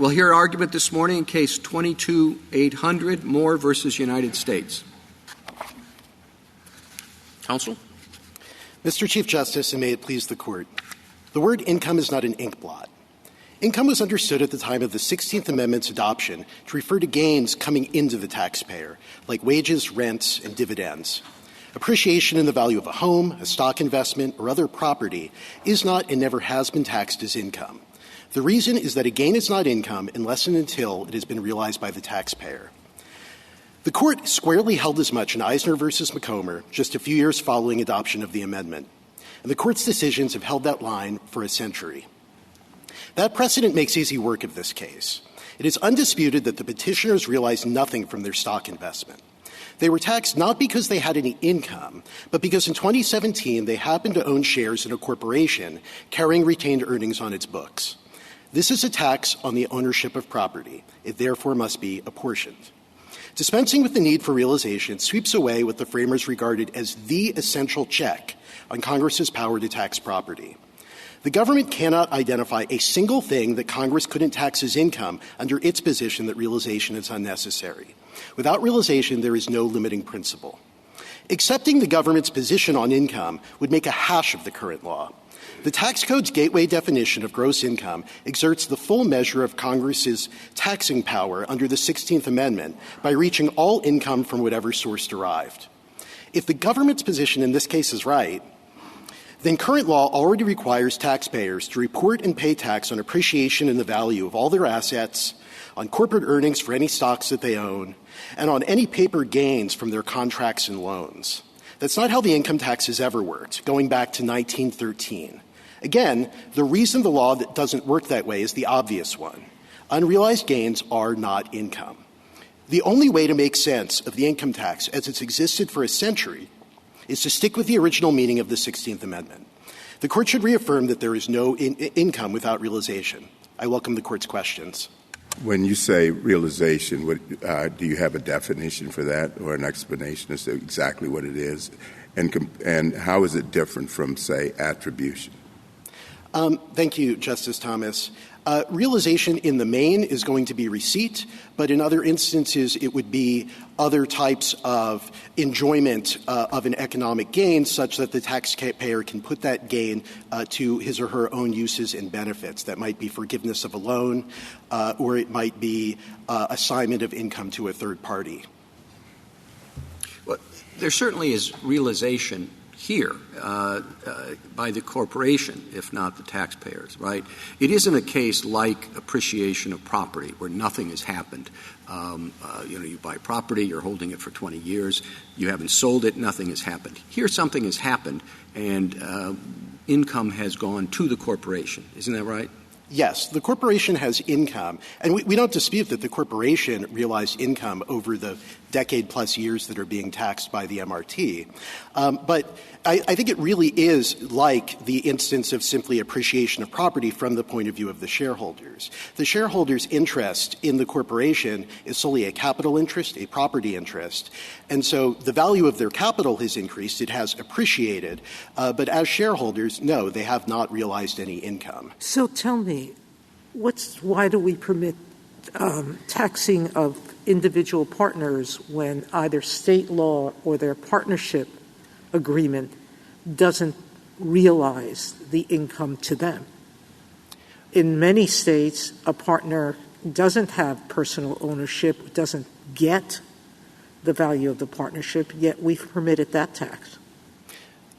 We'll hear argument this morning in Case 22-800, Moore versus United States. Counsel? Mr. Chief Justice, and may it please the Court, the word income is not an ink blot. Income was understood at the time of the 16th Amendment's adoption to refer to gains coming into the taxpayer, like wages, rents, and dividends. Appreciation in the value of a home, a stock investment, or other property is not and never has been taxed as income. The reason is that a gain is not income unless and until it has been realized by the taxpayer. The Court squarely held as much in Eisner versus Macomber just a few years following adoption of the amendment, and the Court's decisions have held that line for a century. That precedent makes easy work of this case. It is undisputed that the petitioners realized nothing from their stock investment. They were taxed not because they had any income, but because in 2017 they happened to own shares in a corporation carrying retained earnings on its books. This is a tax on the ownership of property. It therefore must be apportioned. Dispensing with the need for realization sweeps away what the framers regarded as the essential check on Congress's power to tax property. The government cannot identify a single thing that Congress couldn't tax as income under its position that realization is unnecessary. Without realization, there is no limiting principle. Accepting the government's position on income would make a hash of the current law. The tax code's gateway definition of gross income exerts the full measure of Congress's taxing power under the 16th Amendment by reaching all income from whatever source derived. If the government's position in this case is right, then current law already requires taxpayers to report and pay tax on appreciation in the value of all their assets, on corporate earnings for any stocks that they own, and on any paper gains from their contracts and loans. That's not how the income tax has ever worked, going back to 1913. Again, the reason the law that doesn't work that way is the obvious one. Unrealized gains are not income. The only way to make sense of the income tax as it's existed for a century is to stick with the original meaning of the 16th Amendment. The Court should reaffirm that there is no income without realization. I welcome the Court's questions. When you say realization, do you have a definition for that or an explanation as to exactly what it is? And how is it different from, say, attribution? Thank you, Justice Thomas. Realization in the main is going to be receipt, but in other instances it would be other types of enjoyment of an economic gain such that the taxpayer can put that gain to his or her own uses and benefits. That might be forgiveness of a loan, or it might be assignment of income to a third party. Well, there certainly is realization here by the corporation, if not the taxpayers, right? It isn't a case like appreciation of property where nothing has happened. You buy property, you're holding it for 20 years, you haven't sold it, nothing has happened. Here something has happened and income has gone to the corporation. Isn't that right? Yes, the corporation has income, and we don't dispute that the corporation realized income over the decade-plus years that are being taxed by the MRT. But I think it really is like the instance of simply appreciation of property from the point of view of the shareholders. The shareholders' interest in the corporation is solely a capital interest, a property interest, and so the value of their capital has increased. It has appreciated, but as shareholders, no, they have not realized any income. So tell me, why do we permit taxing of individual partners when either state law or their partnership agreement doesn't realize the income to them? In many states, a partner doesn't have personal ownership, doesn't get the value of the partnership, yet we've permitted that tax.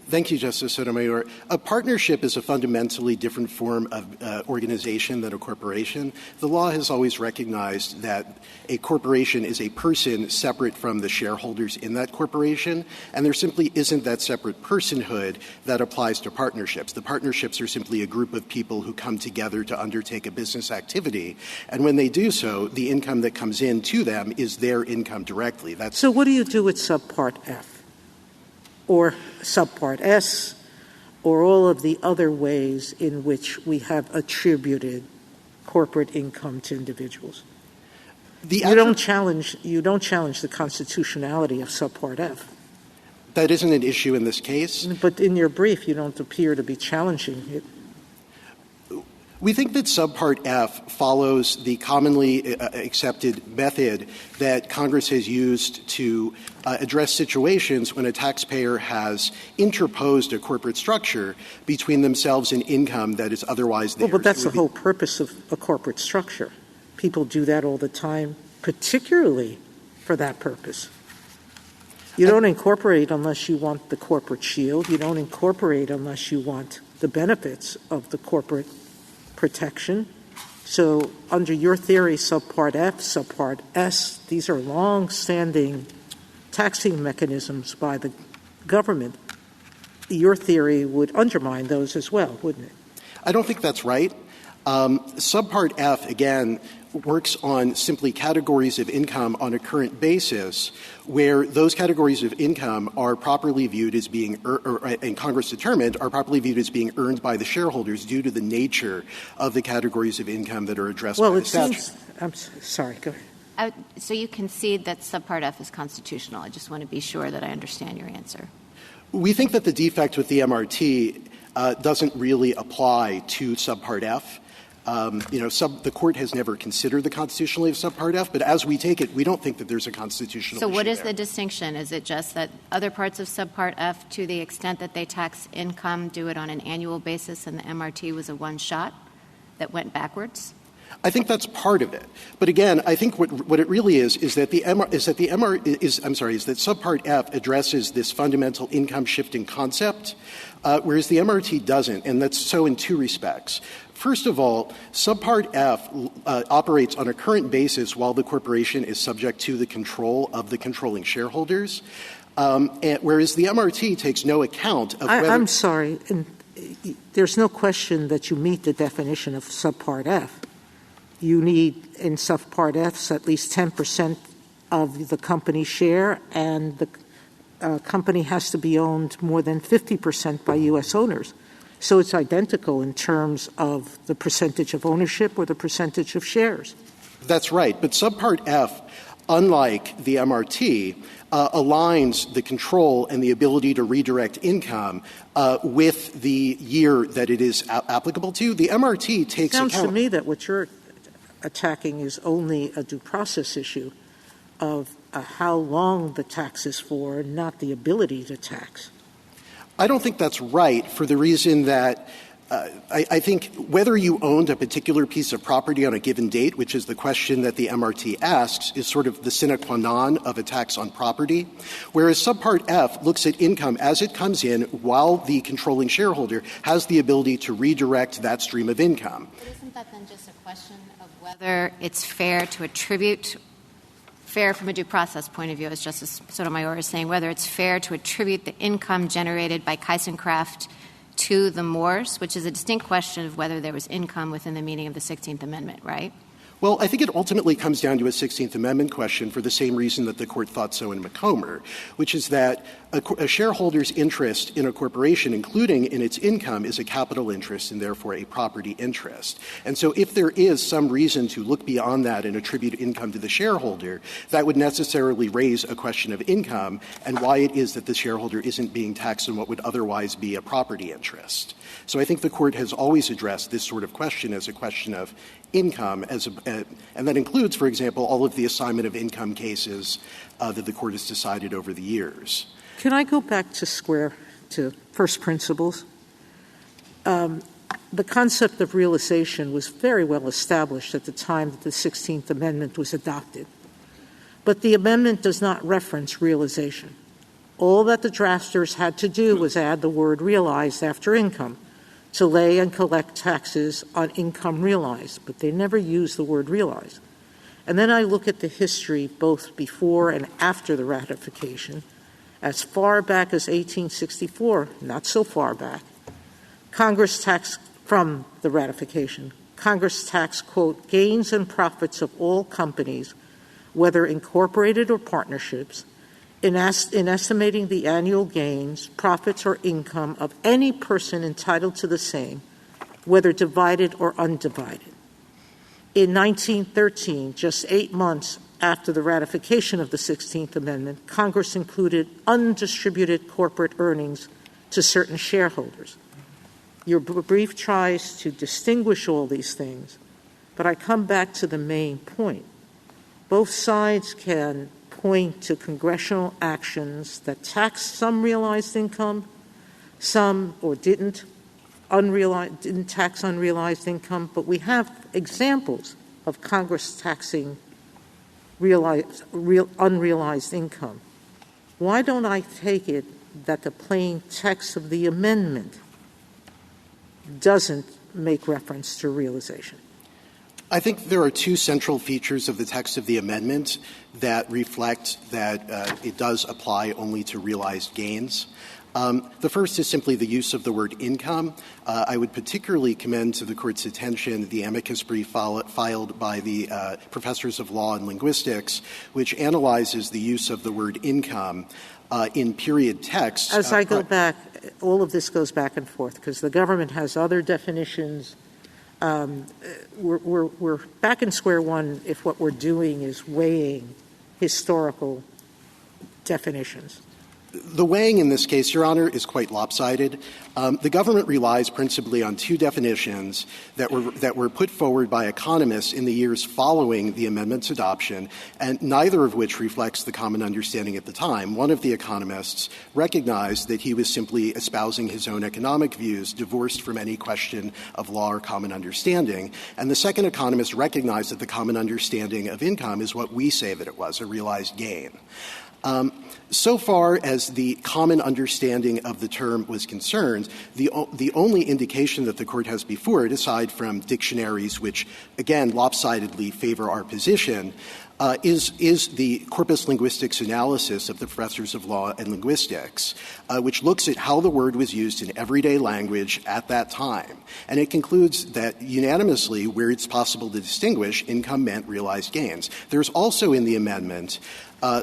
Thank you, Justice Sotomayor. A partnership is a fundamentally different form of organization than a corporation. The law has always recognized that a corporation is a person separate from the shareholders in that corporation, and there simply isn't that separate personhood that applies to partnerships. The partnerships are simply a group of people who come together to undertake a business activity, and when they do so, the income that comes in to them is their income directly. So what do you do with subpart F? Or subpart S, or all of the other ways in which we have attributed corporate income to individuals? You don't challenge the constitutionality of subpart F. That isn't an issue in this case. But in your brief, you don't appear to be challenging it. We think that subpart F follows the commonly accepted method that Congress has used to address situations when a taxpayer has interposed a corporate structure between themselves and income that is otherwise theirs. Well, but that's the whole purpose of a corporate structure. People do that all the time, particularly for that purpose. You don't incorporate unless you want the corporate shield. You don't incorporate unless you want the benefits of the corporate protection. So under your theory, subpart F, subpart S, these are long-standing taxing mechanisms by the government. Your theory would undermine those as well, wouldn't it? I don't think that's right. Subpart F, again, works on simply categories of income on a current basis where those categories of income are properly viewed as being, and Congress determined, are properly viewed as being earned by the shareholders due to the nature of the categories of income that are addressed by the statute. I'm sorry, go ahead. So you concede that subpart F is constitutional. I just want to be sure that I understand your answer. We think that the defect with the MRT doesn't really apply to subpart F. The court has never considered the constitutionality of subpart F, but as we take it, we don't think that there's a constitutional issue. So what is there. the distinction? Is it just that other parts of subpart F, to the extent that they tax income, do it on an annual basis, and the MRT was a one-shot that went backwards? I think that's part of it. But again, I think what it really is that subpart F addresses this fundamental income shifting concept, whereas the MRT doesn't, and that's so in two respects. First of all, subpart F operates on a current basis while the corporation is subject to the control of the controlling shareholders, whereas the MRT takes no account of whether— I'm sorry. And there's no question that you meet the definition of subpart F. You need, in subpart F, at least 10% of the company share, and the company has to be owned more than 50% by U.S. owners. So it's identical in terms of the percentage of ownership or the percentage of shares. That's right. But subpart F, unlike the MRT, aligns the control and the ability to redirect income with the year that it is applicable to. The MRT takes account— It sounds to me that what you're attacking is only a due process issue of how long the tax is for, not the ability to tax. I don't think that's right for the reason that I think whether you owned a particular piece of property on a given date, which is the question that the MRT asks, is sort of the sine qua non of a tax on property, whereas subpart F looks at income as it comes in while the controlling shareholder has the ability to redirect that stream of income. But isn't that then just a question of whether it's fair to attribute — fair from a due process point of view, as Justice Sotomayor is saying, whether it's fair to attribute the income generated by Keisencraft to the Moors, which is a distinct question of whether there was income within the meaning of the 16th Amendment, right? Well, I think it ultimately comes down to a 16th Amendment question for the same reason that the Court thought so in Macomber, which is that a shareholder's interest in a corporation, including in its income, is a capital interest and therefore a property interest. And so if there is some reason to look beyond that and attribute income to the shareholder, that would necessarily raise a question of income and why it is that the shareholder isn't being taxed on what would otherwise be a property interest. So I think the Court has always addressed this sort of question as a question of income, and that includes, for example, all of the assignment of income cases that the Court has decided over the years. Can I go back to first principles? The concept of realization was very well established at the time that the 16th Amendment was adopted. But the amendment does not reference realization. All that the drafters had to do was add the word realized after income to lay and collect taxes on income realized, but they never used the word realized. And then I look at the history both before and after the ratification. As far back as 1864, not so far back, Congress taxed from the ratification. Congress taxed, quote, gains and profits of all companies, whether incorporated or partnerships, in estimating the annual gains, profits, or income of any person entitled to the same, whether divided or undivided. In 1913, just 8 months after the ratification of the 16th Amendment, Congress included undistributed corporate earnings to certain shareholders. Your brief tries to distinguish all these things, but I come back to the main point. Both sides can point to congressional actions that taxed some realized income, some or didn't tax unrealized income, but we have examples of Congress taxing unrealized income. Why don't I take it that the plain text of the amendment doesn't make reference to realization? I think there are two central features of the text of the amendment that reflect that it does apply only to realized gains. The first is simply the use of the word income. I would particularly commend to the Court's attention the amicus brief filed by the professors of law and linguistics, which analyzes the use of the word income in period text. As I go back, all of this goes back and forth because the government has other definitions. We're back in square one if what we're doing is weighing historical definitions. The weighing in this case, Your Honor, is quite lopsided. The government relies principally on two definitions that were put forward by economists in the years following the amendment's adoption, and neither of which reflects the common understanding at the time. One of the economists recognized that he was simply espousing his own economic views, divorced from any question of law or common understanding. And the second economist recognized that the common understanding of income is what we say that it was, a realized gain. So far as the common understanding of the term was concerned, the only indication that the Court has before it, aside from dictionaries which, again, lopsidedly favor our position, is the corpus linguistics analysis of the professors of law and linguistics, which looks at how the word was used in everyday language at that time. And it concludes that unanimously, where it's possible to distinguish, income meant realized gains. There's also in the amendment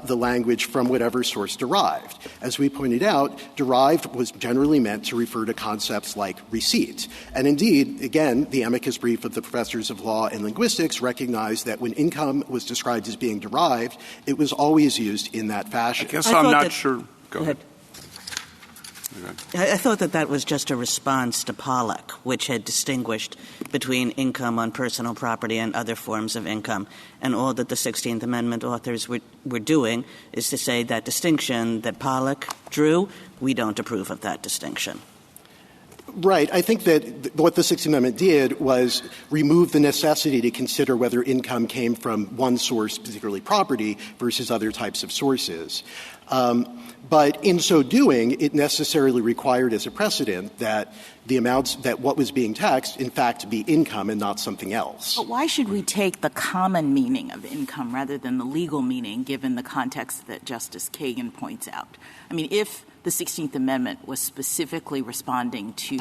the language from whatever source derived. As we pointed out, derived was generally meant to refer to concepts like receipt. And indeed, again, the amicus brief of the professors of law and linguistics recognized that when income was described as being derived, it was always used in that fashion. I guess I'm not sure. Go ahead. I thought that was just a response to Pollock, which had distinguished between income on personal property and other forms of income. And all that the 16th Amendment authors were doing is to say that distinction that Pollock drew, we don't approve of that distinction. Right. I think that what the 16th Amendment did was remove the necessity to consider whether income came from one source, particularly property, versus other types of sources. But in so doing, it necessarily required as a precedent that the amounts that what was being taxed, in fact, be income and not something else. But why should we take the common meaning of income rather than the legal meaning, given the context that Justice Kagan points out? I mean, if the 16th Amendment was specifically responding to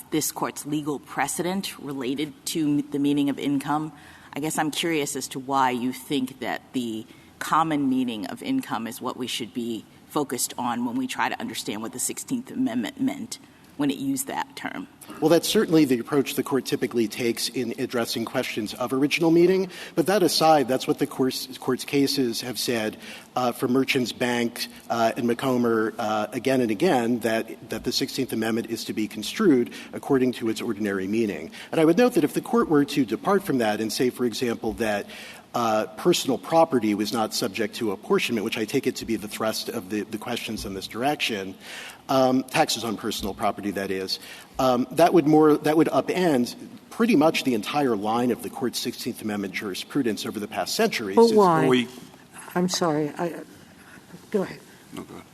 this Court's legal precedent related to the meaning of income, I guess I'm curious as to why you think that the common meaning of income is what we should be focused on when we try to understand what the 16th Amendment meant when it used that term. Well, that's certainly the approach the Court typically takes in addressing questions of original meaning. But that aside, that's what the Court's cases have said for Merchants Bank and Macomber again and again, that the 16th Amendment is to be construed according to its ordinary meaning. And I would note that if the Court were to depart from that and say, for example, that personal property was not subject to apportionment, which I take it to be the thrust of the questions in this direction, taxes on personal property, that is, that would upend pretty much the entire line of the Court's 16th Amendment jurisprudence over the past centuries. But why? I'm sorry. Go ahead. No, go ahead.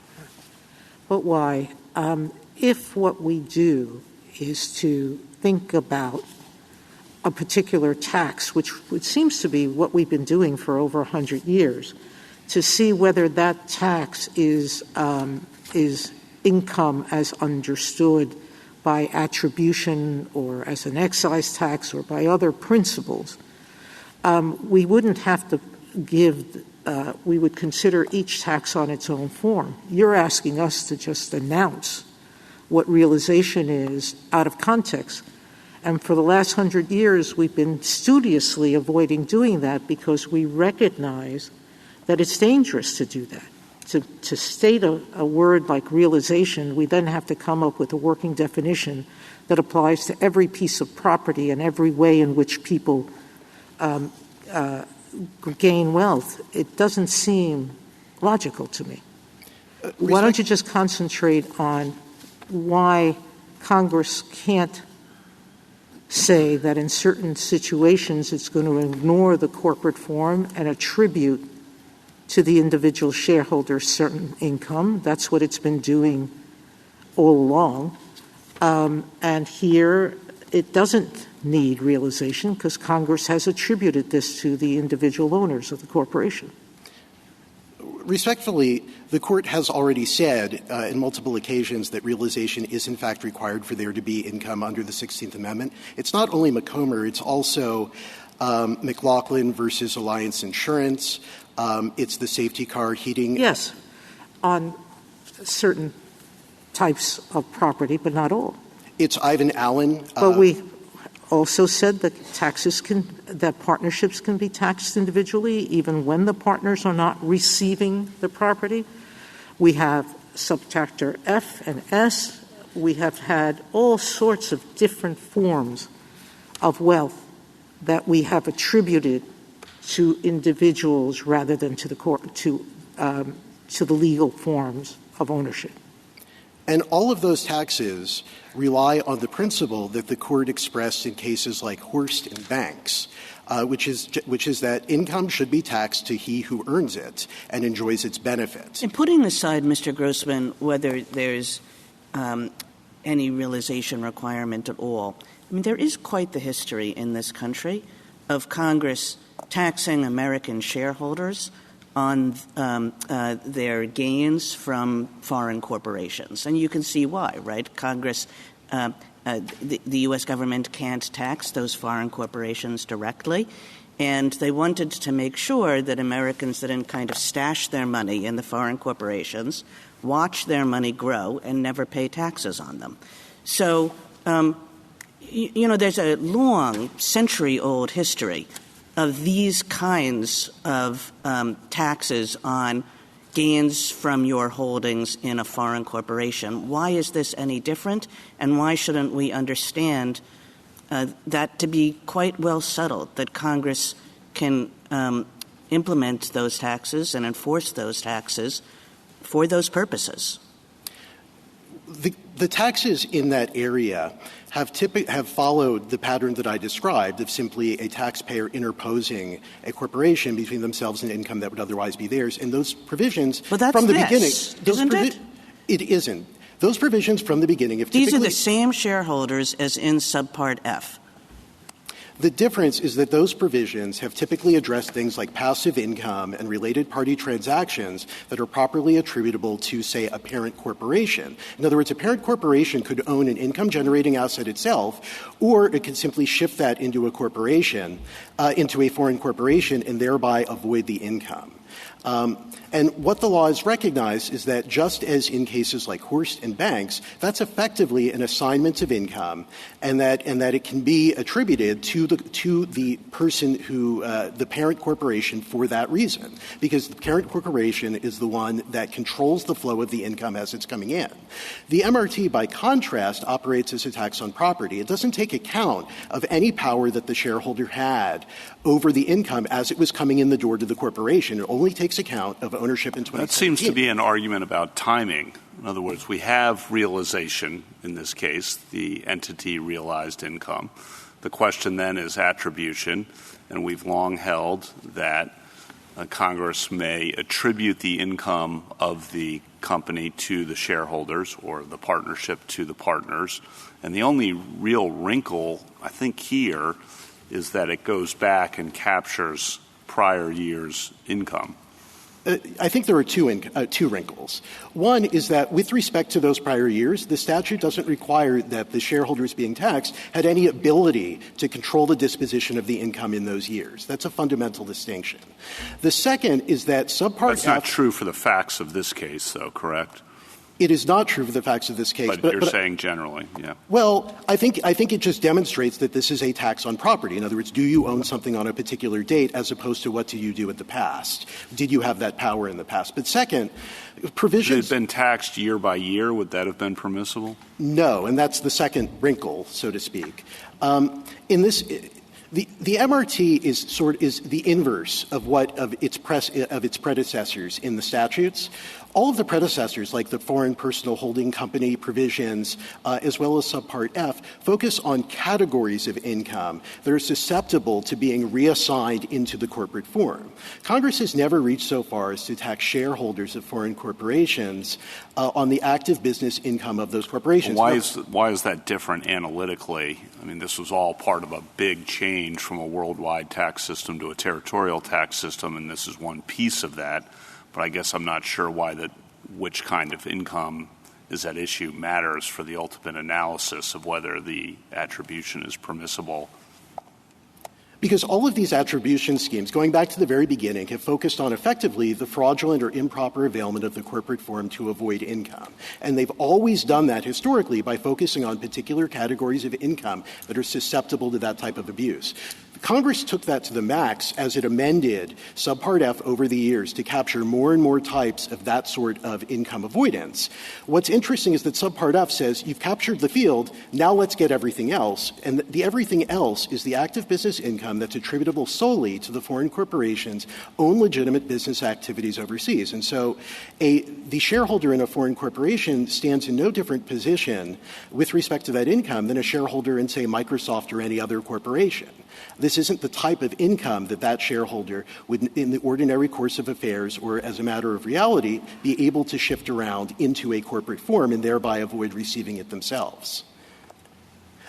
But why? If what we do is to think about a particular tax, which seems to be what we've been doing for over 100 years, to see whether that tax is income as understood by attribution or as an excise tax or by other principles, we wouldn't have to we would consider each tax on its own form. You're asking us to just announce what realization is out of context. And for the last 100 years, we've been studiously avoiding doing that because we recognize that it's dangerous to do that. to state a word like realization, we then have to come up with a working definition that applies to every piece of property and every way in which people gain wealth. It doesn't seem logical to me. Why don't you just concentrate on why Congress can't say that in certain situations it's going to ignore the corporate form and attribute to the individual shareholder certain income. That's what it's been doing all along. And here it doesn't need realization because Congress has attributed this to the individual owners of the corporation. Respectfully, the Court has already said in multiple occasions that realization is in fact required for there to be income under the 16th Amendment. It's not only Macomber, it's also McLaughlin versus Alliance Insurance. It's the safety car heating. Yes, on certain types of property, but not all. It's Ivan Allen. But we also said that that partnerships can be taxed individually even when the partners are not receiving the property. We have subchapter F and S. We have had all sorts of different forms of wealth that we have attributed to individuals rather than to the legal forms of ownership. And all of those taxes rely on the principle that the Court expressed in cases like Horst and Banks, which is that income should be taxed to he who earns it and enjoys its benefits. And putting aside, Mr. Grossman, whether there's any realization requirement at all, I mean, there is quite the history in this country of Congress taxing American shareholders on their gains from foreign corporations. And you can see why, right? Congress, the U.S. government can't tax those foreign corporations directly, and they wanted to make sure that Americans didn't kind of stash their money in the foreign corporations, watch their money grow, and never pay taxes on them. So, there's a long, century-old history of these kinds of taxes on gains from your holdings in a foreign corporation. Why is this any different, and why shouldn't we understand that to be quite well settled, that Congress can implement those taxes and enforce those taxes for those purposes? The taxes in that area have followed the pattern that I described of simply a taxpayer interposing a corporation between themselves and income that would otherwise be theirs. And those provisions from the beginning, isn't it? It isn't. Those provisions from the beginning, these are the same shareholders as in subpart F. The difference is that those provisions have typically addressed things like passive income and related party transactions that are properly attributable to, say, a parent corporation. In other words, a parent corporation could own an income-generating asset itself, or it could simply shift that into a corporation, into a foreign corporation, and thereby avoid the income. And what the law has recognized is that just as in cases like Horst and Banks, that's effectively an assignment of income, and that it can be attributed to the person who the parent corporation for that reason, because the parent corporation is the one that controls the flow of the income as it's coming in. The MRT, by contrast, operates as a tax on property. It doesn't take account of any power that the shareholder had over the income as it was coming in the door to the corporation. It only takes account of ownership in 2017. That seems to be an argument about timing. In other words, we have realization in this case. The entity realized income. The question then is attribution, and we've long held that Congress may attribute the income of the company to the shareholders or the partnership to the partners. And the only real wrinkle, I think, here is that it goes back and captures prior year's income. I think there are two wrinkles. One is that with respect to those prior years, the statute doesn't require that the shareholders being taxed had any ability to control the disposition of the income in those years. That's a fundamental distinction. The second is that subpart That's not true for the facts of this case, though, correct? It is not true for the facts of this case. But you're saying generally, yeah. Well, I think it just demonstrates that this is a tax on property. In other words, do you own something on a particular date as opposed to what do you do in the past? Did you have that power in the past? But second, provisions — If it had been taxed year by year, would that have been permissible? No, and that's the second wrinkle, so to speak. In this — The MRT is the inverse of its predecessors in the statutes. All of the predecessors, like the foreign personal holding company provisions, as well as subpart F, focus on categories of income that are susceptible to being reassigned into the corporate form. Congress has never reached so far as to tax shareholders of foreign corporations on the active business income of those corporations. Why is that different analytically? I mean, this was all part of a big change from a worldwide tax system to a territorial tax system, and this is one piece of that. But I guess I'm not sure which kind of income is at issue matters for the ultimate analysis of whether the attribution is permissible. Because all of these attribution schemes, going back to the very beginning, have focused on effectively the fraudulent or improper availment of the corporate form to avoid income. And they've always done that historically by focusing on particular categories of income that are susceptible to that type of abuse. Congress took that to the max as it amended subpart F over the years to capture more and more types of that sort of income avoidance. What's interesting is that subpart F says you've captured the field, now let's get everything else. And the everything else is the active business income that's attributable solely to the foreign corporation's own legitimate business activities overseas. And so the shareholder in a foreign corporation stands in no different position with respect to that income than a shareholder in, say, Microsoft or any other corporation. This isn't the type of income that shareholder would, in the ordinary course of affairs or as a matter of reality, be able to shift around into a corporate form and thereby avoid receiving it themselves.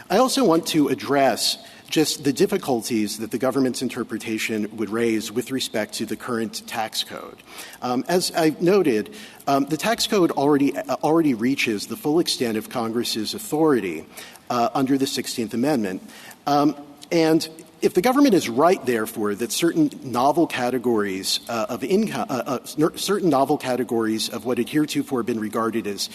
I also want to address just the difficulties that the government's interpretation would raise with respect to the current tax code. As I noted, the tax code already reaches the full extent of Congress's authority under the 16th Amendment. And if the government is right, therefore, that certain novel categories of income, certain novel categories of what had heretofore been regarded as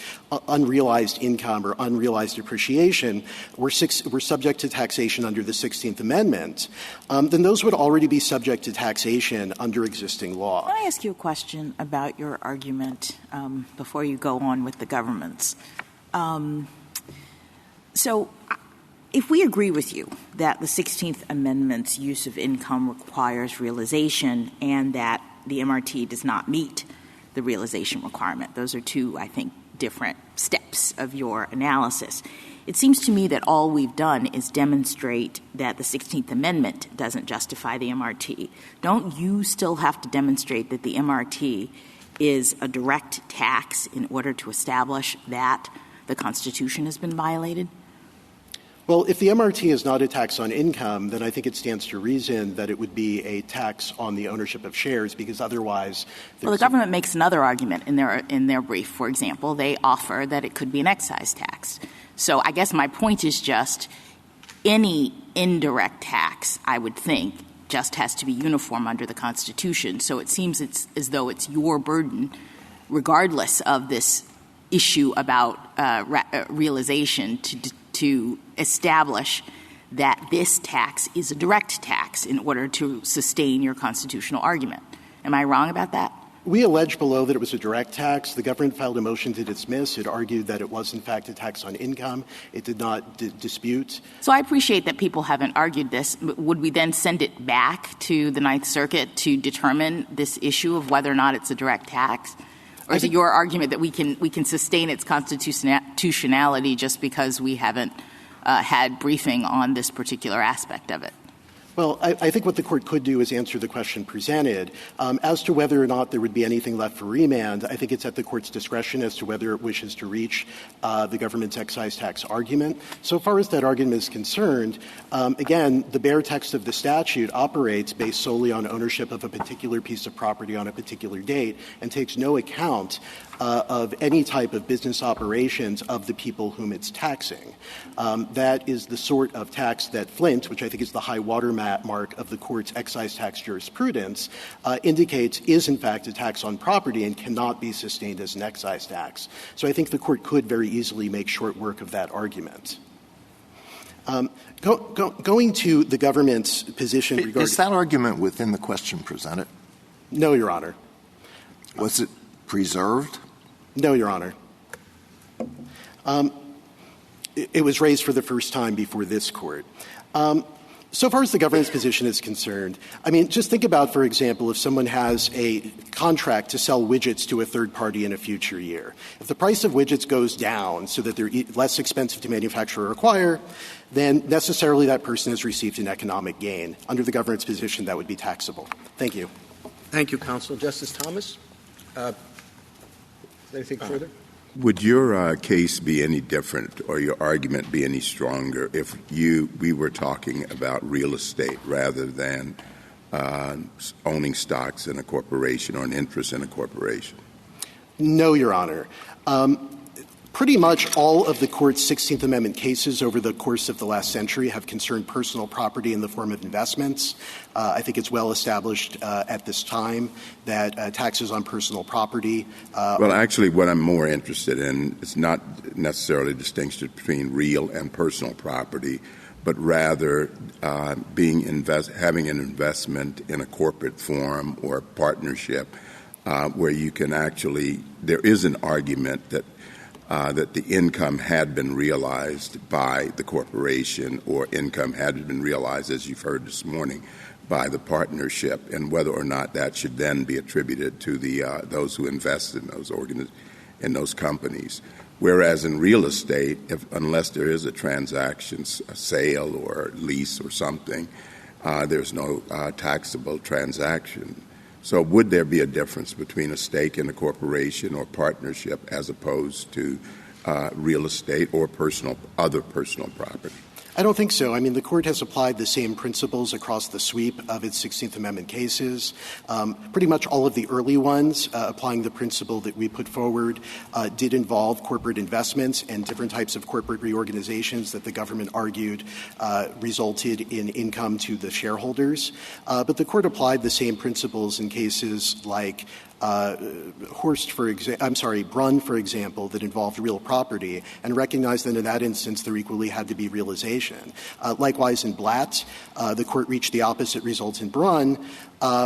unrealized income or unrealized appreciation were subject to taxation under the 16th Amendment, then those would already be subject to taxation under existing law. Can I ask you a question about your argument before you go on with the government's? So if we agree with you that the 16th Amendment's use of income requires realization and that the MRT does not meet the realization requirement, those are two, I think, different steps of your analysis. It seems to me that all we've done is demonstrate that the 16th Amendment doesn't justify the MRT. Don't you still have to demonstrate that the MRT is a direct tax in order to establish that the Constitution has been violated? Well, if the MRT is not a tax on income, then I think it stands to reason that it would be a tax on the ownership of shares, because otherwise — Well, the government makes another argument in their brief. For example, they offer that it could be an excise tax. So I guess my point is just any indirect tax, I would think, just has to be uniform under the Constitution. So it seems as though it's your burden, regardless of this issue about realization, to establish that this tax is a direct tax in order to sustain your constitutional argument. Am I wrong about that? We allege below that it was a direct tax. The government filed a motion to dismiss. It argued that it was, in fact, a tax on income. It did not dispute. So I appreciate that people haven't argued this. Would we then send it back to the Ninth Circuit to determine this issue of whether or not it's a direct tax? Or is it your argument that we can sustain its constitutionality just because we haven't had briefing on this particular aspect of it? Well, I think what the Court could do is answer the question presented. As to whether or not there would be anything left for remand, I think it's at the Court's discretion as to whether it wishes to reach the government's excise tax argument. So far as that argument is concerned, again, the bare text of the statute operates based solely on ownership of a particular piece of property on a particular date and takes no account of any type of business operations of the people whom it's taxing. That is the sort of tax that Flint, which I think is the high watermark mark of the court's excise tax jurisprudence, indicates is, in fact, a tax on property and cannot be sustained as an excise tax. So I think the court could very easily make short work of that argument. Going to the government's position regarding... Is that argument within the question presented? No, Your Honor. Was it preserved? No, Your Honor. It was raised for the first time before this court. So far as the government's position is concerned, I mean, just think about, for example, if someone has a contract to sell widgets to a third party in a future year. If the price of widgets goes down so that they're less expensive to manufacture or acquire, then necessarily that person has received an economic gain. Under the government's position, that would be taxable. Thank you. Thank you, counsel. Justice Thomas? Anything further? Would your case be any different or your argument be any stronger if we were talking about real estate rather than owning stocks in a corporation or an interest in a corporation? No, Your Honor. Pretty much all of the Court's 16th Amendment cases over the course of the last century have concerned personal property in the form of investments. I think it's well established at this time that taxes on personal property well, actually, what I'm more interested in is not necessarily a distinction between real and personal property, but rather having an investment in a corporate form or a partnership where you can actually – there is an argument that the income had been realized by the corporation or income had been realized, as you've heard this morning, by the partnership, and whether or not that should then be attributed to those who invest in those companies. Whereas in real estate, unless there is a transaction, a sale or lease or something, there's no taxable transaction. So would there be a difference between a stake in a corporation or partnership as opposed to real estate or other personal property? I don't think so. I mean, the Court has applied the same principles across the sweep of its 16th Amendment cases. Pretty much all of the early ones applying the principle that we put forward did involve corporate investments and different types of corporate reorganizations that the government argued resulted in income to the shareholders. But the Court applied the same principles in cases like Brunn, for example, that involved real property, and recognized that in that instance there equally had to be realization. Likewise, in Blatt, the Court reached the opposite result in Brunn,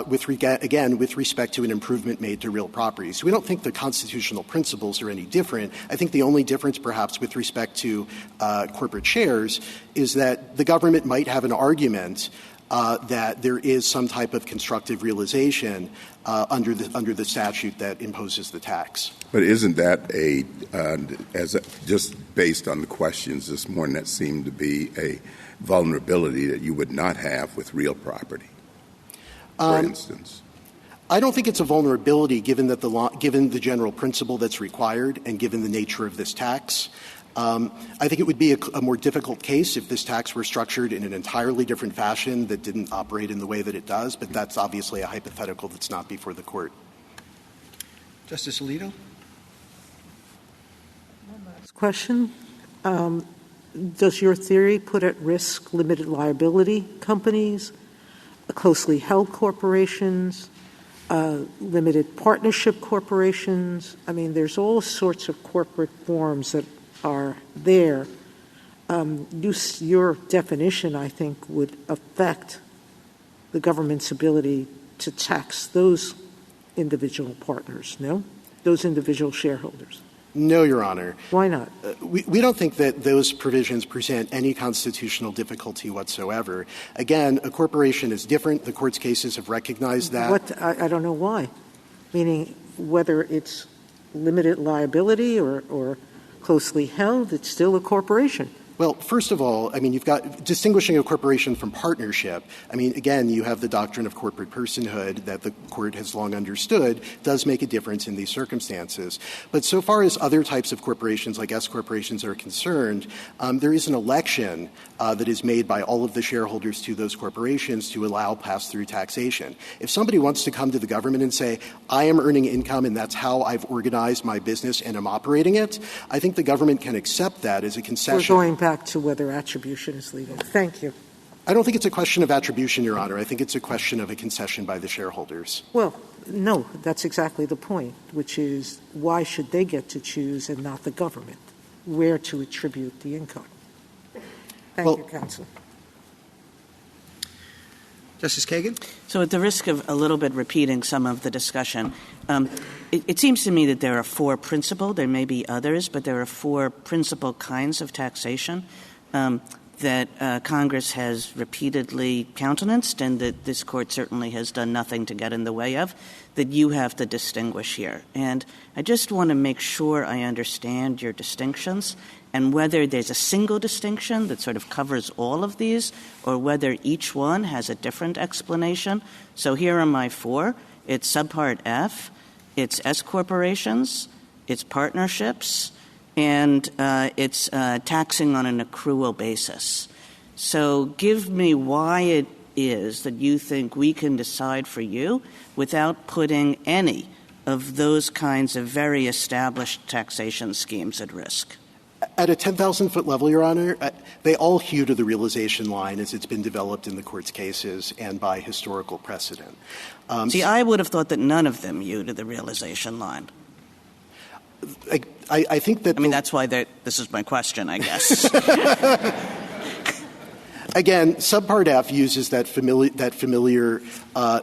with respect to an improvement made to real property. So we don't think the constitutional principles are any different. I think the only difference, perhaps, with respect to corporate shares is that the government might have an argument that there is some type of constructive realization under the statute that imposes the tax. But isn't that just based on the questions this morning, that seemed to be a vulnerability that you would not have with real property, for instance? I don't think it's a vulnerability given the general principle that's required and given the nature of this tax. I think it would be a more difficult case if this tax were structured in an entirely different fashion that didn't operate in the way that it does, but that's obviously a hypothetical that's not before the Court. Justice Alito? One last question. Does your theory put at risk limited liability companies, closely held corporations, limited partnership corporations? I mean, there's all sorts of corporate forms that are there. Your definition, I think, would affect the government's ability to tax those individual partners, no? Those individual shareholders. No, Your Honor. Why not? We don't think that those provisions present any constitutional difficulty whatsoever. Again, a corporation is different. The Court's cases have recognized that. I don't know why. Meaning whether it's limited liability or closely held, it's still a corporation. Well, first of all, I mean, you've got distinguishing a corporation from partnership. I mean, again, you have the doctrine of corporate personhood that the Court has long understood does make a difference in these circumstances. But so far as other types of corporations like S corporations are concerned, there is an election that is made by all of the shareholders to those corporations to allow pass-through taxation. If somebody wants to come to the government and say, I am earning income and that's how I've organized my business and I'm operating it, I think the government can accept that as a concession. We're going back to whether attribution is legal. Thank you. I don't think it's a question of attribution, Your Honor. I think it's a question of a concession by the shareholders. Well, no, that's exactly the point, which is why should they get to choose and not the government where to attribute the income? Thank you, counsel. Justice Kagan? So at the risk of a little bit repeating some of the discussion, it seems to me that there are four principal, there may be others, but there are four principal kinds of taxation that Congress has repeatedly countenanced and that this Court certainly has done nothing to get in the way of, that you have to distinguish here. And I just want to make sure I understand your distinctions and whether there's a single distinction that sort of covers all of these or whether each one has a different explanation. So here are my four. It's Subpart F, it's S corporations, it's partnerships, and it's taxing on an accrual basis. So give me why it is that you think we can decide for you without putting any of those kinds of very established taxation schemes at risk. At a 10,000-foot level, Your Honor, they all hew to the realization line as it's been developed in the Court's cases and by historical precedent. See, I would have thought that none of them hew to the realization line. I think that... I mean, that's why this is my question, I guess. Again, Subpart F uses that familiar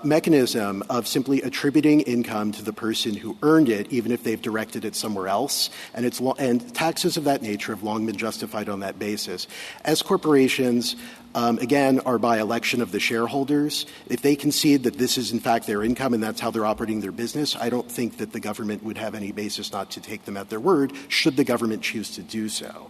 mechanism of simply attributing income to the person who earned it, even if they've directed it somewhere else. And taxes of that nature have long been justified on that basis. As corporations, again, are by election of the shareholders. If they concede that this is, in fact, their income and that's how they're operating their business, I don't think that the government would have any basis not to take them at their word should the government choose to do so.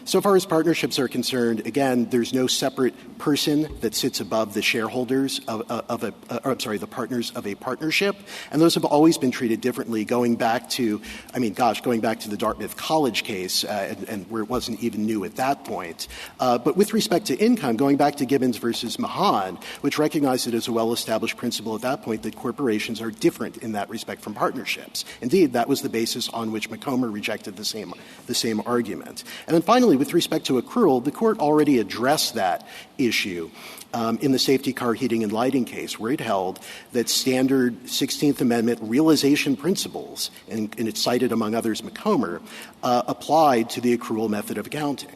So far as partnerships are concerned, again, there's no separate person that sits above the shareholders the partners of a partnership, and those have always been treated differently going back to the Dartmouth College case, and where it wasn't even new at that point. But with respect to income, going back to Gibbons versus Mahan, which recognized it as a well-established principle at that point that corporations are different in that respect from partnerships. Indeed, that was the basis on which Macomber rejected the same argument. And then finally, with respect to accrual, the Court already addressed that issue in the safety car heating and lighting case, where it held that standard 16th Amendment realization principles, and it cited, among others, Macomber, applied to the accrual method of accounting.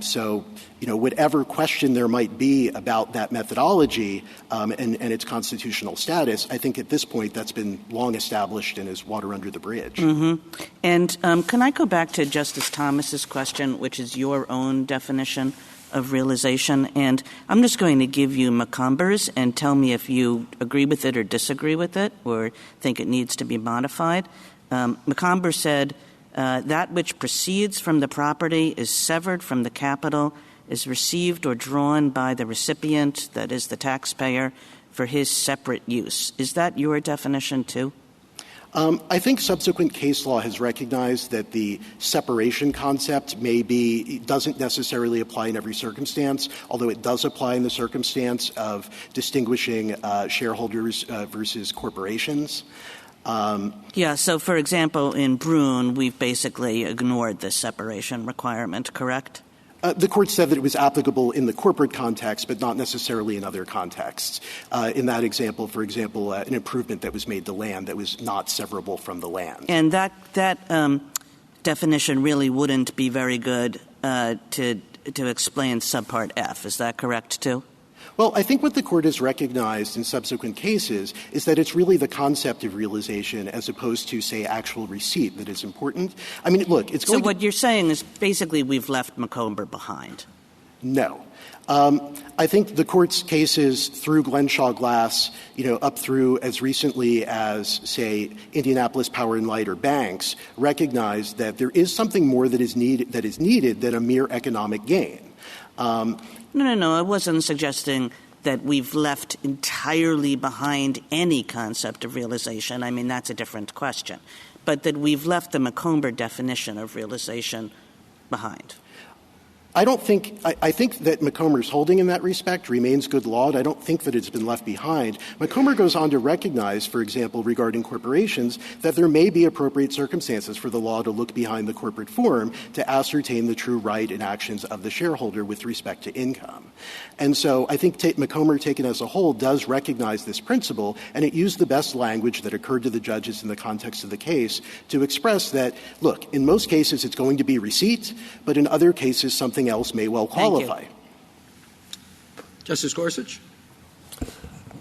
So, whatever question there might be about that methodology and its constitutional status, I think at this point that's been long established and is water under the bridge. Mm-hmm. And can I go back to Justice Thomas's question, which is your own definition of realization? And I'm just going to give you Macomber's and tell me if you agree with it or disagree with it or think it needs to be modified. Macomber said, that which proceeds from the property is severed from the capital, is received or drawn by the recipient, that is the taxpayer, for his separate use. Is that your definition too? I think subsequent case law has recognized that the separation concept doesn't necessarily apply in every circumstance, although it does apply in the circumstance of distinguishing shareholders versus corporations. So for example, in Brune, we've basically ignored this separation requirement, correct? The Court said that it was applicable in the corporate context, but not necessarily in other contexts. In that example, for example, an improvement that was made to land that was not severable from the land. And that definition really wouldn't be very good to explain Subpart F. Is that correct, too? Well, I think what the Court has recognized in subsequent cases is that it's really the concept of realization as opposed to, say, actual receipt that is important. I mean, look, it's going So what you're saying is basically we've left Macomber behind. No. I think the Court's cases through Glenshaw Glass, up through as recently as, say, Indianapolis Power and Light or banks, recognize that there is something more that is needed than a mere economic gain. No. I wasn't suggesting that we've left entirely behind any concept of realization. I mean, that's a different question. But that we've left the Macomber definition of realization behind. I think that Macomber's holding in that respect remains good law, and I don't think that it's been left behind. Macomber goes on to recognize, for example, regarding corporations, that there may be appropriate circumstances for the law to look behind the corporate form to ascertain the true right and actions of the shareholder with respect to income. And so I think Macomber, taken as a whole, does recognize this principle, and it used the best language that occurred to the judges in the context of the case to express that, look, in most cases it's going to be receipt, but in other cases something else may well qualify. Justice Gorsuch?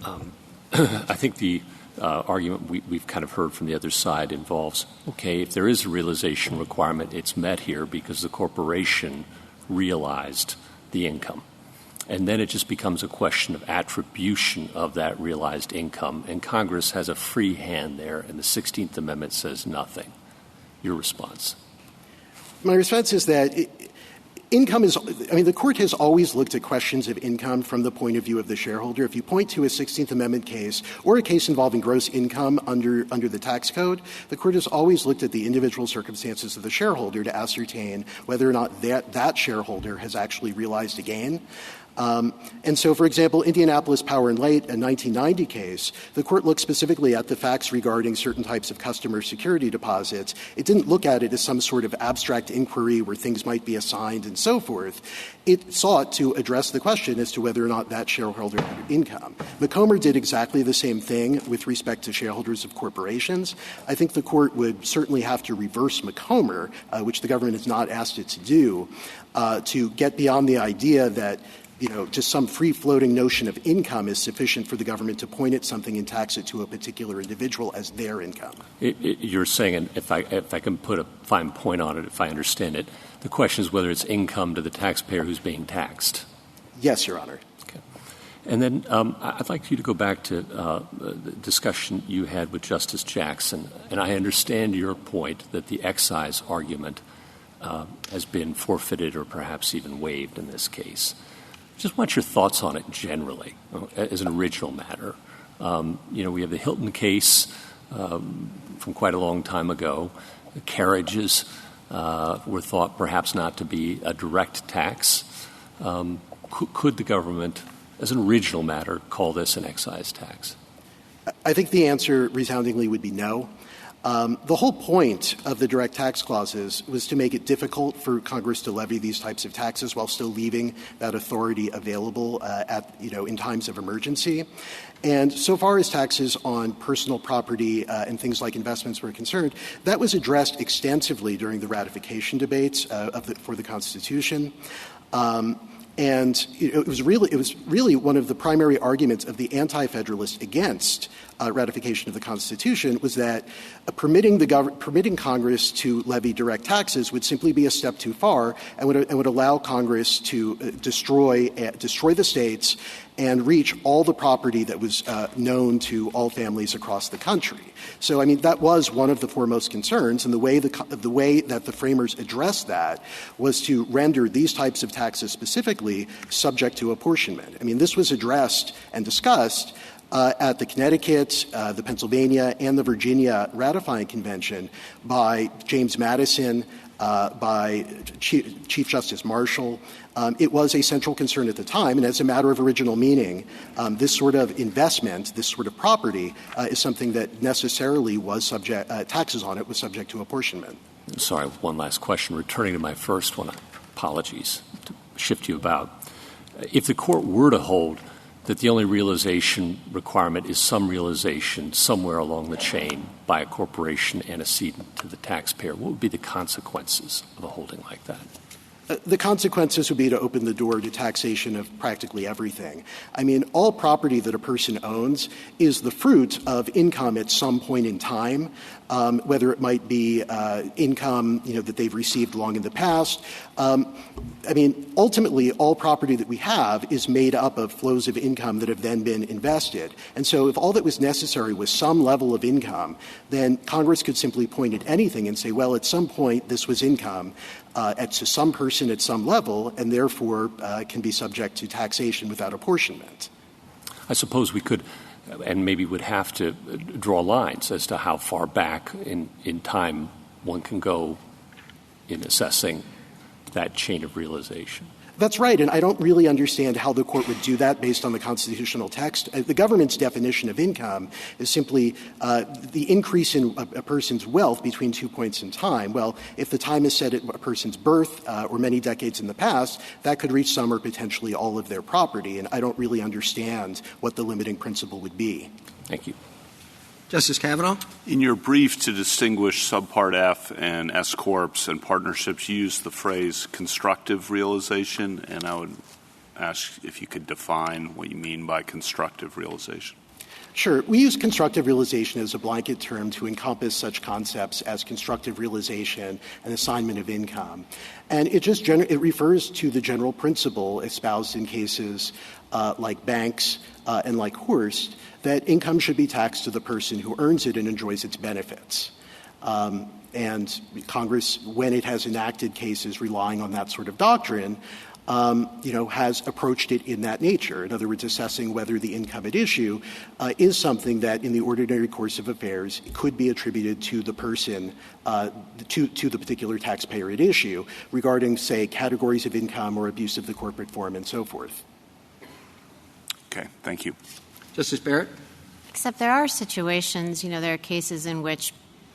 I think the argument we've kind of heard from the other side involves, okay, if there is a realization requirement, it's met here because the corporation realized the income. And then it just becomes a question of attribution of that realized income. And Congress has a free hand there, and the 16th Amendment says nothing. Your response? My response is that the Court has always looked at questions of income from the point of view of the shareholder. If you point to a 16th Amendment case or a case involving gross income under the tax code, the Court has always looked at the individual circumstances of the shareholder to ascertain whether or not that shareholder has actually realized a gain. And so, for example, Indianapolis Power and Light, a 1990 case, the Court looked specifically at the facts regarding certain types of customer security deposits. It didn't look at it as some sort of abstract inquiry where things might be assigned and so forth. It sought to address the question as to whether or not that shareholder had income. Macomber did exactly the same thing with respect to shareholders of corporations. I think the Court would certainly have to reverse Macomber, which the government has not asked it to do, to get beyond the idea that just some free-floating notion of income is sufficient for the government to point at something and tax it to a particular individual as their income. You're saying, and if I can put a fine point on it, if I understand it, the question is whether it's income to the taxpayer who's being taxed. Yes, Your Honor. Okay. And then I'd like you to go back to the discussion you had with Justice Jackson, and I understand your point that the excise argument has been forfeited or perhaps even waived in this case. Just want your thoughts on it generally as an original matter. We have the Hilton case from quite a long time ago. The carriages were thought perhaps not to be a direct tax. Could the government, as an original matter, call this an excise tax? I think the answer resoundingly would be no. The whole point of the direct tax clauses was to make it difficult for Congress to levy these types of taxes while still leaving that authority available in times of emergency. And so far as taxes on personal property and things like investments were concerned, that was addressed extensively during the ratification debates for the Constitution. And it was really one of the primary arguments of the anti-federalists against ratification of the Constitution was that permitting Congress to levy direct taxes would simply be a step too far and would allow Congress to destroy the states and reach all the property that was known to all families across the country. So, that was one of the foremost concerns, and the way that the framers addressed that was to render these types of taxes specifically subject to apportionment. This was addressed and discussed at the Connecticut, the Pennsylvania, and the Virginia ratifying convention by James Madison, by Chief Justice Marshall. It was a central concern at the time, and as a matter of original meaning, this sort of investment, this sort of property, is something that necessarily was taxes on it was subject to apportionment. Sorry, one last question. Returning to my first one, apologies to shift you about. If the Court were to hold that the only realization requirement is some realization somewhere along the chain by a corporation antecedent to the taxpayer, what would be the consequences of a holding like that? The consequences would be to open the door to taxation of practically everything. All property that a person owns is the fruit of income at some point in time, whether it might be income that they've received long in the past. Ultimately, all property that we have is made up of flows of income that have then been invested. And so if all that was necessary was some level of income, then Congress could simply point at anything and say, well, at some point this was income to some person at some level, and therefore can be subject to taxation without apportionment. I suppose we could and maybe would have to draw lines as to how far back in time one can go in assessing that chain of realization. That's right, and I don't really understand how the court would do that based on the constitutional text. The government's definition of income is simply the increase in a person's wealth between 2 points in time. Well, if the time is set at a person's birth or many decades in the past, that could reach some or potentially all of their property, and I don't really understand what the limiting principle would be. Thank you. Justice Kavanaugh? In your brief to distinguish Subpart F and S Corps and partnerships, you use the phrase constructive realization, and I would ask if you could define what you mean by constructive realization. Sure. We use constructive realization as a blanket term to encompass such concepts as constructive realization and assignment of income. And it just it refers to the general principle espoused in cases like banks and like Horst, that income should be taxed to the person who earns it and enjoys its benefits. And Congress, when it has enacted cases relying on that sort of doctrine, has approached it in that nature. In other words, assessing whether the income at issue is something that in the ordinary course of affairs could be attributed to the person, to the particular taxpayer at issue regarding, say, categories of income or abuse of the corporate form and so forth. Okay, thank you. Justice Barrett? Except there are situations, there are cases in which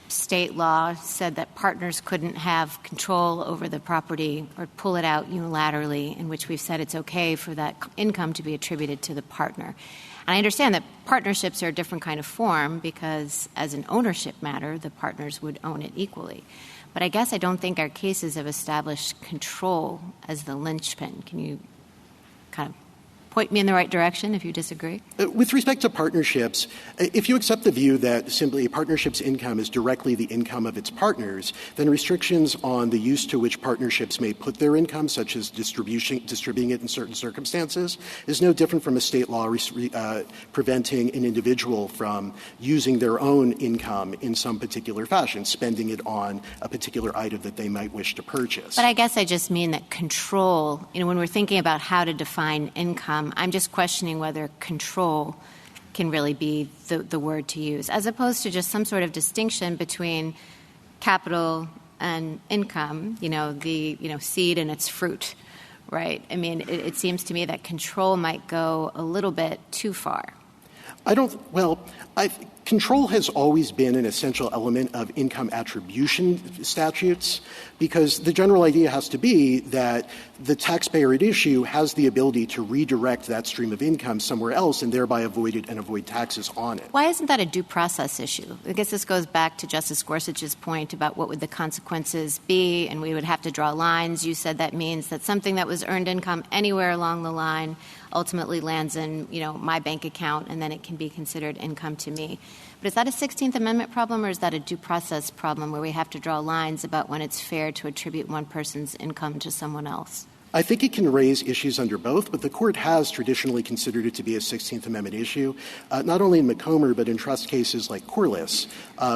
state law said that partners couldn't have control over the property or pull it out unilaterally, in which we've said it's okay for that income to be attributed to the partner. And I understand that partnerships are a different kind of form because as an ownership matter, the partners would own it equally. But I guess I don't think our cases have established control as the linchpin. Can you kind of point me in the right direction if you disagree? With respect to partnerships, if you accept the view that simply a partnership's income is directly the income of its partners, then restrictions on the use to which partnerships may put their income, such as distributing it in certain circumstances, is no different from a state law preventing an individual from using their own income in some particular fashion, spending it on a particular item that they might wish to purchase. But I guess I just mean that control, when we're thinking about how to define income, I'm just questioning whether control can really be the word to use, as opposed to just some sort of distinction between capital and income, the seed and its fruit, right? I mean, it seems to me that control might go a little bit too far. Control has always been an essential element of income attribution statutes because the general idea has to be that the taxpayer at issue has the ability to redirect that stream of income somewhere else and thereby avoid taxes on it. Why isn't that a due process issue? I guess this goes back to Justice Gorsuch's point about what would the consequences be, and we would have to draw lines. You said that means that something that was earned income anywhere along the line ultimately lands in, my bank account, and then it can be considered income to me. But is that a 16th Amendment problem, or is that a due process problem where we have to draw lines about when it's fair to attribute one person's income to someone else? I think it can raise issues under both, but the Court has traditionally considered it to be a 16th Amendment issue, not only in Macomber but in trust cases like Corliss,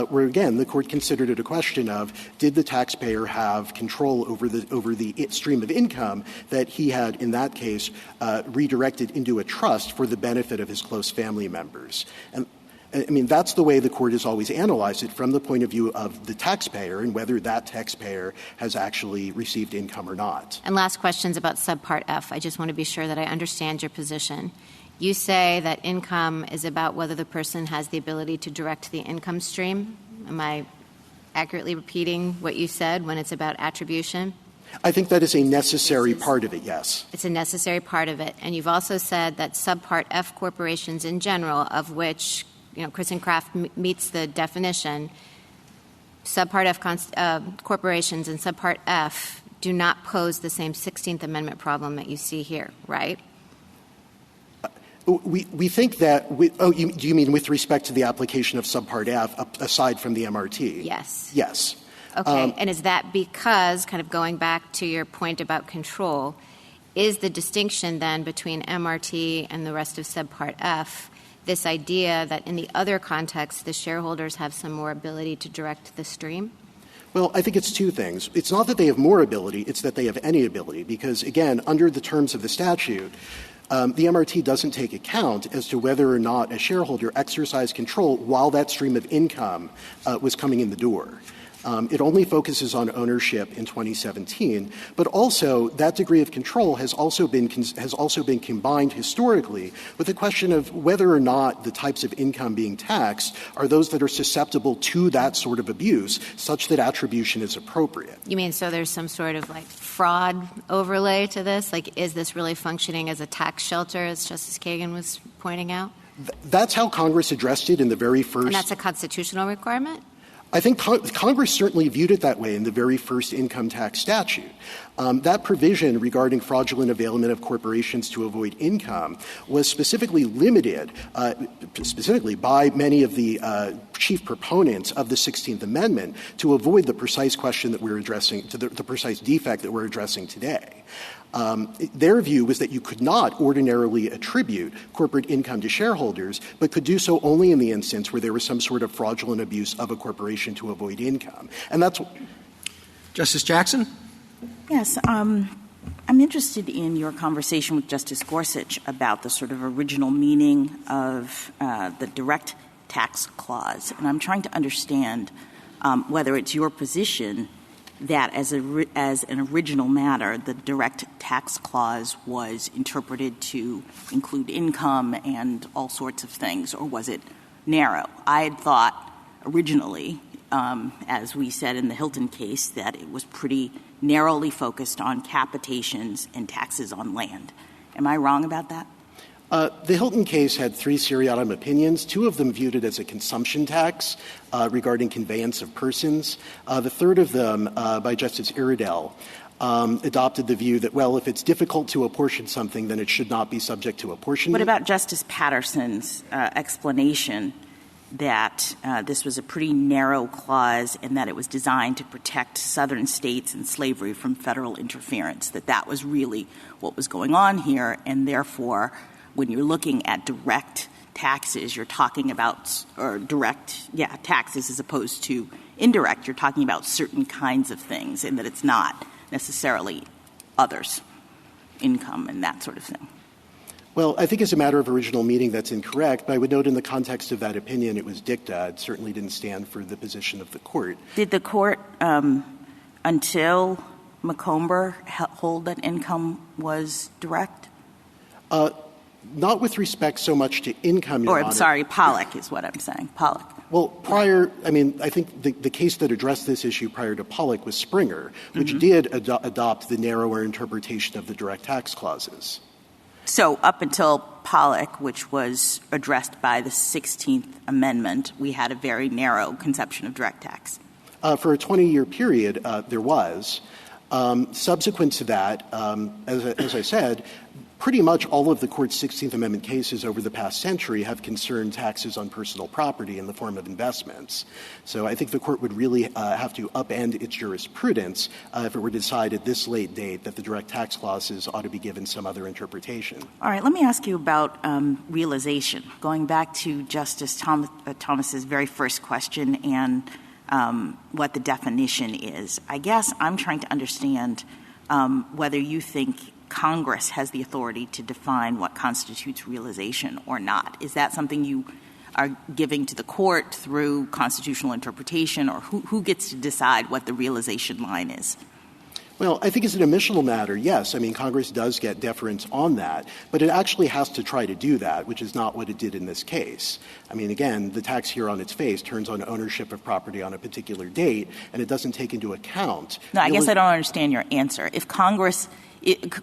where, again, the Court considered it a question of did the taxpayer have control over the stream of income that he had, in that case, redirected into a trust for the benefit of his close family members. And that's the way the Court has always analyzed it from the point of view of the taxpayer and whether that taxpayer has actually received income or not. And last questions about Subpart F. I just want to be sure that I understand your position. You say that income is about whether the person has the ability to direct the income stream. Am I accurately repeating what you said when it's about attribution? I think that is a necessary part of it, yes. It's a necessary part of it. And you've also said that Subpart F corporations in general, of which Chris and Kraft meets the definition, Subpart F corporations and Subpart F do not pose the same 16th Amendment problem that you see here, right? We think that do you mean with respect to the application of Subpart F aside from the MRT? Yes. Yes. Okay. And is that because, kind of going back to your point about control, is the distinction then between MRT and the rest of Subpart F this idea that in the other context, the shareholders have some more ability to direct the stream? Well, I think it's two things. It's not that they have more ability, it's that they have any ability. Because, again, under the terms of the statute, the MRT doesn't take account as to whether or not a shareholder exercised control while that stream of income was coming in the door. It only focuses on ownership in 2017, but also that degree of control has also been combined historically with the question of whether or not the types of income being taxed are those that are susceptible to that sort of abuse, such that attribution is appropriate. You mean so there's some sort of like fraud overlay to this? Like, is this really functioning as a tax shelter, as Justice Kagan was pointing out? That's how Congress addressed it in the very first. And that's a constitutional requirement? I think Congress certainly viewed it that way in the very first income tax statute. That provision regarding fraudulent availment of corporations to avoid income was specifically limited, specifically by many of the chief proponents of the 16th Amendment to avoid the precise question that we're addressing, to the precise defect that we're addressing today. Their view was that you could not ordinarily attribute corporate income to shareholders, but could do so only in the instance where there was some sort of fraudulent abuse of a corporation to avoid income. And that's Justice Jackson? Yes. I'm interested in your conversation with Justice Gorsuch about the sort of original meaning of the direct tax clause. And I'm trying to understand whether it's your position that as an original matter, the direct tax clause was interpreted to include income and all sorts of things, or was it narrow? I had thought originally, as we said in the Hilton case, that it was pretty narrowly focused on capitations and taxes on land. Am I wrong about that? The Hilton case had 3 seriatim opinions. 2 of them viewed it as a consumption tax regarding conveyance of persons. The third of them, by Justice Iredell, adopted the view that, well, if it's difficult to apportion something, then it should not be subject to apportionment. What about Justice Patterson's explanation that this was a pretty narrow clause and that it was designed to protect southern states and slavery from federal interference, that was really what was going on here, and therefore when you're looking at direct taxes, you're talking about taxes as opposed to indirect. You're talking about certain kinds of things, and that it's not necessarily others, income and that sort of thing. Well, I think as a matter of original meaning, that's incorrect. But I would note in the context of that opinion, it was dicta. It certainly didn't stand for the position of the court. Did the court, until Macomber, hold that income was direct? Not with respect so much to income, Your Honor. I'm sorry, Pollock is what I'm saying. Pollock. Well, I think the case that addressed this issue prior to Pollock was Springer, which did adopt the narrower interpretation of the direct tax clauses. So up until Pollock, which was addressed by the 16th Amendment, we had a very narrow conception of direct tax. For a 20-year period, there was. Subsequent to that, as I said, pretty much all of the Court's 16th Amendment cases over the past century have concerned taxes on personal property in the form of investments. So I think the Court would really have to upend its jurisprudence if it were to decide at this late date that the direct tax clauses ought to be given some other interpretation. All right. Let me ask you about realization. Going back to Justice Thomas's very first question and what the definition is, I guess I'm trying to understand whether you think Congress has the authority to define what constitutes realization or not. Is that something you are giving to the court through constitutional interpretation, or who gets to decide what the realization line is? Well, I think as an initial matter, yes. I mean, Congress does get deference on that, but it actually has to try to do that, which is not what it did in this case. I mean, again, the tax here on its face turns on ownership of property on a particular date, and it doesn't take into account. No, I guess I don't understand your answer. If Congress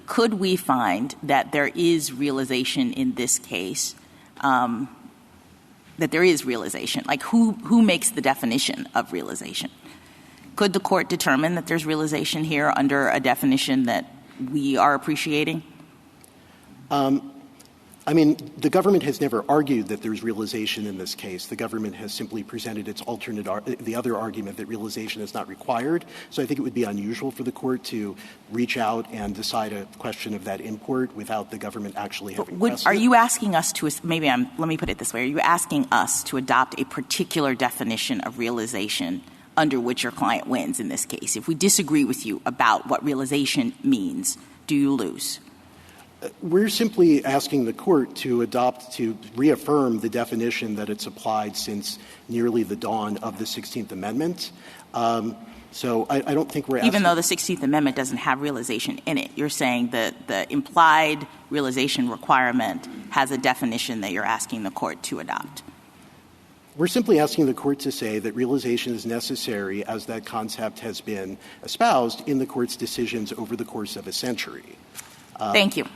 could we find that there is realization in this case, that there is realization? Like, who makes the definition of realization? Could the court determine that there's realization here under a definition that we are appreciating? I mean, the government has never argued that there's realization in this case. The government has simply presented its the other argument that realization is not required. So I think it would be unusual for the court to reach out and decide a question of that import without the government actually having pressed it. Are you asking us to – let me put it this way. Are you asking us to adopt a particular definition of realization under which your client wins in this case? If we disagree with you about what realization means, do you lose? We're simply asking the court to reaffirm the definition that it's applied since nearly the dawn of the 16th Amendment. So I don't think we're asking... Even though the 16th Amendment doesn't have realization in it, you're saying that the implied realization requirement has a definition that you're asking the court to adopt. We're simply asking the court to say that realization is necessary as that concept has been espoused in the court's decisions over the course of a century. Thank you.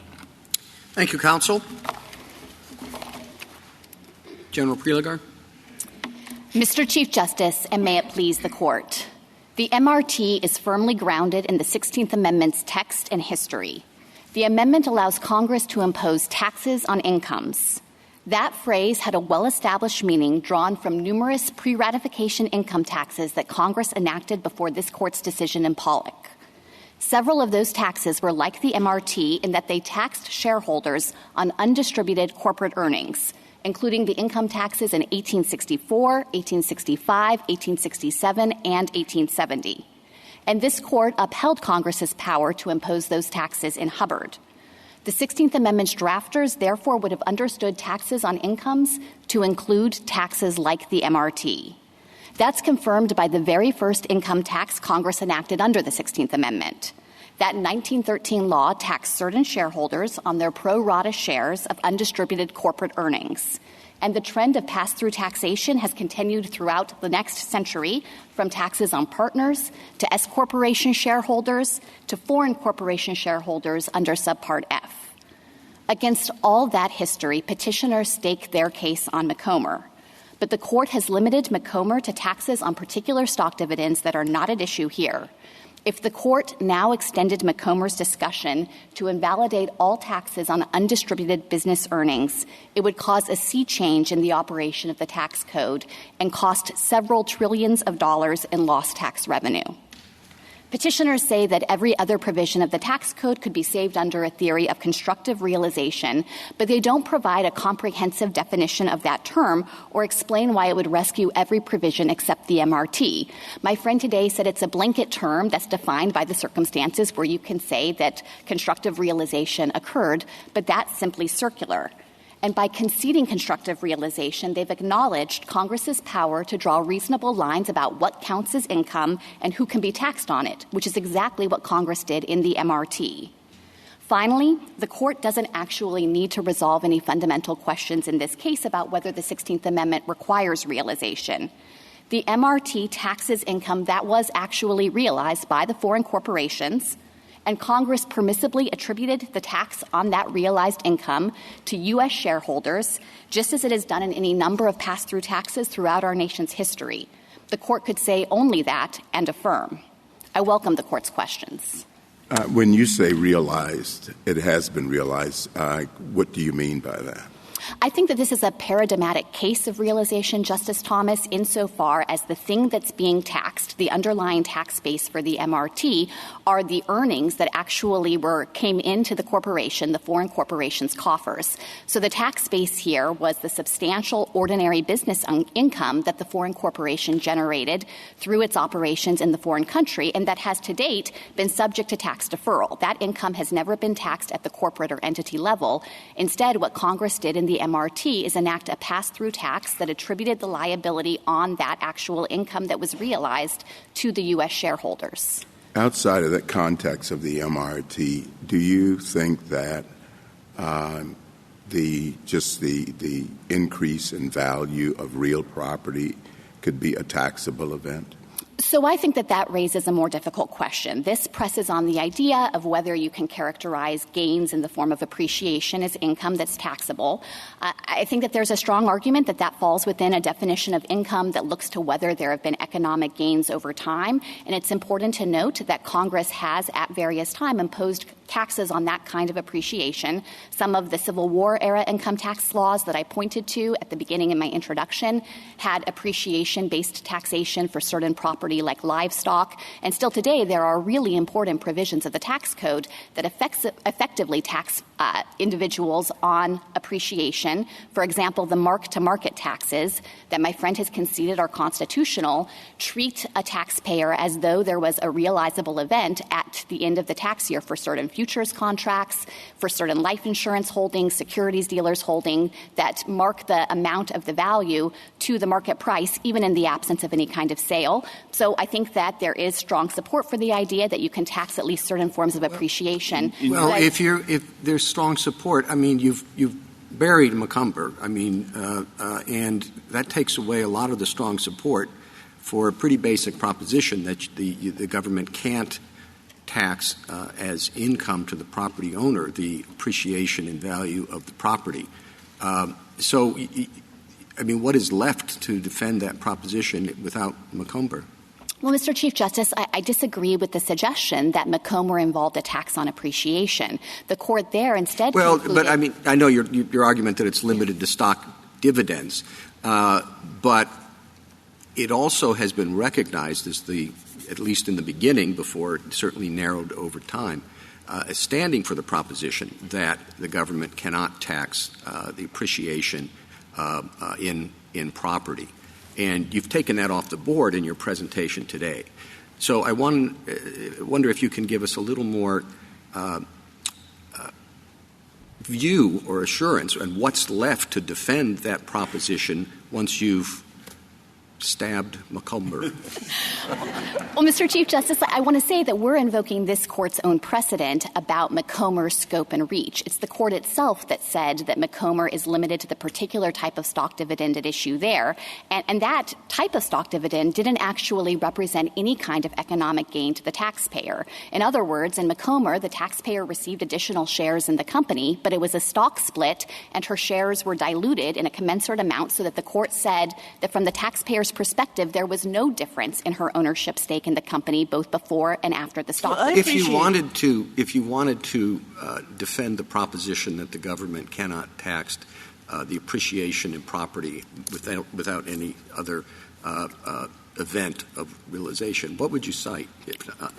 Thank you, counsel. General Prelogar. Mr. Chief Justice, and may it please the court. The MRT is firmly grounded in the 16th Amendment's text and history. The amendment allows Congress to impose taxes on incomes. That phrase had a well-established meaning drawn from numerous pre-ratification income taxes that Congress enacted before this court's decision in Pollock. Several of those taxes were like the MRT in that they taxed shareholders on undistributed corporate earnings, including the income taxes in 1864, 1865, 1867, and 1870. And this court upheld Congress's power to impose those taxes in Hubbard. The 16th Amendment's drafters therefore would have understood taxes on incomes to include taxes like the MRT. That's confirmed by the very first income tax Congress enacted under the 16th Amendment. That 1913 law taxed certain shareholders on their pro rata shares of undistributed corporate earnings. And the trend of pass-through taxation has continued throughout the next century, from taxes on partners to S-corporation shareholders to foreign corporation shareholders under Subpart F. Against all that history, petitioners stake their case on Macomber. But the court has limited Macomber to taxes on particular stock dividends that are not at issue here. If the court now extended Macomber's discussion to invalidate all taxes on undistributed business earnings, it would cause a sea change in the operation of the tax code and cost several trillions of dollars in lost tax revenue. Petitioners say that every other provision of the tax code could be saved under a theory of constructive realization, but they don't provide a comprehensive definition of that term or explain why it would rescue every provision except the MRT. My friend today said it's a blanket term that's defined by the circumstances where you can say that constructive realization occurred, but that's simply circular. And by conceding constructive realization, they've acknowledged Congress's power to draw reasonable lines about what counts as income and who can be taxed on it, which is exactly what Congress did in the MRT. Finally, the court doesn't actually need to resolve any fundamental questions in this case about whether the 16th Amendment requires realization. The MRT taxes income that was actually realized by the foreign corporations, and Congress permissibly attributed the tax on that realized income to U.S. shareholders, just as it has done in any number of pass-through taxes throughout our nation's history. The court could say only that and affirm. I welcome the court's questions. When you say realized, it has been realized, what do you mean by that? I think that this is a paradigmatic case of realization, Justice Thomas, insofar as the thing that's being taxed, the underlying tax base for the MRT, are the earnings that actually came into the corporation, the foreign corporation's coffers. So the tax base here was the substantial ordinary business income that the foreign corporation generated through its operations in the foreign country, and that has to date been subject to tax deferral. That income has never been taxed at the corporate or entity level. Instead, what Congress did in the MRT is enact a pass-through tax that attributed the liability on that actual income that was realized to the U.S. shareholders. Outside of the context of the MRT, do you think that the increase in value of real property could be a taxable event? So I think that raises a more difficult question. This presses on the idea of whether you can characterize gains in the form of appreciation as income that's taxable. I think that there's a strong argument that falls within a definition of income that looks to whether there have been economic gains over time. And it's important to note that Congress has at various times imposed taxes on that kind of appreciation. Some of the Civil War era income tax laws that I pointed to at the beginning in my introduction had appreciation-based taxation for certain property like livestock. And still today, there are really important provisions of the tax code that effectively tax individuals on appreciation. For example, the mark-to-market taxes that my friend has conceded are constitutional treat a taxpayer as though there was a realizable event at the end of the tax year for certain futures contracts, for certain life insurance holdings, securities dealers holding, that mark the amount of the value to the market price, even in the absence of any kind of sale. So I think that there is strong support for the idea that you can tax at least certain forms of appreciation. Well, if there's strong support, I mean, you've buried Macomber. I mean, and that takes away a lot of the strong support for a pretty basic proposition that the government can't tax as income to the property owner the appreciation in value of the property. So, I mean, what is left to defend that proposition without Macomber? Well, Mr. Chief Justice, I disagree with the suggestion that Macomber involved a tax on appreciation. The court there instead concluded— but I mean, I know your argument that it's limited to stock dividends, but it also has been recognized as at least in the beginning, before it certainly narrowed over time, as standing for the proposition that the government cannot tax the appreciation in property. And you've taken that off the board in your presentation today. So I wonder if you can give us a little more view or assurance on what's left to defend that proposition once you've stabbed Macomber. Well, Mr. Chief Justice, I want to say that we're invoking this court's own precedent about Macomber's scope and reach. It's the court itself that said that Macomber is limited to the particular type of stock dividend at issue there, and that type of stock dividend didn't actually represent any kind of economic gain to the taxpayer. In other words, in Macomber, the taxpayer received additional shares in the company, but it was a stock split, and her shares were diluted in a commensurate amount so that the court said that from the taxpayer's perspective, there was no difference in her ownership stake in the company, both before and after the stock. If you wanted to defend the proposition that the government cannot tax the appreciation in property without any other event of realization, what would you cite,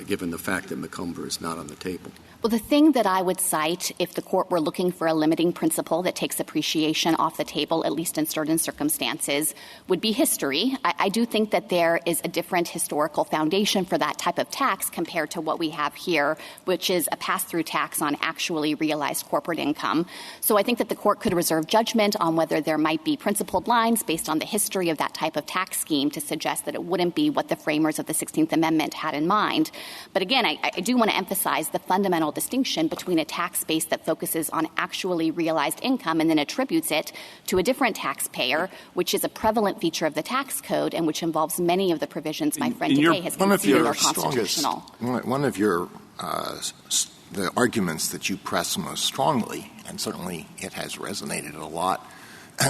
given the fact that Macomber is not on the table? Well, the thing that I would cite, if the court were looking for a limiting principle that takes appreciation off the table, at least in certain circumstances, would be history. I do think that there is a different historical foundation for that type of tax compared to what we have here, which is a pass-through tax on actually realized corporate income. So I think that the court could reserve judgment on whether there might be principled lines based on the history of that type of tax scheme to suggest that it wouldn't be what the framers of the 16th Amendment had in mind. But again, I do want to emphasize the fundamental distinction between a tax base that focuses on actually realized income and then attributes it to a different taxpayer, which is a prevalent feature of the tax code and which involves many of the provisions my friend today has conceded are constitutional. One of your the arguments that you press most strongly, and certainly it has resonated a lot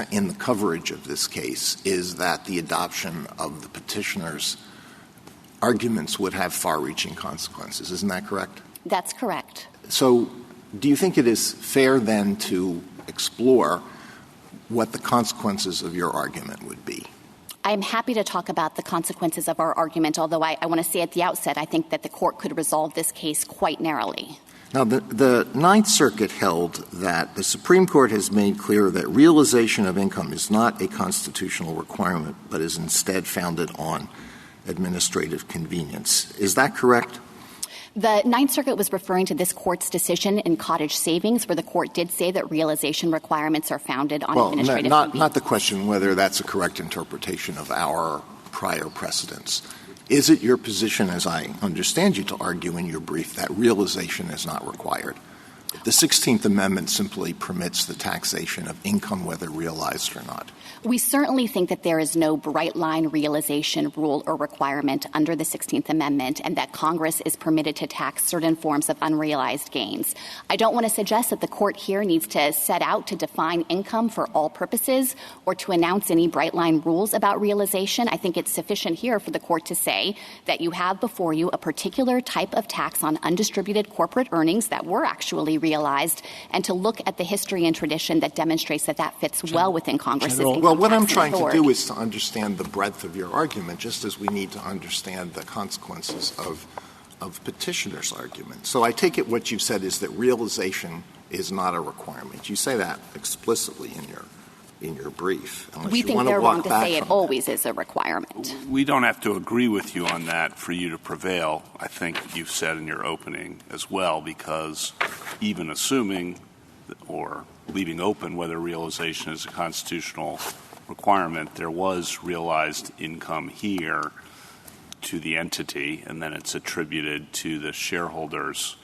in the coverage of this case, is that the adoption of the petitioner's arguments would have far-reaching consequences. Isn't that correct? That's correct. So do you think it is fair then to explore what the consequences of your argument would be? I'm happy to talk about the consequences of our argument, although I want to say at the outset I think that the court could resolve this case quite narrowly. Now, the Ninth Circuit held that the Supreme Court has made clear that realization of income is not a constitutional requirement, but is instead founded on administrative convenience. Is that correct? The Ninth Circuit was referring to this court's decision in Cottage Savings, where the court did say that realization requirements are founded on administrative convenience. Not the question whether that's a correct interpretation of our prior precedents. Is it your position, as I understand you to argue in your brief, that realization is not required? The 16th Amendment simply permits the taxation of income, whether realized or not. We certainly think that there is no bright-line realization rule or requirement under the 16th Amendment and that Congress is permitted to tax certain forms of unrealized gains. I don't want to suggest that the court here needs to set out to define income for all purposes or to announce any bright-line rules about realization. I think it's sufficient here for the court to say that you have before you a particular type of tax on undistributed corporate earnings that were actually realized and to look at the history and tradition that demonstrates that that fits well within Congress's income. Well, what I'm trying to do is to understand the breadth of your argument, just as we need to understand the consequences of petitioner's argument. So I take it what you've said is that realization is not a requirement. You say that explicitly in your in your brief. We think they're wrong to say it always is a requirement. We don't have to agree with you on that for you to prevail. I think you've said in your opening as well, because even assuming or leaving open whether realization is a constitutional requirement, there was realized income here to the entity, and then it's attributed to the shareholders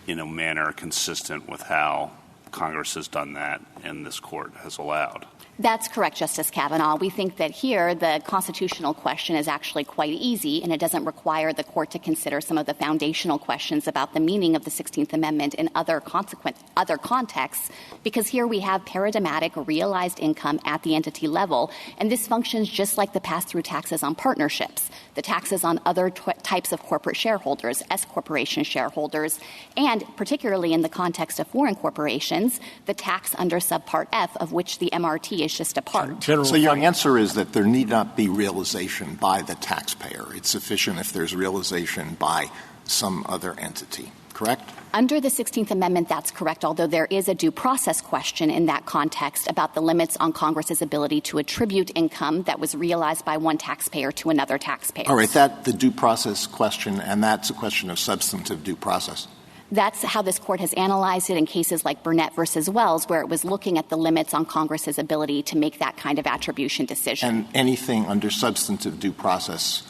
in a manner consistent with how Congress has done that and this Court has allowed. That's correct, Justice Kavanaugh. We think that here the constitutional question is actually quite easy, and it doesn't require the Court to consider some of the foundational questions about the meaning of the 16th Amendment in other contexts, because here we have paradigmatic realized income at the entity level, and this functions just like the pass-through taxes on partnerships, the taxes on other types of corporate shareholders, S-corporation shareholders, and particularly in the context of foreign corporations, the tax under subpart F, of which the MRT is just a part. So your answer is that there need not be realization by the taxpayer. It's sufficient if there's realization by some other entity, correct? Under the 16th Amendment, that's correct, although there is a due process question in that context about the limits on Congress's ability to attribute income that was realized by one taxpayer to another taxpayer. All right, that's the due process question, and that's a question of substantive due process. That's how this Court has analyzed it in cases like Burnett versus Wells, where it was looking at the limits on Congress's ability to make that kind of attribution decision. And anything under substantive due process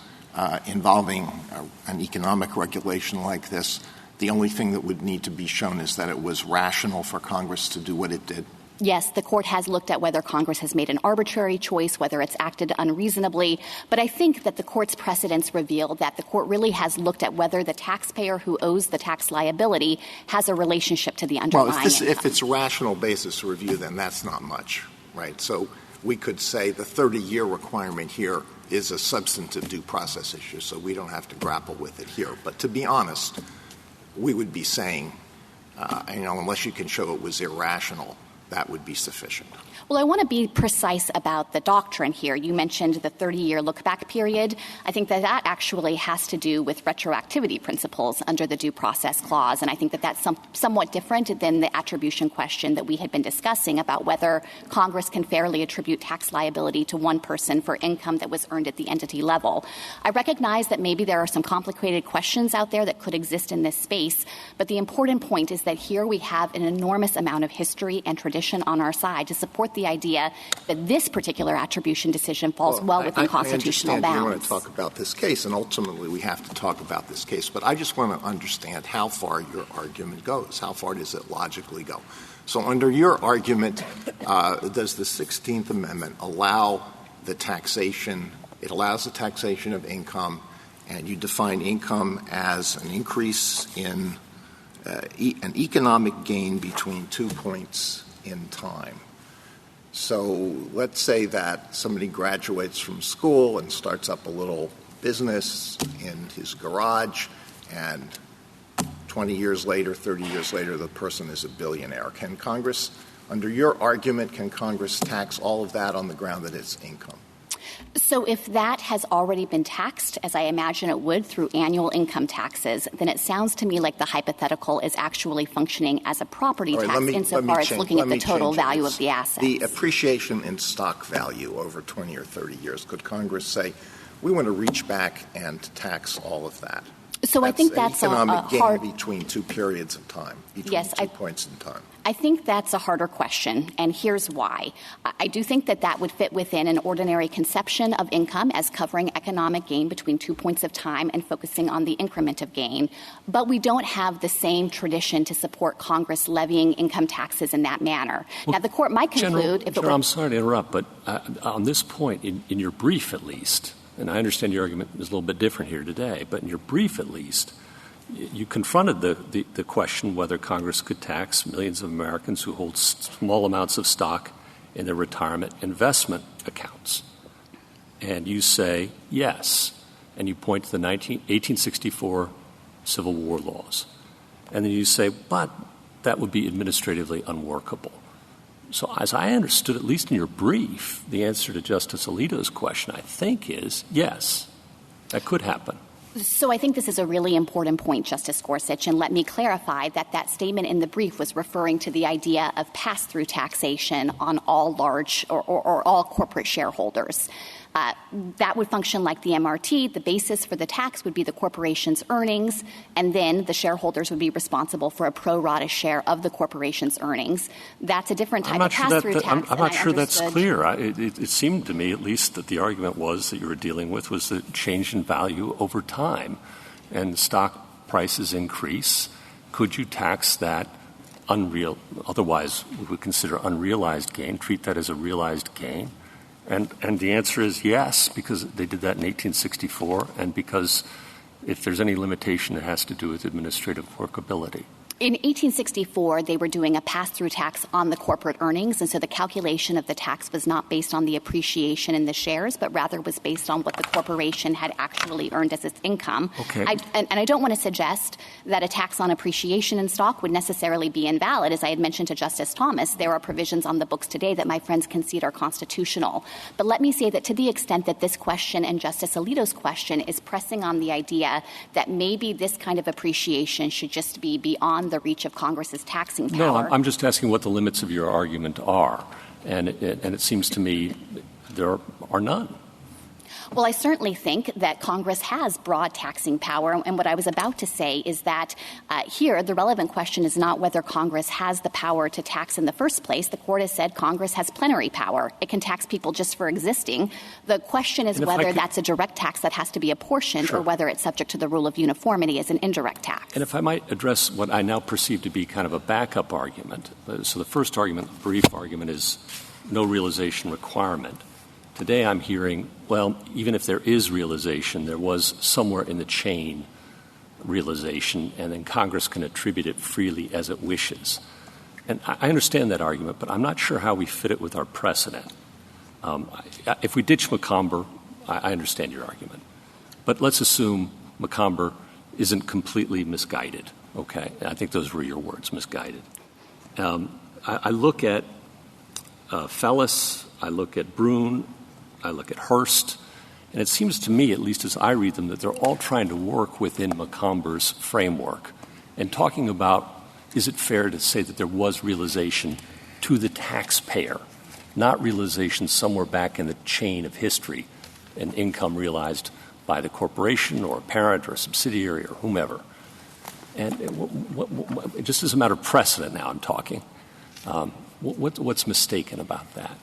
involving an economic regulation like this, the only thing that would need to be shown is that it was rational for Congress to do what it did. Yes, the Court has looked at whether Congress has made an arbitrary choice, whether it's acted unreasonably. But I think that the Court's precedents reveal that the Court really has looked at whether the taxpayer who owes the tax liability has a relationship to the underlying income. If it's a rational basis review, then that's not much, right? So we could say the 30-year requirement here is a substantive due process issue, so we don't have to grapple with it here. But to be honest, we would be saying, unless you can show it was irrational, that would be sufficient. Well, I want to be precise about the doctrine here. You mentioned the 30-year look-back period. I think that that actually has to do with retroactivity principles under the Due Process Clause, and I think that that's somewhat different than the attribution question that we had been discussing about whether Congress can fairly attribute tax liability to one person for income that was earned at the entity level. I recognize that maybe there are some complicated questions out there that could exist in this space, but the important point is that here we have an enormous amount of history and tradition on our side to support the idea that this particular attribution decision falls well within constitutional bounds. I understand you want to talk about this case, and ultimately we have to talk about this case. But I just want to understand how far your argument goes. How far does it logically go? So under your argument, does the 16th Amendment allow the taxation – it allows the taxation of income, and you define income as an increase in an economic gain between 2 points in time. So let's say that somebody graduates from school and starts up a little business in his garage, and 20 years later, 30 years later, the person is a billionaire. Can Congress, under your argument, can Congress tax all of that on the ground that it's income? So if that has already been taxed, as I imagine it would through annual income taxes, then it sounds to me like the hypothetical is actually functioning as a property tax insofar as looking at the total value of the assets. The appreciation in stock value over 20 or 30 years, could Congress say, we want to reach back and tax all of that? So I think that's economic gain between two periods of time, between 2 points in time. I think that's a harder question, and here's why. I do think that that would fit within an ordinary conception of income as covering economic gain between 2 points of time and focusing on the increment of gain. But we don't have the same tradition to support Congress levying income taxes in that manner. Well, now, the Court might conclude if it were— I'm sorry to interrupt, but on this point, in your brief at least, and I understand your argument is a little bit different here today, but in your brief at least, you confronted the question whether Congress could tax millions of Americans who hold small amounts of stock in their retirement investment accounts. And you say yes, and you point to the 1864 Civil War laws. And then you say, but that would be administratively unworkable. So as I understood, at least in your brief, the answer to Justice Alito's question, I think, is yes, that could happen. So I think this is a really important point, Justice Gorsuch, and let me clarify that that statement in the brief was referring to the idea of pass-through taxation on all large or all corporate shareholders. That would function like the MRT. The basis for the tax would be the corporation's earnings, and then the shareholders would be responsible for a pro rata share of the corporation's earnings. That's a different type of pass-through tax. I'm not sure that's clear. It seemed to me, at least, that the argument was that you were dealing with was the change in value over time, and stock prices increase. Could you tax that otherwise we would consider unrealized gain, treat that as a realized gain? And the answer is yes, because they did that in 1864, and because if there's any limitation, it has to do with administrative workability. In 1864, they were doing a pass-through tax on the corporate earnings, and so the calculation of the tax was not based on the appreciation in the shares, but rather was based on what the corporation had actually earned as its income. Okay. And I don't want to suggest that a tax on appreciation in stock would necessarily be invalid. As I had mentioned to Justice Thomas, there are provisions on the books today that my friends concede are constitutional. But let me say that to the extent that this question and Justice Alito's question is pressing on the idea that maybe this kind of appreciation should just be beyond the reach of Congress's taxing power. No, I'm just asking what the limits of your argument are, and it seems to me there are none. Well, I certainly think that Congress has broad taxing power, and what I was about to say is that here the relevant question is not whether Congress has the power to tax in the first place. The Court has said Congress has plenary power. It can tax people just for existing. The question is whether that's a direct tax that has to be apportioned or whether it's subject to the rule of uniformity as an indirect tax. And if I might address what I now perceive to be kind of a backup argument. So the first argument, the brief argument, is no realization requirement. Today I'm hearing, well, even if there is realization, there was somewhere in the chain realization, and then Congress can attribute it freely as it wishes. And I understand that argument, but I'm not sure how we fit it with our precedent. If we ditch Macomber, I understand your argument. But let's assume Macomber isn't completely misguided, okay? I think those were your words, misguided. I look at Fellis, I look at Brune, I look at Hearst, and it seems to me, at least as I read them, that they're all trying to work within Macomber's framework and talking about, is it fair to say that there was realization to the taxpayer, not realization somewhere back in the chain of history, an income realized by the corporation or a parent or a subsidiary or whomever. And just as a matter of precedent now I'm talking, what's mistaken about that?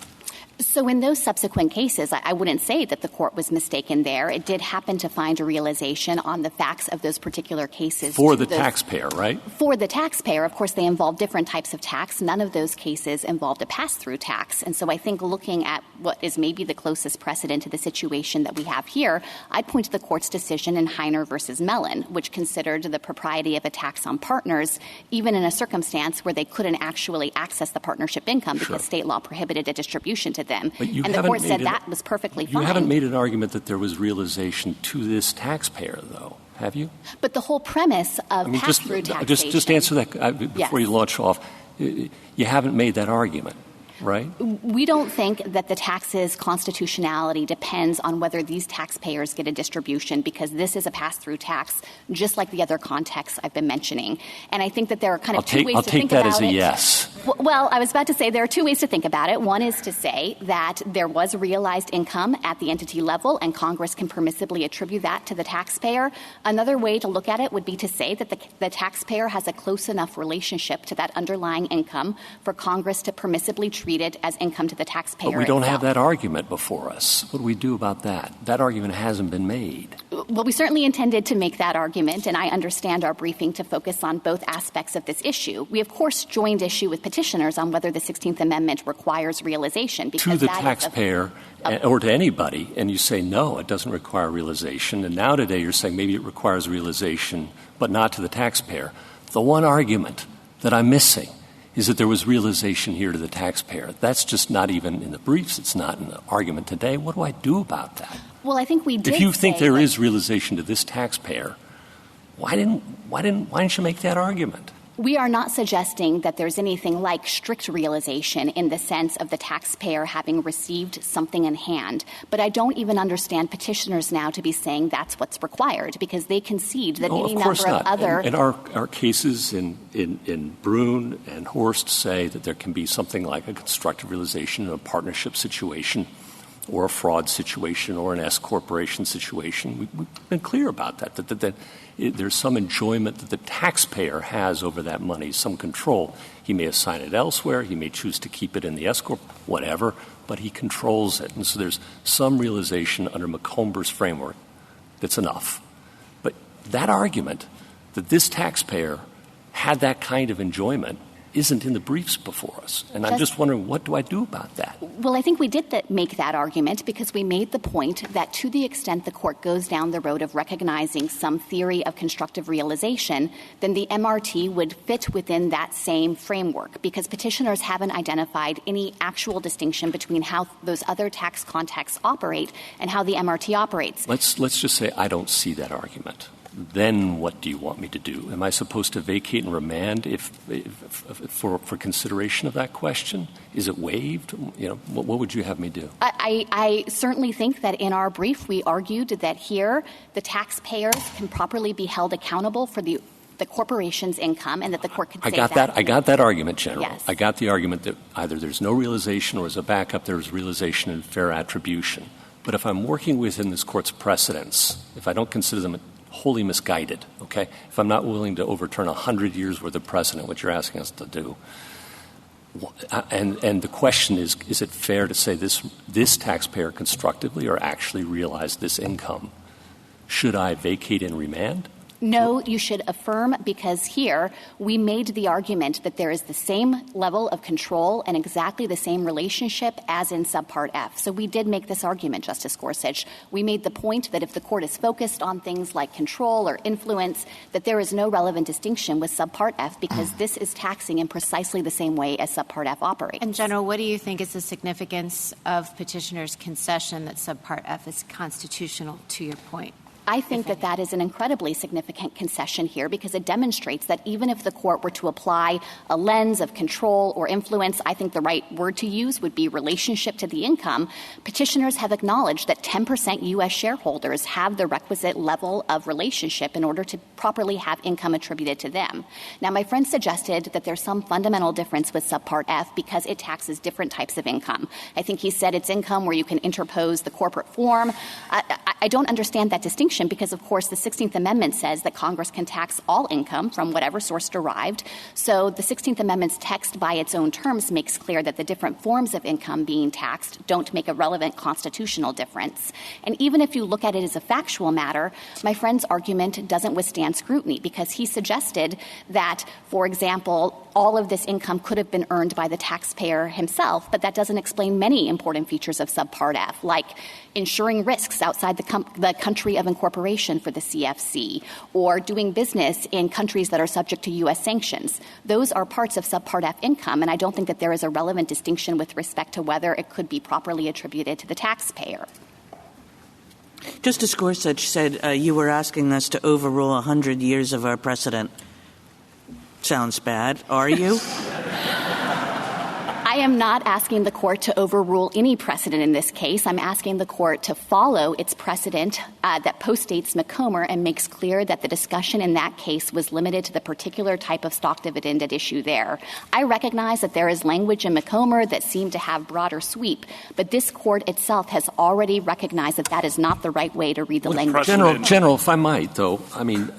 So in those subsequent cases, I wouldn't say that the Court was mistaken there. It did happen to find a realization on the facts of those particular cases. For the taxpayer, right? For the taxpayer. Of course, they involve different types of tax. None of those cases involved a pass-through tax. And so I think looking at what is maybe the closest precedent to the situation that we have here, I'd point to the Court's decision in Eisner versus Mellon, which considered the propriety of a tax on partners, even in a circumstance where they couldn't actually access the partnership income because state law prohibited a distribution to them. And the Court said that was perfectly fine. You haven't made an argument that there was realization to this taxpayer, though, have you? But the whole premise of pass-through taxation. Just answer that before you launch off. You haven't made that argument, right? We don't think that the tax's constitutionality depends on whether these taxpayers get a distribution, because this is a pass-through tax, just like the other contexts I've been mentioning. And I think that there are kind of two ways to think about it. I'll take that as a yes. Well, I was about to say there are two ways to think about it. One is to say that there was realized income at the entity level, and Congress can permissibly attribute that to the taxpayer. Another way to look at it would be to say that the taxpayer has a close enough relationship to that underlying income for Congress to permissibly treat it as income to the taxpayer. But we don't have that argument before us. What do we do about that? That argument hasn't been made. Well, we certainly intended to make that argument, and I understand our briefing to focus on both aspects of this issue. We, of course, joined issue with petitioners on whether the 16th Amendment requires realization. Because to the taxpayer or to anybody, and you say, no, it doesn't require realization. And now today you're saying maybe it requires realization, but not to the taxpayer. The one argument that I'm missing is that there was realization here to the taxpayer. That's just not even in the briefs. It's not in the argument today. What do I do about that? Well, I think we did. If you think there is realization to this taxpayer, why didn't you make that argument? We are not suggesting that there's anything like strict realization in the sense of the taxpayer having received something in hand. But I don't even understand petitioners now to be saying that's what's required, because they concede that any number of other... And our cases in Brune and Horst say that there can be something like a constructive realization in a partnership situation or a fraud situation or an S-corporation situation. We've been clear about that there's some enjoyment that the taxpayer has over that money, some control. He may assign it elsewhere. He may choose to keep it in the S-corp, whatever, but he controls it. And so there's some realization under Macomber's framework that's enough. But that argument that this taxpayer had that kind of enjoyment isn't in the briefs before us. And I'm just wondering, what do I do about that? Well, I think we did make that argument because we made the point that to the extent the court goes down the road of recognizing some theory of constructive realization, then the MRT would fit within that same framework, because petitioners haven't identified any actual distinction between how those other tax contexts operate and how the MRT operates. Let's just say I don't see that argument. Then what do you want me to do? Am I supposed to vacate and remand for consideration of that question? Is it waived? What would you have me do? I certainly think that in our brief we argued that here the taxpayers can properly be held accountable for the corporation's income, and that the court could say that. I got that argument, General. Yes. I got the argument that either there's no realization or as a backup there's realization and fair attribution. But if I'm working within this court's precedents, if I don't consider them wholly misguided, okay? If I'm not willing to overturn 100 years' worth of precedent, which you're asking us to do, and the question is it fair to say this taxpayer constructively or actually realized this income? Should I vacate and remand? No, you should affirm, because here we made the argument that there is the same level of control and exactly the same relationship as in Subpart F. So we did make this argument, Justice Gorsuch. We made the point that if the court is focused on things like control or influence, that there is no relevant distinction with Subpart F, because this is taxing in precisely the same way as Subpart F operates. And, General, what do you think is the significance of petitioner's concession that Subpart F is constitutional, to your point? I think that is an incredibly significant concession here, because it demonstrates that even if the court were to apply a lens of control or influence, I think the right word to use would be relationship to the income. Petitioners have acknowledged that 10% U.S. shareholders have the requisite level of relationship in order to properly have income attributed to them. Now, my friend suggested that there's some fundamental difference with Subpart F because it taxes different types of income. I think he said it's income where you can interpose the corporate form. I don't understand that distinction, because, of course, the 16th Amendment says that Congress can tax all income from whatever source derived. So the 16th Amendment's text by its own terms makes clear that the different forms of income being taxed don't make a relevant constitutional difference. And even if you look at it as a factual matter, my friend's argument doesn't withstand scrutiny, because he suggested that, for example, all of this income could have been earned by the taxpayer himself, but that doesn't explain many important features of Subpart F, like insuring risks outside the country of incorporation for the CFC, or doing business in countries that are subject to U.S. sanctions. Those are parts of Subpart F income, and I don't think that there is a relevant distinction with respect to whether it could be properly attributed to the taxpayer. Justice Gorsuch said you were asking us to overrule 100 years of our precedent. Sounds bad. Are you? I am not asking the court to overrule any precedent in this case. I'm asking the court to follow its precedent that postdates Macomber and makes clear that the discussion in that case was limited to the particular type of stock dividend at issue there. I recognize that there is language in Macomber that seemed to have broader sweep, but this court itself has already recognized that that is not the right way to read the language. General, if I might, though, I mean,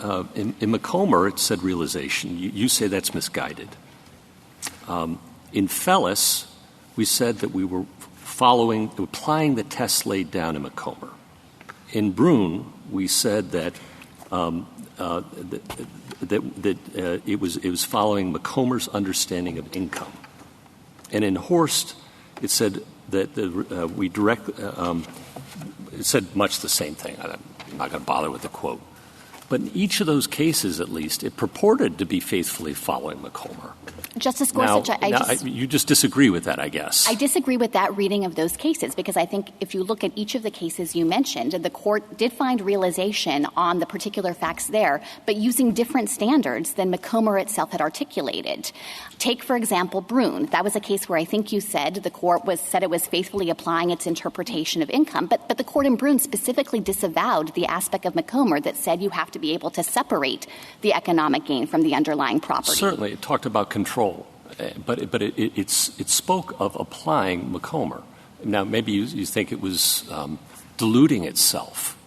in Macomber it said realization. You say that's misguided. In Fellis, we said that we were applying the test laid down in Macomber. In Brune, we said that it was following Macomber's understanding of income. And in Horst, it said that it said much the same thing. I'm not going to bother with the quote. But in each of those cases, at least, it purported to be faithfully following Macomber. Justice Gorsuch, you just disagree with that, I guess. I disagree with that reading of those cases because I think if you look at each of the cases you mentioned, the court did find realization on the particular facts there, but using different standards than Macomber itself had articulated. Take, for example, Brune. That was a case where I think you said the court said it was faithfully applying its interpretation of income, but the court in Brune specifically disavowed the aspect of Macomber that said you have to be able to separate the economic gain from the underlying property. Certainly. It talked about control. But it spoke of applying Macomber. Now, maybe you think it was diluting itself,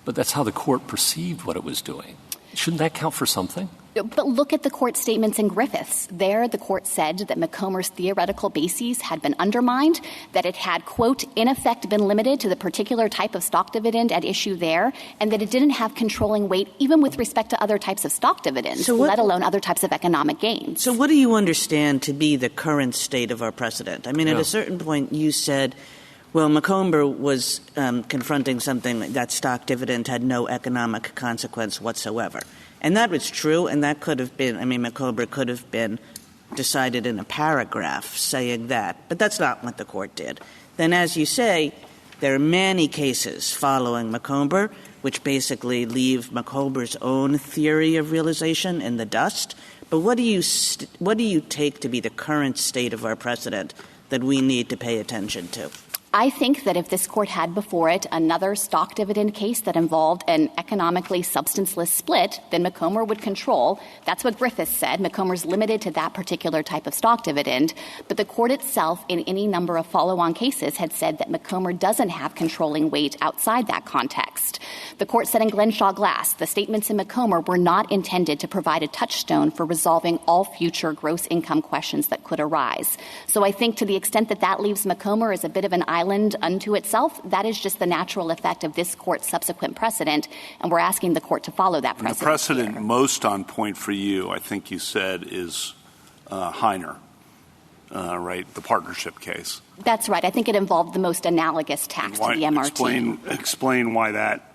but that's how the court perceived what it was doing. Shouldn't that count for something? But look at the court statements in Griffiths. There, the court said that Macomber's theoretical bases had been undermined, that it had, quote, in effect been limited to the particular type of stock dividend at issue there, and that it didn't have controlling weight even with respect to other types of stock dividends, let alone other types of economic gains. So what do you understand to be the current state of our precedent? I mean, at a certain point you said, well, Macomber was confronting something that stock dividend had no economic consequence whatsoever. And that was true, and that could have been, Macomber could have been decided in a paragraph saying that. But that's not what the court did. Then, as you say, there are many cases following Macomber which basically leave Macomber's own theory of realization in the dust. But what do you take to be the current state of our precedent that we need to pay attention to? I think that if this court had before it another stock dividend case that involved an economically substanceless split, then Macomber would control. That's what Griffiths said. Macomber's limited to that particular type of stock dividend. But the court itself, in any number of follow-on cases, had said that Macomber doesn't have controlling weight outside that context. The court said in Glenshaw Glass, the statements in Macomber were not intended to provide a touchstone for resolving all future gross income questions that could arise. So I think to the extent that that leaves Macomber as a bit of an island unto itself, that is just the natural effect of this court's subsequent precedent, and we're asking the court to follow that precedent. The precedent most on point for you, I think you said, is Eisner, right? The partnership case. That's right. I think it involved the most analogous tax to the MRT. Explain why that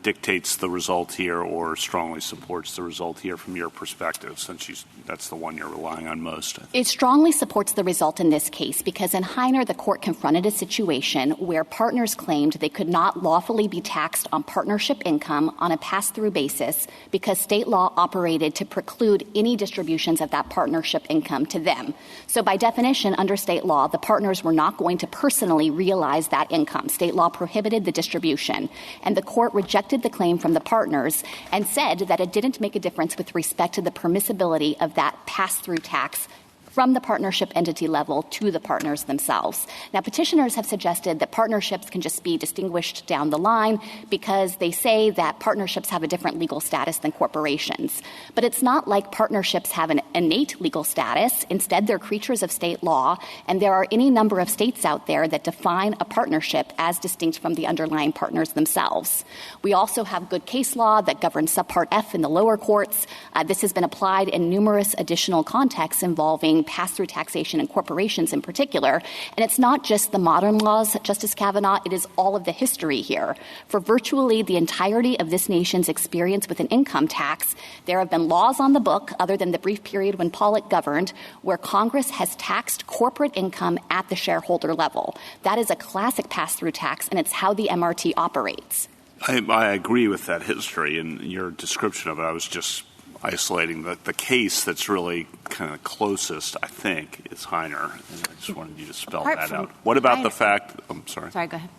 dictates the result here or strongly supports the result here from your perspective, since that's the one you're relying on most. It strongly supports the result in this case because in Eisner, the court confronted a situation where partners claimed they could not lawfully be taxed on partnership income on a pass-through basis because state law operated to preclude any distributions of that partnership income to them. So by definition, under state law, the partners were not going to personally realize that income. State law prohibited the distribution. And the court rejected the claim from the partners and said that it didn't make a difference with respect to the permissibility of that pass-through tax from the partnership entity level to the partners themselves. Now, petitioners have suggested that partnerships can just be distinguished down the line because they say that partnerships have a different legal status than corporations. But it's not like partnerships have an innate legal status. Instead, they're creatures of state law, and there are any number of states out there that define a partnership as distinct from the underlying partners themselves. We also have good case law that governs Subpart F in the lower courts. This has been applied in numerous additional contexts involving pass-through taxation and corporations in particular. And it's not just the modern laws, Justice Kavanaugh, it is all of the history here. For virtually the entirety of this nation's experience with an income tax, there have been laws on the book, other than the brief period when Pollock governed, where Congress has taxed corporate income at the shareholder level. That is a classic pass-through tax, and it's how the MRT operates. I agree with that history and your description of it. I was just isolating the case that's really kind of closest, I think, is Eisner. And I just wanted you to spell that out. What about the fact – I'm sorry. Sorry, go ahead.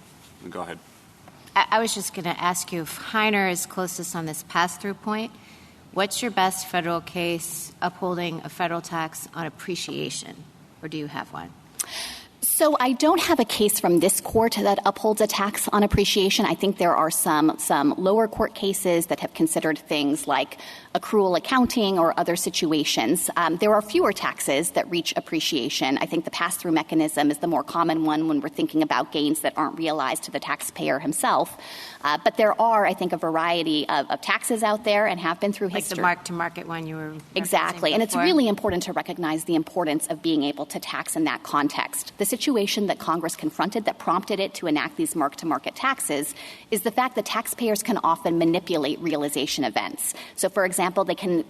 Go ahead. I was just going to ask you if Eisner is closest on this pass-through point, what's your best federal case upholding a federal tax on appreciation, or do you have one? So I don't have a case from this court that upholds a tax on appreciation. I think there are some lower court cases that have considered things like accrual accounting or other situations. There are fewer taxes that reach appreciation. I think the pass-through mechanism is the more common one when we're thinking about gains that aren't realized to the taxpayer himself. But there are, I think, a variety of taxes out there and have been through history. Like the mark-to-market one you were Exactly. And it's really important to recognize the importance of being able to tax in that context. The situation that Congress confronted that prompted it to enact these mark-to-market taxes is the fact that taxpayers can often manipulate realization events. So, for example, they can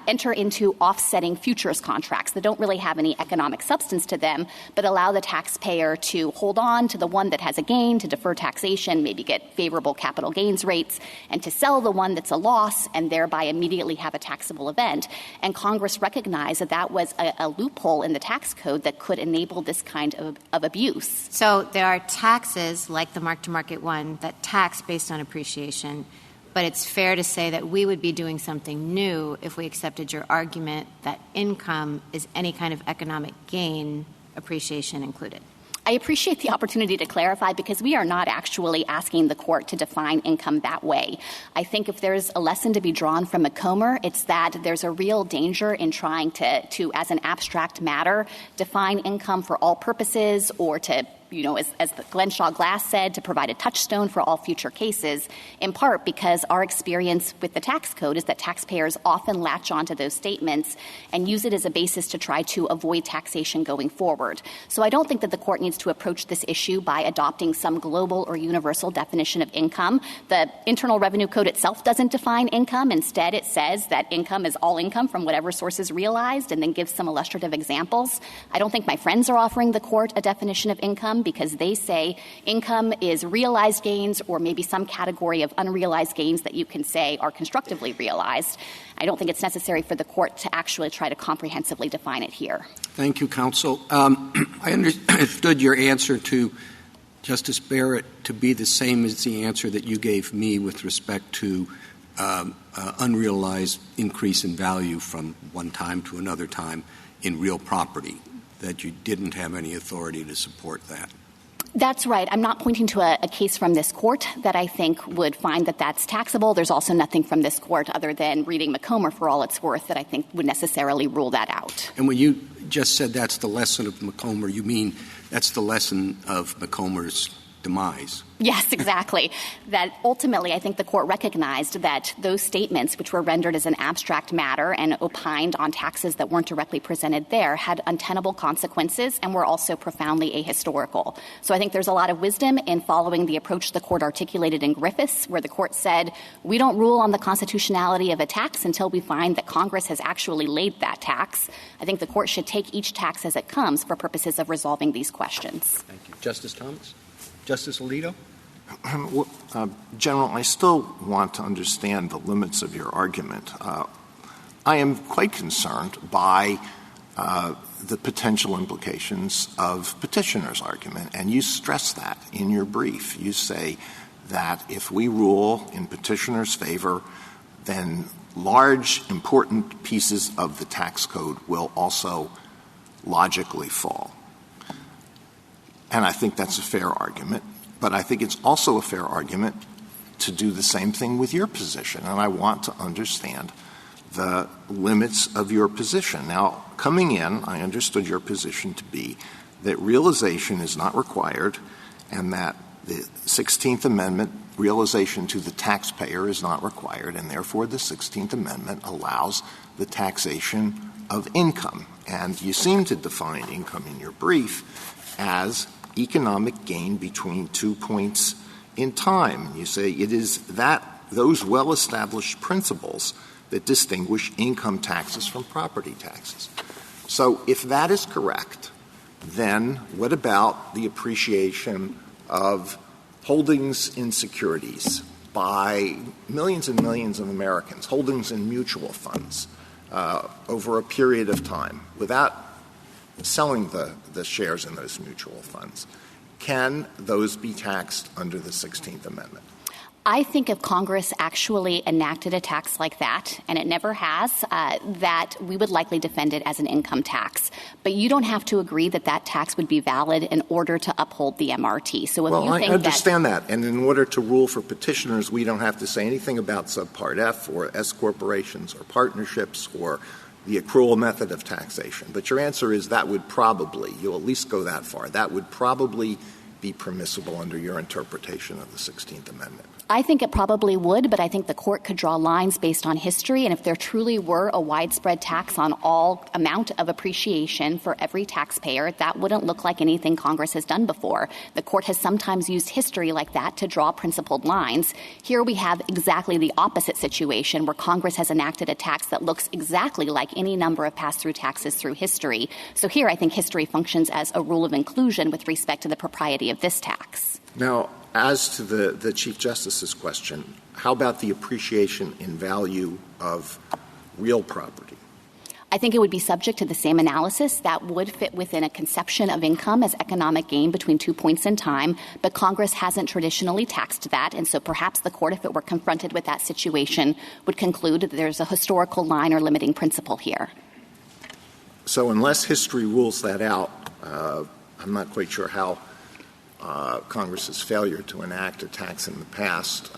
enter into offsetting futures contracts that don't really have any economic substance to them, but allow the taxpayer to hold on to the one that has a gain, to defer taxation, maybe get favorable capital gains rates, and to sell the one that's a loss and thereby immediately have a taxable event. And Congress recognized that that was a loophole in the tax code that could enable this kind of abuse. So there are taxes, like the mark-to-market one, that tax based on appreciation, but it's fair to say that we would be doing something new if we accepted your argument that income is any kind of economic gain, appreciation included. I appreciate the opportunity to clarify because we are not actually asking the court to define income that way. I think if there's a lesson to be drawn from Macomber, it's that there's a real danger in trying to as an abstract matter, define income for all purposes or to as Glenn Shaw Glass said, to provide a touchstone for all future cases, in part because our experience with the tax code is that taxpayers often latch onto those statements and use it as a basis to try to avoid taxation going forward. So I don't think that the court needs to approach this issue by adopting some global or universal definition of income. The Internal Revenue Code itself doesn't define income. Instead, it says that income is all income from whatever source is realized and then gives some illustrative examples. I don't think my friends are offering the court a definition of income because they say income is realized gains or maybe some category of unrealized gains that you can say are constructively realized. I don't think it's necessary for the court to actually try to comprehensively define it here. Thank you, counsel. I understood your answer to Justice Barrett to be the same as the answer that you gave me with respect to unrealized increase in value from one time to another time in real property, that you didn't have any authority to support that. That's right. I'm not pointing to a case from this court that I think would find that that's taxable. There's also nothing from this court other than reading Macomber for all it's worth that I think would necessarily rule that out. And when you just said that's the lesson of Macomber, you mean that's the lesson of Macomber's demise? Yes, exactly. That ultimately, I think the court recognized that those statements, which were rendered as an abstract matter and opined on taxes that weren't directly presented there, had untenable consequences and were also profoundly ahistorical. So I think there's a lot of wisdom in following the approach the court articulated in Griffiths, where the court said, we don't rule on the constitutionality of a tax until we find that Congress has actually laid that tax. I think the court should take each tax as it comes for purposes of resolving these questions. Thank you. Justice Thomas? Justice Alito? General, I still want to understand the limits of your argument. I am quite concerned by the potential implications of petitioner's argument, and you stress that in your brief. You say that if we rule in petitioner's favor, then large, important pieces of the tax code will also logically fall. And I think that's a fair argument. But I think it's also a fair argument to do the same thing with your position. And I want to understand the limits of your position. Now, coming in, I understood your position to be that realization is not required and that the 16th Amendment realization to the taxpayer is not required, and therefore the 16th Amendment allows the taxation of income. And you seem to define income in your brief as economic gain between 2 points in time. You say it is those well-established principles that distinguish income taxes from property taxes. So if that is correct, then what about the appreciation of holdings in securities by millions and millions of Americans, holdings in mutual funds over a period of time without selling the shares in those mutual funds? Can those be taxed under the 16th Amendment? I think if Congress actually enacted a tax like that, and it never has, that we would likely defend it as an income tax. But you don't have to agree that that tax would be valid in order to uphold the MRT. So if you think I understand that. And in order to rule for petitioners, we don't have to say anything about Subpart F or S corporations or partnerships or the accrual method of taxation. But your answer is that would probably, you'll at least go that far, that would probably be permissible under your interpretation of the 16th Amendment. I think it probably would, but I think the court could draw lines based on history. And if there truly were a widespread tax on all amount of appreciation for every taxpayer, that wouldn't look like anything Congress has done before. The court has sometimes used history like that to draw principled lines. Here we have exactly the opposite situation where Congress has enacted a tax that looks exactly like any number of pass-through taxes through history. So here I think history functions as a rule of inclusion with respect to the propriety of this tax. Now, as to the Chief Justice's question, how about the appreciation in value of real property? I think it would be subject to the same analysis. That would fit within a conception of income as economic gain between 2 points in time, but Congress hasn't traditionally taxed that, and so perhaps the court, if it were confronted with that situation, would conclude that there's a historical line or limiting principle here. So unless history rules that out, I'm not quite sure how Congress's failure to enact a tax in the past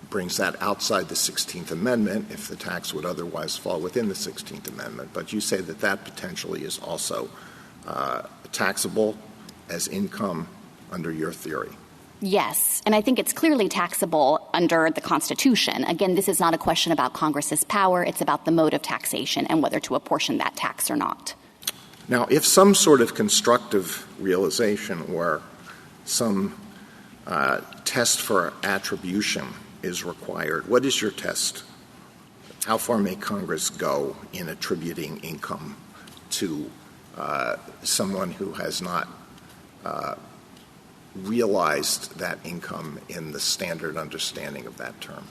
brings that outside the 16th Amendment if the tax would otherwise fall within the 16th Amendment. But you say that that potentially is also taxable as income under your theory. Yes, and I think it's clearly taxable under the Constitution. Again, this is not a question about Congress's power. It's about the mode of taxation and whether to apportion that tax or not. Now, if some sort of constructive realization or some test for attribution is required, what is your test? How far may Congress go in attributing income to someone who has not realized that income in the standard understanding of that term?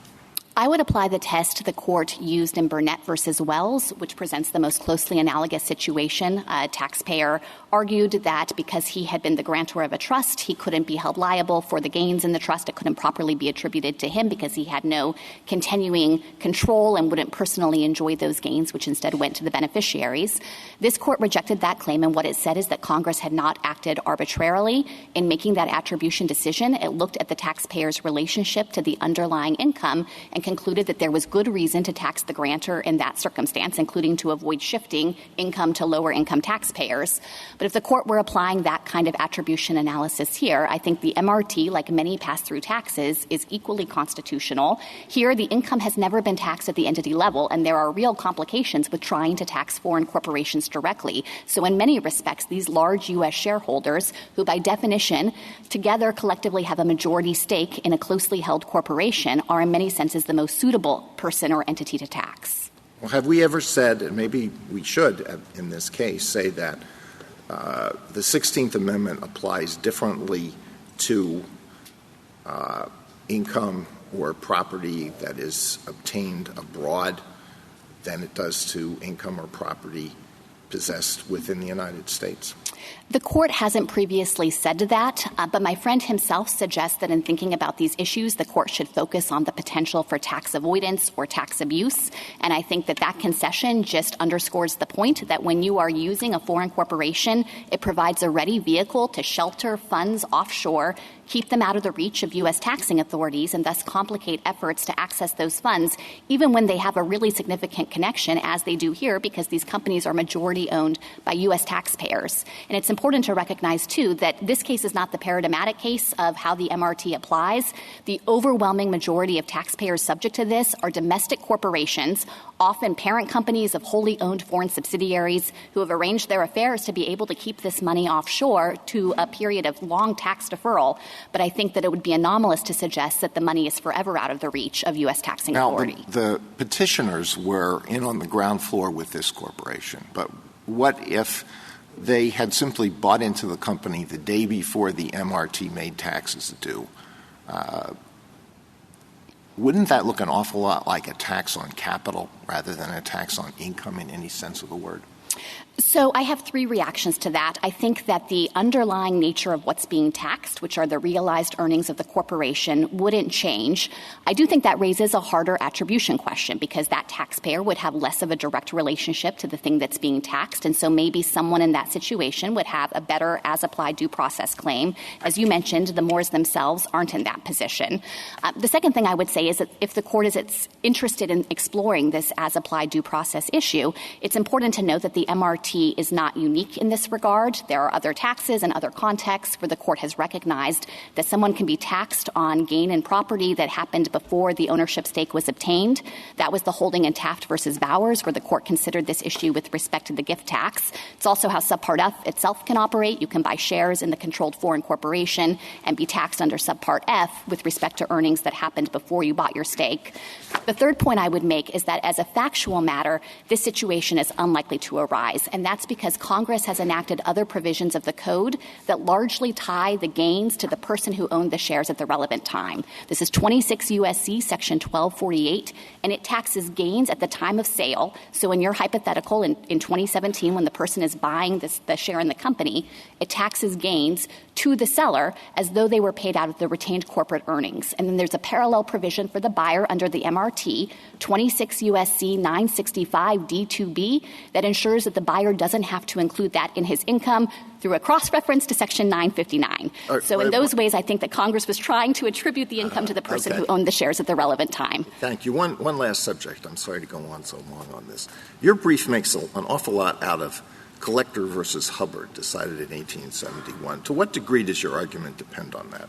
I would apply the test the court used in Burnett versus Wells, which presents the most closely analogous situation. A taxpayer argued that because he had been the grantor of a trust, he couldn't be held liable for the gains in the trust. It couldn't properly be attributed to him because he had no continuing control and wouldn't personally enjoy those gains, which instead went to the beneficiaries. This court rejected that claim, and what it said is that Congress had not acted arbitrarily in making that attribution decision. It looked at the taxpayer's relationship to the underlying income and concluded that there was good reason to tax the grantor in that circumstance, including to avoid shifting income to lower income taxpayers. But if the court were applying that kind of attribution analysis here, I think the MRT, like many pass-through taxes, is equally constitutional. Here, the income has never been taxed at the entity level, and there are real complications with trying to tax foreign corporations directly. So in many respects, these large U.S. shareholders, who by definition together collectively have a majority stake in a closely held corporation, are in many senses the most suitable person or entity to tax. Well, have we ever said, and maybe we should in this case, say that the 16th Amendment applies differently to income or property that is obtained abroad than it does to income or property possessed within the United States? The court hasn't previously said that, but my friend himself suggests that in thinking about these issues, the court should focus on the potential for tax avoidance or tax abuse. And I think that that concession just underscores the point that when you are using a foreign corporation, it provides a ready vehicle to shelter funds offshore, keep them out of the reach of U.S. taxing authorities, and thus complicate efforts to access those funds, even when they have a really significant connection, as they do here, because these companies are majority owned by U.S. taxpayers. And it's important to recognize, too, that this case is not the paradigmatic case of how the MRT applies. The overwhelming majority of taxpayers subject to this are domestic corporations, often parent companies of wholly owned foreign subsidiaries who have arranged their affairs to be able to keep this money offshore to a period of long tax deferral. But I think that it would be anomalous to suggest that the money is forever out of the reach of U.S. taxing authority. Now, the petitioners were in on the ground floor with this corporation, but what if they had simply bought into the company the day before the MRT made taxes due? Wouldn't that look an awful lot like a tax on capital rather than a tax on income in any sense of the word? So I have three reactions to that. I think that the underlying nature of what's being taxed, which are the realized earnings of the corporation, wouldn't change. I do think that raises a harder attribution question because that taxpayer would have less of a direct relationship to the thing that's being taxed. And so maybe someone in that situation would have a better as-applied due process claim. As you mentioned, the Moores themselves aren't in that position. The second thing I would say is that if the court is interested in exploring this as-applied due process issue, it's important to note that the MRT MRT is not unique in this regard. There are other taxes and other contexts where the court has recognized that someone can be taxed on gain in property that happened before the ownership stake was obtained. That was the holding in Taft versus Bowers, where the court considered this issue with respect to the gift tax. It's also how Subpart F itself can operate. You can buy shares in the controlled foreign corporation and be taxed under Subpart F with respect to earnings that happened before you bought your stake. The third point I would make is that as a factual matter, this situation is unlikely to arise, and that's because Congress has enacted other provisions of the code that largely tie the gains to the person who owned the shares at the relevant time. This is 26 U.S.C. Section 1248, and it taxes gains at the time of sale. So in your hypothetical, in 2017, when the person is buying the share in the company, it taxes gains to the seller as though they were paid out of the retained corporate earnings. And then there's a parallel provision for the buyer under the MRT, 26 U.S.C. 965 D2B, that ensures that the buyer doesn't have to include that in his income through a cross-reference to Section 959. So in those ways, I think that Congress was trying to attribute the income to the person who owned the shares at the relevant time. Thank you. One last subject. I'm sorry to go on so long on this. Your brief makes an awful lot out of Collector versus Hubbard, decided in 1871. To what degree does your argument depend on that?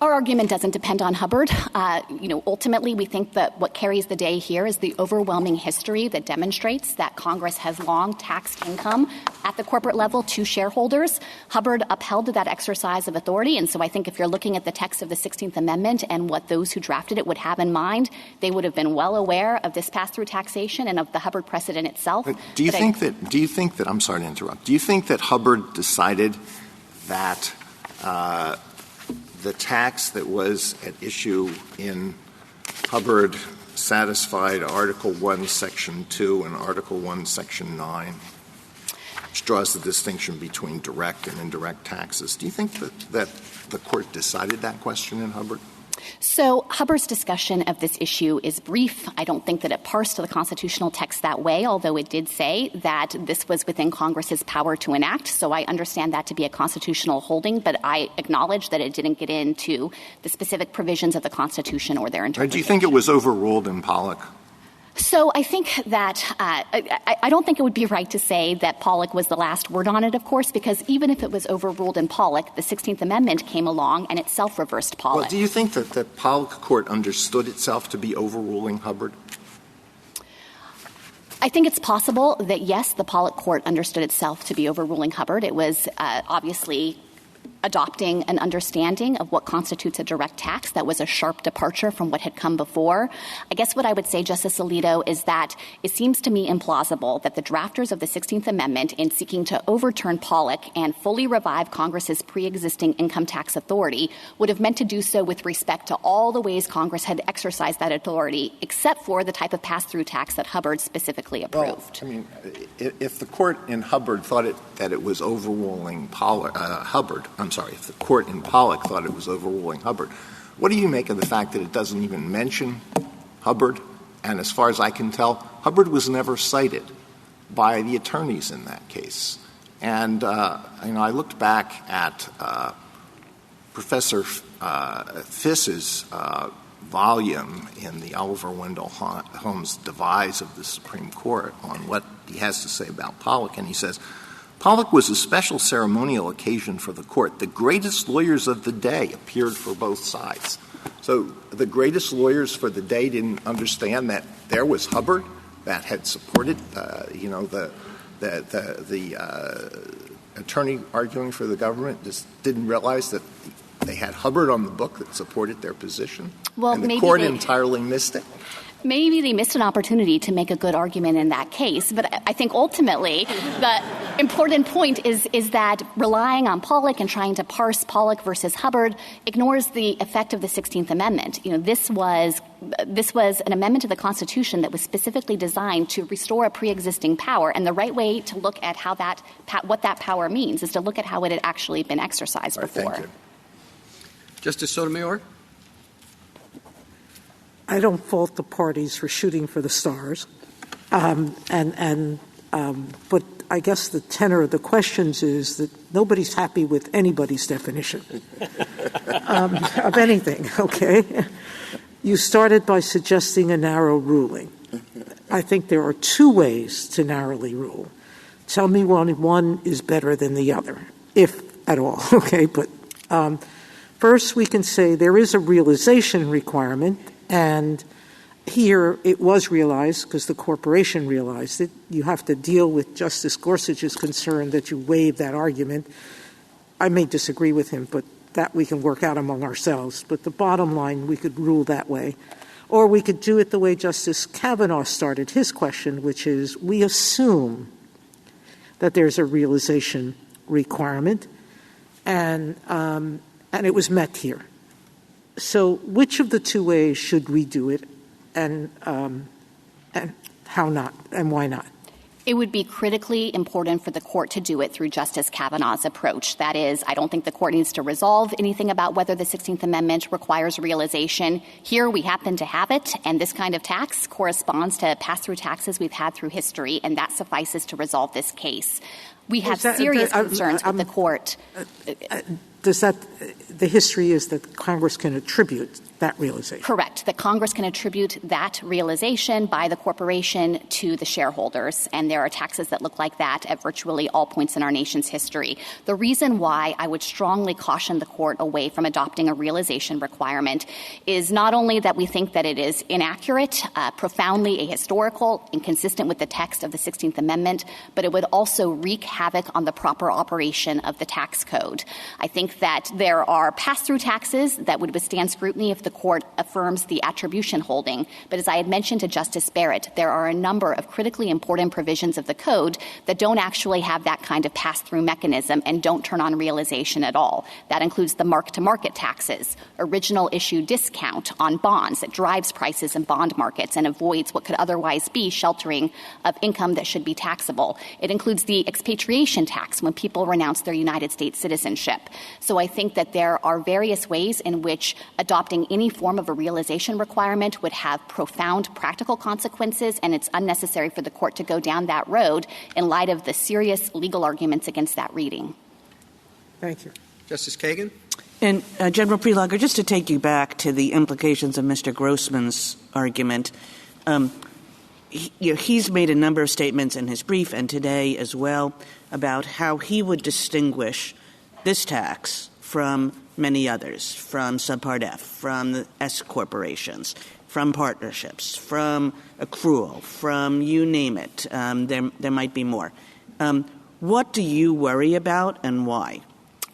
Our argument doesn't depend on Hubbard. Ultimately, we think that what carries the day here is the overwhelming history that demonstrates that Congress has long taxed income at the corporate level to shareholders. Hubbard upheld that exercise of authority, and so I think if you're looking at the text of the 16th Amendment and what those who drafted it would have in mind, they would have been well aware of this pass-through taxation and of the Hubbard precedent itself. Do you think that I'm sorry to interrupt. Do you think that Hubbard decided that the tax that was at issue in Hubbard satisfied Article 1, Section 2 and Article 1, Section 9, which draws the distinction between direct and indirect taxes? Do you think that the court decided that question in Hubbard? So Hubbard's discussion of this issue is brief. I don't think that it parsed the constitutional text that way, although it did say that this was within Congress's power to enact. So I understand that to be a constitutional holding, but I acknowledge that it didn't get into the specific provisions of the Constitution or their interpretation. Do you think it was overruled in Pollock? So I think that I don't think it would be right to say that Pollock was the last word on it, of course, because even if it was overruled in Pollock, the 16th Amendment came along and itself reversed Pollock. Well, do you think that the Pollock court understood itself to be overruling Hubbard? I think it's possible that, yes, the Pollock court understood itself to be overruling Hubbard. It was obviously adopting an understanding of what constitutes a direct tax. That was a sharp departure from what had come before. I guess what I would say, Justice Alito, is that it seems to me implausible that the drafters of the 16th Amendment, in seeking to overturn Pollock and fully revive Congress's pre-existing income tax authority, would have meant to do so with respect to all the ways Congress had exercised that authority, except for the type of pass-through tax that Hubbard specifically approved. Well, I mean, if the court in Hubbard thought that it was overruling Hubbard, if the court in Pollock thought it was overruling Hubbard, what do you make of the fact that it doesn't even mention Hubbard? And as far as I can tell, Hubbard was never cited by the attorneys in that case. And, I looked back at Professor Fiss's volume in the Oliver Wendell Holmes devise of the Supreme Court on what he has to say about Pollock, and he says, Pollock was a special ceremonial occasion for the court. The greatest lawyers of the day appeared for both sides. So the greatest lawyers for the day didn't understand that there was Hubbard that had supported, the attorney arguing for the government just didn't realize that they had Hubbard on the book that supported their position. Well, and the court entirely missed it. Maybe they missed an opportunity to make a good argument in that case. But I think ultimately the important point is that relying on Pollock and trying to parse Pollock versus Hubbard ignores the effect of the 16th Amendment. This was an amendment to the Constitution that was specifically designed to restore a pre-existing power. And the right way to look at how what that power means is to look at how it had actually been exercised before. Thank you. Justice Sotomayor? I don't fault the parties for shooting for the stars. But I guess the tenor of the questions is that nobody's happy with anybody's definition of anything, okay? You started by suggesting a narrow ruling. I think there are two ways to narrowly rule. Tell me one is better than the other, if at all, okay? But first we can say there is a realization requirement, and here it was realized because the corporation realized it. You have to deal with Justice Gorsuch's concern that you waive that argument. I may disagree with him, but that we can work out among ourselves. But the bottom line, we could rule that way. Or we could do it the way Justice Kavanaugh started his question, which is we assume that there's a realization requirement, and it was met here. So which of the two ways should we do it, and how not, and why not? It would be critically important for the court to do it through Justice Kavanaugh's approach. That is, I don't think the court needs to resolve anything about whether the 16th Amendment requires realization. Here we happen to have it, and this kind of tax corresponds to pass-through taxes we've had through history, and that suffices to resolve this case. We have serious concerns with the court. The history is that Congress can attribute that realization? Correct. That Congress can attribute that realization by the corporation to the shareholders, and there are taxes that look like that at virtually all points in our nation's history. The reason why I would strongly caution the court away from adopting a realization requirement is not only that we think that it is inaccurate, profoundly ahistorical, inconsistent with the text of the 16th Amendment, but it would also wreak havoc on the proper operation of the tax code. I think that there are pass-through taxes that would withstand scrutiny if the court affirms the attribution holding. But as I had mentioned to Justice Barrett, there are a number of critically important provisions of the code that don't actually have that kind of pass-through mechanism and don't turn on realization at all. That includes the mark-to-market taxes, original issue discount on bonds that drives prices in bond markets and avoids what could otherwise be sheltering of income that should be taxable. It includes the expatriation tax when people renounce their United States citizenship. So I think that there are various ways in which adopting any form of a realization requirement would have profound practical consequences, and it's unnecessary for the court to go down that road in light of the serious legal arguments against that reading. Thank you. Justice Kagan? And General Prelogar, just to take you back to the implications of Mr. Grossman's argument, he's made a number of statements in his brief and today as well about how he would distinguish this tax from many others, from Subpart F, from the S corporations, from partnerships, from accrual, from you name it. There might be more. What do you worry about and why?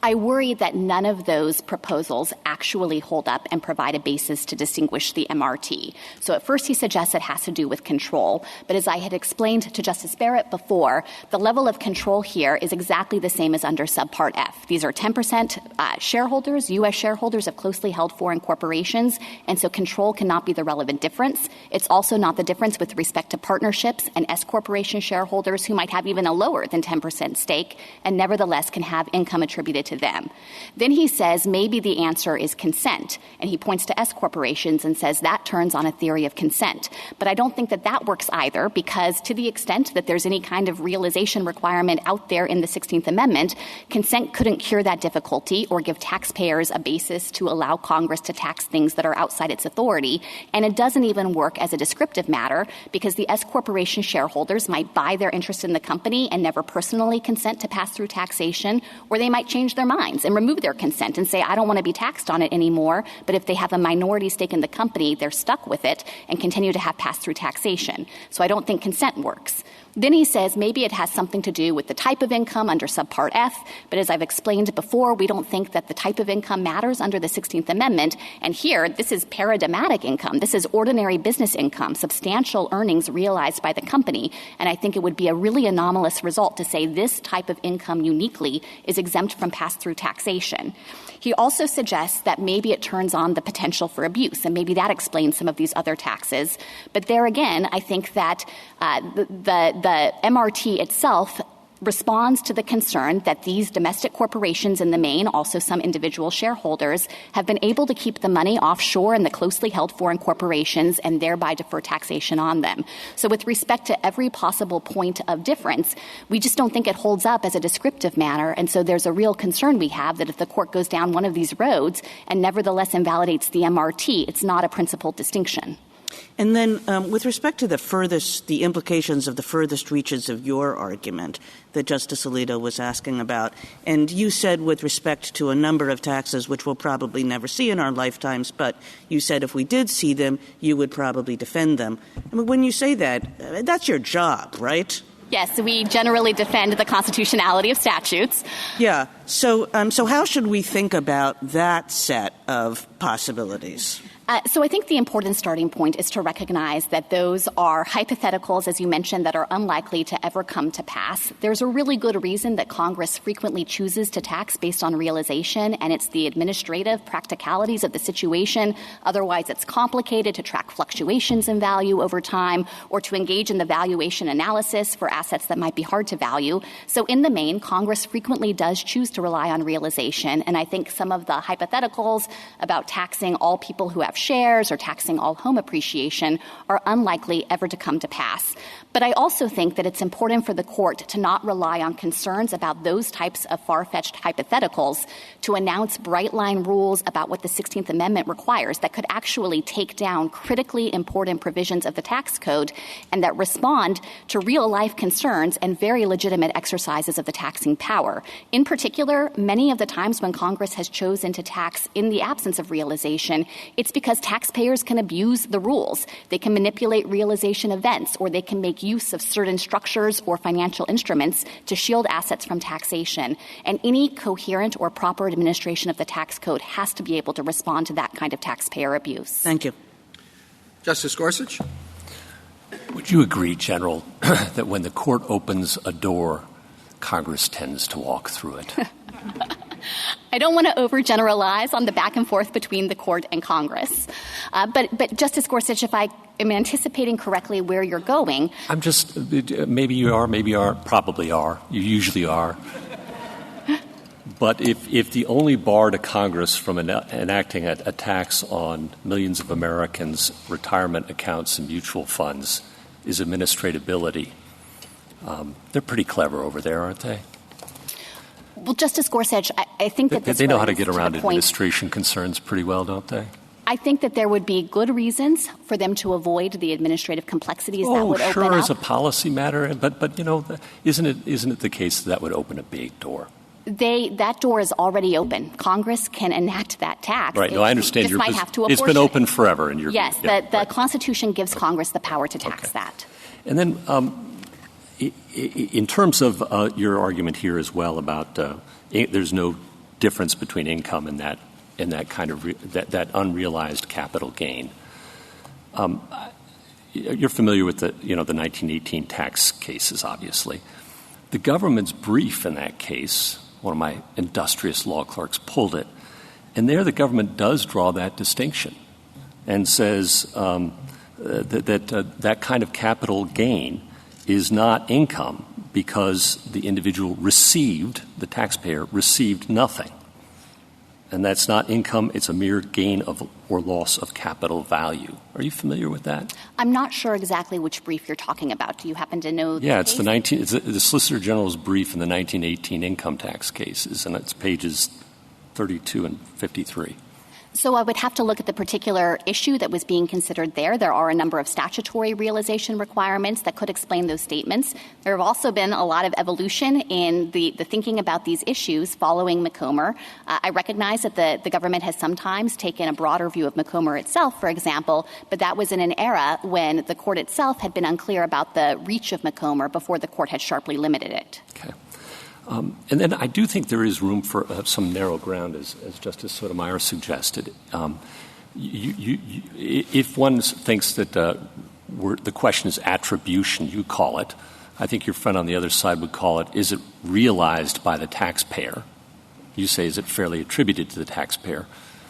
I worry that none of those proposals actually hold up and provide a basis to distinguish the MRT. So at first he suggests it has to do with control, but as I had explained to Justice Barrett before, the level of control here is exactly the same as under Subpart F. These are 10% shareholders, U.S. shareholders of closely held foreign corporations, and so control cannot be the relevant difference. It's also not the difference with respect to partnerships and S corporation shareholders who might have even a lower than 10% stake and nevertheless can have income attributed to them. Then he says maybe the answer is consent, and he points to S corporations and says that turns on a theory of consent. But I don't think that that works either, because to the extent that there's any kind of realization requirement out there in the 16th Amendment, consent couldn't cure that difficulty or give taxpayers a basis to allow Congress to tax things that are outside its authority. And it doesn't even work as a descriptive matter, because the S corporation shareholders might buy their interest in the company and never personally consent to pass through taxation, or they might change their minds and remove their consent and say, I don't want to be taxed on it anymore. But if they have a minority stake in the company, they're stuck with it and continue to have pass-through taxation. So I don't think consent works. Then he says maybe it has something to do with the type of income under Subpart F, but as I've explained before, we don't think that the type of income matters under the 16th Amendment. And here, this is paradigmatic income. This is ordinary business income, substantial earnings realized by the company. And I think it would be a really anomalous result to say this type of income uniquely is exempt from pass-through taxation. He also suggests that maybe it turns on the potential for abuse, and maybe that explains some of these other taxes. But there again, I think that the MRT itself responds to the concern that these domestic corporations in the main, also some individual shareholders, have been able to keep the money offshore in the closely held foreign corporations and thereby defer taxation on them. So with respect to every possible point of difference, we just don't think it holds up as a descriptive matter. And so there's a real concern we have that if the court goes down one of these roads and nevertheless invalidates the MRT, it's not a principled distinction. And then with respect to the implications of the furthest reaches of your argument that Justice Alito was asking about, and you said with respect to a number of taxes which we'll probably never see in our lifetimes, but you said if we did see them, you would probably defend them. I mean, when you say that, that's your job, right? Yes, we generally defend the constitutionality of statutes. Yeah. So how should we think about that set of possibilities? So I think the important starting point is to recognize that those are hypotheticals, as you mentioned, that are unlikely to ever come to pass. There's a really good reason that Congress frequently chooses to tax based on realization, and it's the administrative practicalities of the situation. Otherwise, it's complicated to track fluctuations in value over time or to engage in the valuation analysis for assets that might be hard to value. So in the main, Congress frequently does choose to rely on realization, and I think some of the hypotheticals about taxing all people who have shares or taxing all home appreciation are unlikely ever to come to pass. But I also think that it's important for the court to not rely on concerns about those types of far-fetched hypotheticals to announce bright-line rules about what the 16th Amendment requires that could actually take down critically important provisions of the tax code and that respond to real-life concerns and very legitimate exercises of the taxing power. In particular, many of the times when Congress has chosen to tax in the absence of realization, it's because taxpayers can abuse the rules. They can manipulate realization events, or they can make use of certain structures or financial instruments to shield assets from taxation. And any coherent or proper administration of the tax code has to be able to respond to that kind of taxpayer abuse. Thank you. Justice Gorsuch? Would you agree, General, that when the court opens a door, Congress tends to walk through it? I don't want to overgeneralize on the back and forth between the court and Congress. But Justice Gorsuch, if I am anticipating correctly where you're going. I'm just, maybe you are, probably are. You usually are. But if the only bar to Congress from enacting a tax on millions of Americans' retirement accounts and mutual funds is administratability, they're pretty clever over there, aren't they? Well, Justice Gorsuch, I think that they know how to get around administration concerns pretty well, don't they? I think that there would be good reasons for them to avoid the administrative complexities that would open up. Sure, as a policy matter, but you know, isn't it the case that would open a big door? That door is already open. Congress can enact that tax. Right. No, I understand. Might have to it's been open forever in your Yes, view. Yeah, the Constitution gives Congress the power to tax that. And then in terms of your argument here as well about there's no difference between income and that kind of that unrealized capital gain. You're familiar with the 1918 tax cases, obviously. The government's brief in that case, one of my industrious law clerks pulled it, and there the government does draw that distinction and says that kind of capital gain is not income because the individual the taxpayer received nothing. And that's not income, it's a mere gain of or loss of capital value. Are you familiar with that? I'm not sure exactly which brief you're talking about. Do you happen to know the case? It's the Solicitor General's brief in the 1918 income tax cases, and it's pages 32 and 53. So I would have to look at the particular issue that was being considered there. There are a number of statutory realization requirements that could explain those statements. There have also been a lot of evolution in the thinking about these issues following Macomber. I recognize that the government has sometimes taken a broader view of Macomber itself, for example, but that was in an era when the court itself had been unclear about the reach of Macomber before the court had sharply limited it. Okay. And then I do think there is room for some narrow ground, as Justice Sotomayor suggested. If one thinks that the question is attribution, you call it. I think your friend on the other side would call it, is it realized by the taxpayer? You say, is it fairly attributed to the taxpayer?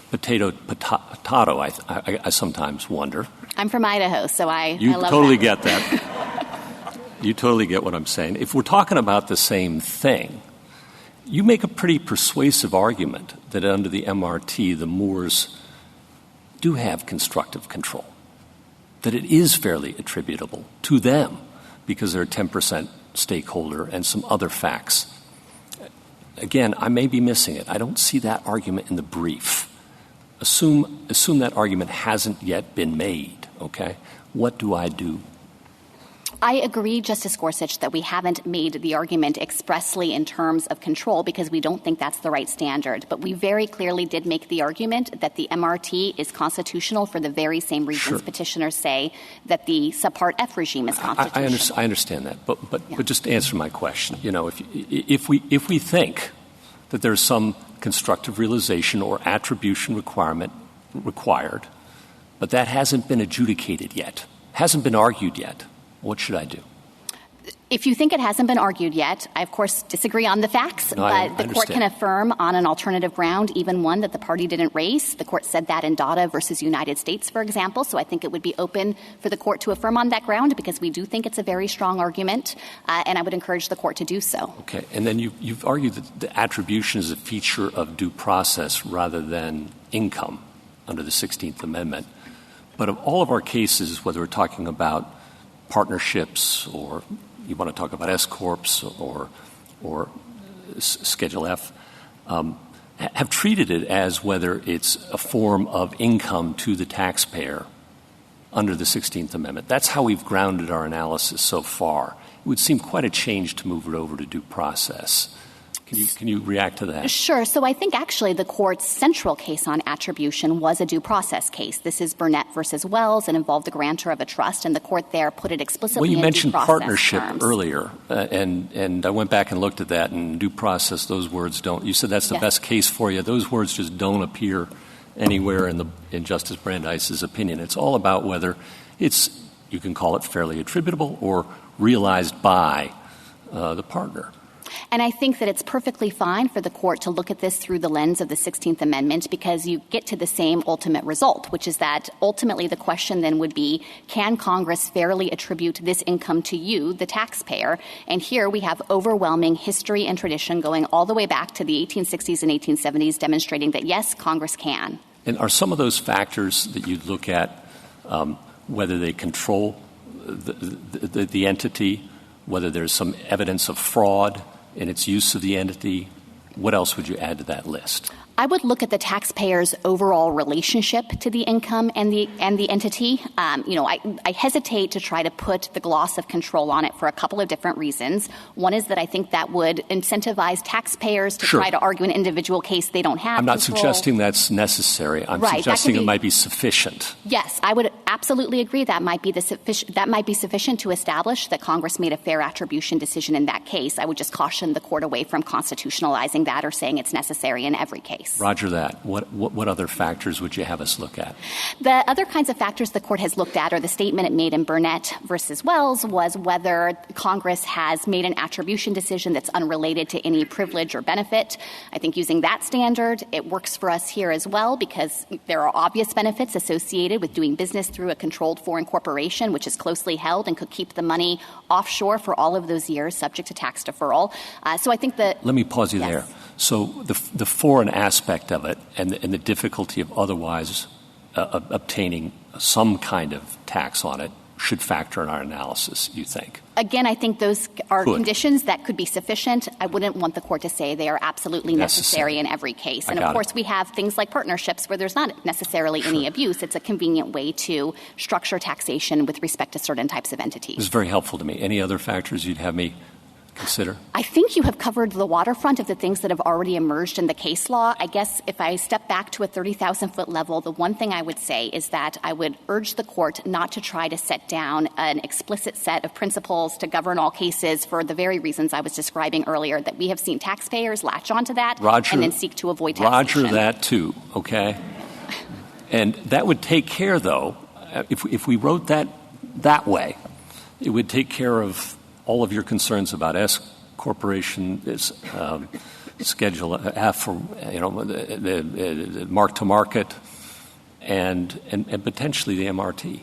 Potato, I sometimes wonder. I'm from Idaho, so I love totally that. Get that. You totally get what I'm saying. If we're talking about the same thing, you make a pretty persuasive argument that under the MRT, the Moors do have constructive control, that it is fairly attributable to them because they're a 10% stakeholder and some other facts. Again, I may be missing it. I don't see that argument in the brief. Assume that argument hasn't yet been made. okay? What do I do? I agree, Justice Gorsuch, that we haven't made the argument expressly in terms of control because we don't think that's the right standard. But we very clearly did make the argument that the MRT is constitutional for the very same reasons petitioners say that the subpart F regime is constitutional. I understand that. But just to answer my question, if we think that there's some constructive realization or attribution requirement required, but that hasn't been adjudicated yet, hasn't been argued yet, what should I do? If you think it hasn't been argued yet, I, of course, disagree on the facts, but the court can affirm on an alternative ground, even one that the party didn't raise. The court said that in Dada versus United States, for example, so I think it would be open for the court to affirm on that ground because we do think it's a very strong argument, and I would encourage the court to do so. Okay. And then you've argued that the attribution is a feature of due process rather than income under the 16th Amendment. But of all of our cases, whether we're talking about partnerships or you want to talk about S-corps or Schedule F, have treated it as whether it's a form of income to the taxpayer under the 16th Amendment. That's how we've grounded our analysis so far. It would seem quite a change to move it over to due process. Can you react to that? Sure. So I think actually the court's central case on attribution was a due process case. This is Burnett versus Wells and involved the grantor of a trust, and the court there put it explicitly in due process terms. Well, you mentioned partnership earlier, and I went back and looked at that, and due process, those words don't. You said that's the best case for you. Those words just don't appear anywhere in Justice Brandeis's opinion. It's all about whether it's, you can call it fairly attributable or realized by the partner. And I think that it's perfectly fine for the court to look at this through the lens of the 16th Amendment because you get to the same ultimate result, which is that ultimately the question then would be, can Congress fairly attribute this income to you, the taxpayer? And here we have overwhelming history and tradition going all the way back to the 1860s and 1870s demonstrating that, yes, Congress can. And are some of those factors that you'd look at whether they control the entity, whether there's some evidence of fraud in its use of the entity? What else would you add to that list? I would look at the taxpayer's overall relationship to the income and the entity. I hesitate to try to put the gloss of control on it for a couple of different reasons. One is that I think that would incentivize taxpayers to try to argue an individual case they don't have. I'm not suggesting that's necessary. I'm suggesting it might be sufficient. Yes, I would absolutely agree that might be sufficient to establish that Congress made a fair attribution decision in that case. I would just caution the court away from constitutionalizing that or saying it's necessary in every case. Roger that. What other factors would you have us look at? The other kinds of factors the court has looked at, or the statement it made in Burnett versus Wells, was whether Congress has made an attribution decision that's unrelated to any privilege or benefit. I think using that standard, it works for us here as well because there are obvious benefits associated with doing business through a controlled foreign corporation, which is closely held and could keep the money offshore for all of those years subject to tax deferral. So I think that— Let me pause you there. So the foreign aspect of it and the difficulty of otherwise obtaining some kind of tax on it should factor in our analysis, you think? Again, I think those are conditions that could be sufficient. I wouldn't want the court to say they are absolutely necessary in every case. And, of course, we have things like partnerships where there's not necessarily any abuse. It's a convenient way to structure taxation with respect to certain types of entities. This is very helpful to me. Any other factors you'd have me consider? I think you have covered the waterfront of the things that have already emerged in the case law. I guess if I step back to a 30,000-foot level, the one thing I would say is that I would urge the court not to try to set down an explicit set of principles to govern all cases for the very reasons I was describing earlier, that we have seen taxpayers latch onto that and then seek to avoid taxation. Roger that, too, okay? And that would take care, though, if we wrote that way, it would take care of all of your concerns about S corporation Schedule F, or the mark to market, and potentially the MRT.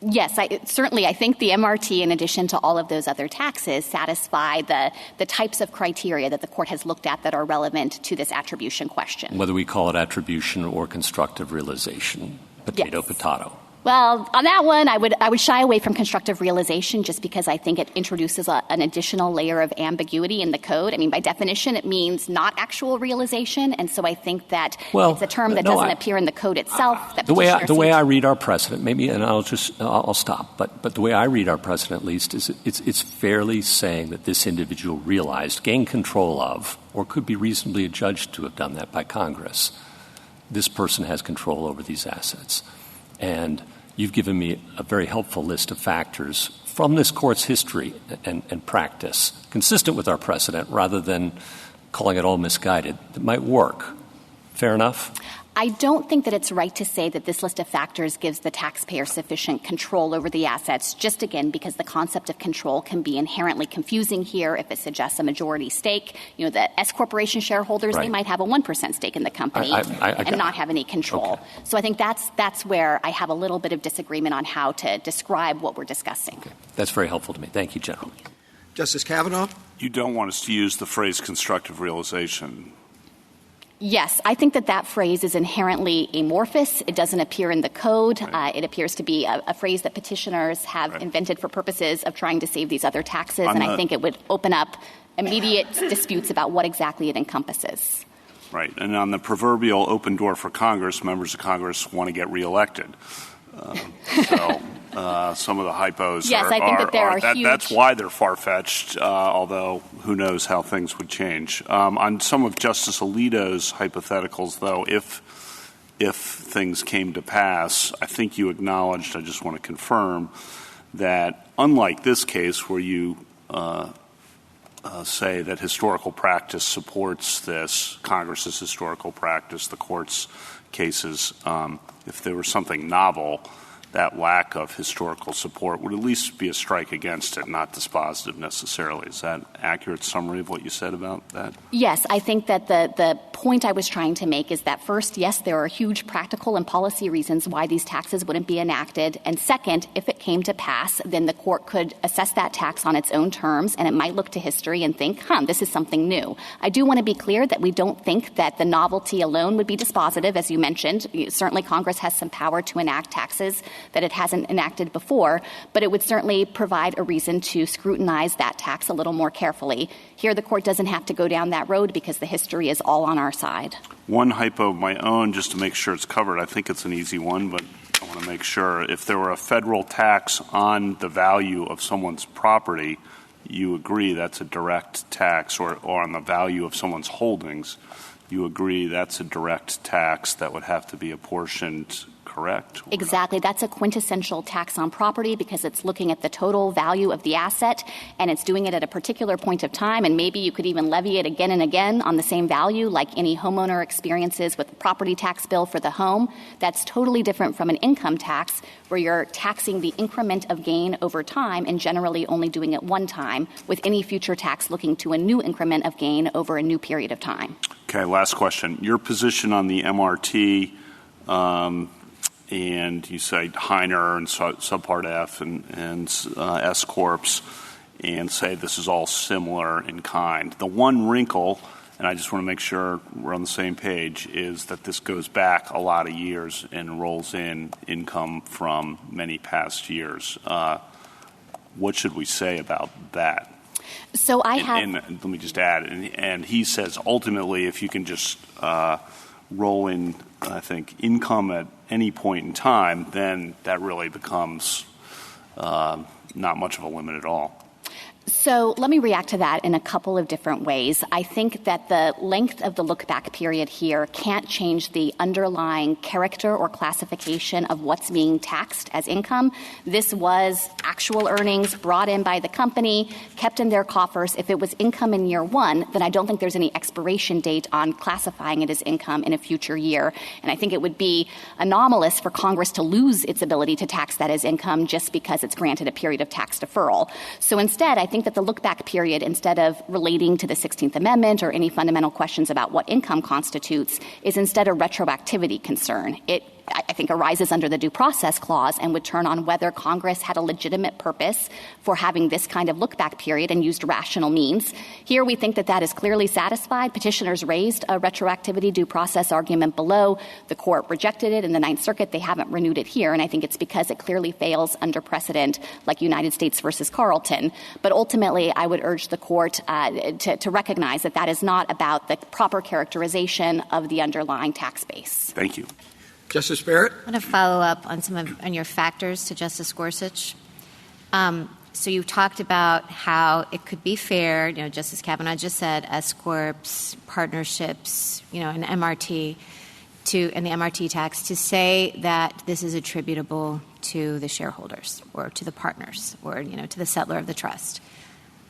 Yes, certainly. I think the MRT, in addition to all of those other taxes, satisfy the types of criteria that the court has looked at that are relevant to this attribution question. Whether we call it attribution or constructive realization, potato. Well, on that one, I would shy away from constructive realization just because I think it introduces an additional layer of ambiguity in the code. I mean, by definition, it means not actual realization, and so I think that it's a term that doesn't appear in the code itself. The way I read our precedent, maybe, and I'll stop, but the way I read our precedent, at least, is it's fairly saying that this individual realized, gained control of, or could be reasonably adjudged to have done that by Congress. This person has control over these assets. And you've given me a very helpful list of factors from this Court's history and practice, consistent with our precedent, rather than calling it all misguided, that might work. Fair enough? I don't think that it's right to say that this list of factors gives the taxpayer sufficient control over the assets, just again because the concept of control can be inherently confusing here if it suggests a majority stake. You know, the S-corporation shareholders, right. They might have a 1% stake in the company and not have any control. Okay. So I think that's where I have a little bit of disagreement on how to describe what we're discussing. Okay. That's very helpful to me. Thank you, General. Justice Kavanaugh? You don't want us to use the phrase constructive realization. Yes, I think that phrase is inherently amorphous. It doesn't appear in the code. Right. It appears to be a phrase that petitioners have invented for purposes of trying to save these other taxes, and I think it would open up immediate disputes about what exactly it encompasses. Right. And on the proverbial open door for Congress, members of Congress want to get reelected. So some of the hypos I think that there are huge. That's why they're far-fetched, although who knows how things would change. On some of Justice Alito's hypotheticals, though, if things came to pass, I think you acknowledged, I just want to confirm, that unlike this case where you say that historical practice supports this, Congress's historical practice, the court's cases, if there was something novel, that lack of historical support would at least be a strike against it, not dispositive necessarily. Is that an accurate summary of what you said about that? Yes, I think that the point I was trying to make is that first, yes, there are huge practical and policy reasons why these taxes wouldn't be enacted. And second, if it came to pass, then the court could assess that tax on its own terms, and it might look to history and think, this is something new. I do want to be clear that we don't think that the novelty alone would be dispositive, as you mentioned. Certainly Congress has some power to enact taxes that it hasn't enacted before, but it would certainly provide a reason to scrutinize that tax a little more carefully. Here, the court doesn't have to go down that road because the history is all on our side. One hypo of my own, just to make sure it's covered. I think it's an easy one, but I want to make sure. If there were a federal tax on the value of someone's property, you agree that's a direct tax, or on the value of someone's holdings, you agree that's a direct tax that would have to be apportioned, correct? Exactly. That's a quintessential tax on property because it's looking at the total value of the asset, and it's doing it at a particular point of time, and maybe you could even levy it again and again on the same value like any homeowner experiences with a property tax bill for the home. That's totally different from an income tax where you're taxing the increment of gain over time and generally only doing it one time, with any future tax looking to a new increment of gain over a new period of time. Okay, last question. Your position on the MRT, and you say Heiner and Subpart F and S Corps, and say this is all similar in kind. The one wrinkle, and I just want to make sure we're on the same page, is that this goes back a lot of years and rolls in income from many past years. What should we say about that? So and let me just add, and he says ultimately if you can just roll in, I think, income at any point in time, then that really becomes not much of a limit at all. So let me react to that in a couple of different ways. I think that the length of the look-back period here can't change the underlying character or classification of what's being taxed as income. This was actual earnings brought in by the company, kept in their coffers. If it was income in year one, then I don't think there's any expiration date on classifying it as income in a future year. And I think it would be anomalous for Congress to lose its ability to tax that as income just because it's granted a period of tax deferral. So instead, I think that the look-back period, instead of relating to the 16th Amendment or any fundamental questions about what income constitutes, is instead a retroactivity concern. It I think, arises under the Due Process Clause and would turn on whether Congress had a legitimate purpose for having this kind of look-back period and used rational means. Here we think that that is clearly satisfied. Petitioners raised a retroactivity due process argument below. The court rejected it in the Ninth Circuit. They haven't renewed it here, and I think it's because it clearly fails under precedent like United States versus Carlton. But ultimately, I would urge the court to recognize that that is not about the proper characterization of the underlying tax base. Thank you. Justice Barrett? I want to follow up on your factors to Justice Gorsuch. So you talked about how it could be fair, Justice Kavanaugh just said, S corps, partnerships, an MRT, and the MRT tax, to say that this is attributable to the shareholders or to the partners or, to the settlor of the trust.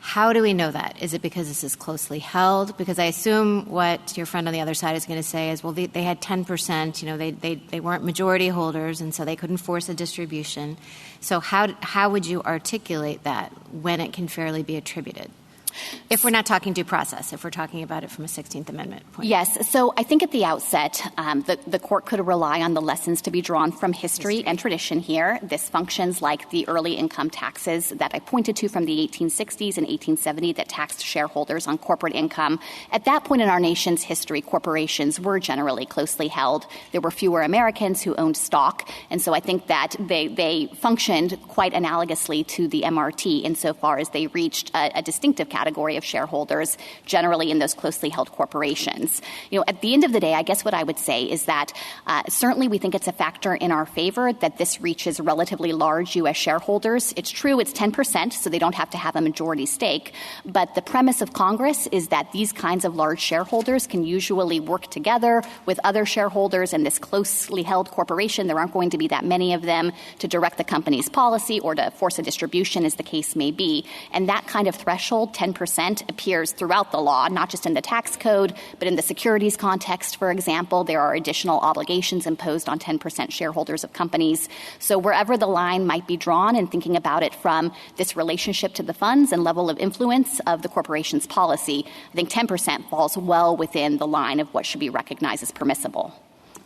How do we know that? Is it because this is closely held? Because I assume what your friend on the other side is going to say is, well, they had 10%, they weren't majority holders, and so they couldn't force a distribution. So how would you articulate that when it can fairly be attributed? If we're not talking due process, if we're talking about it from a 16th Amendment point. Yes. So I think at the outset, the court could rely on the lessons to be drawn from history and tradition here. This functions like the early income taxes that I pointed to from the 1860s and 1870 that taxed shareholders on corporate income. At that point in our nation's history, corporations were generally closely held. There were fewer Americans who owned stock. And so I think that they functioned quite analogously to the MRT insofar as they reached a distinctive category of shareholders generally in those closely held corporations. At the end of the day, I guess what I would say is that certainly we think it's a factor in our favor that this reaches relatively large U.S. shareholders. It's true it's 10%, so they don't have to have a majority stake. But the premise of Congress is that these kinds of large shareholders can usually work together with other shareholders in this closely held corporation. There aren't going to be that many of them to direct the company's policy or to force a distribution, as the case may be. And that kind of threshold, 10%, appears throughout the law, not just in the tax code, but in the securities context, for example. There are additional obligations imposed on 10% shareholders of companies. So wherever the line might be drawn and thinking about it from this relationship to the funds and level of influence of the corporation's policy, I think 10% falls well within the line of what should be recognized as permissible.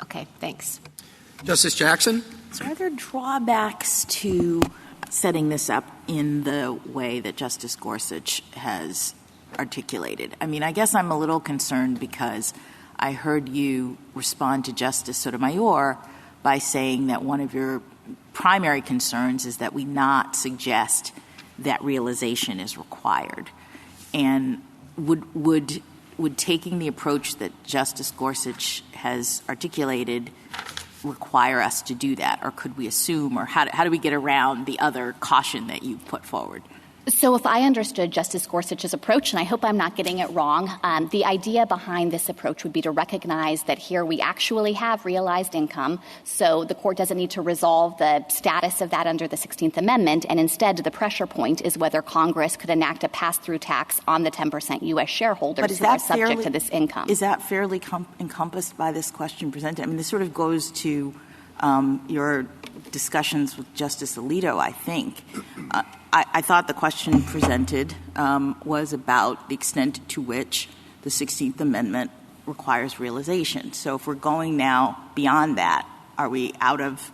Okay, thanks. Justice Jackson? So are there drawbacks to setting this up in the way that Justice Gorsuch has articulated? I mean, I guess I'm a little concerned because I heard you respond to Justice Sotomayor by saying that one of your primary concerns is that we not suggest that realization is required. And would taking the approach that Justice Gorsuch has articulated require us to do that, or could we assume, or how do we get around the other caution that you put forward? So if I understood Justice Gorsuch's approach, and I hope I'm not getting it wrong, the idea behind this approach would be to recognize that here we actually have realized income, so the court doesn't need to resolve the status of that under the 16th Amendment, and instead the pressure point is whether Congress could enact a pass-through tax on the 10% U.S. shareholders who are subject to this income. Is that fairly encompassed by this question presented? I mean, this sort of goes to your discussions with Justice Alito, I think. I thought the question presented was about the extent to which the 16th Amendment requires realization. So if we're going now beyond that, are we out of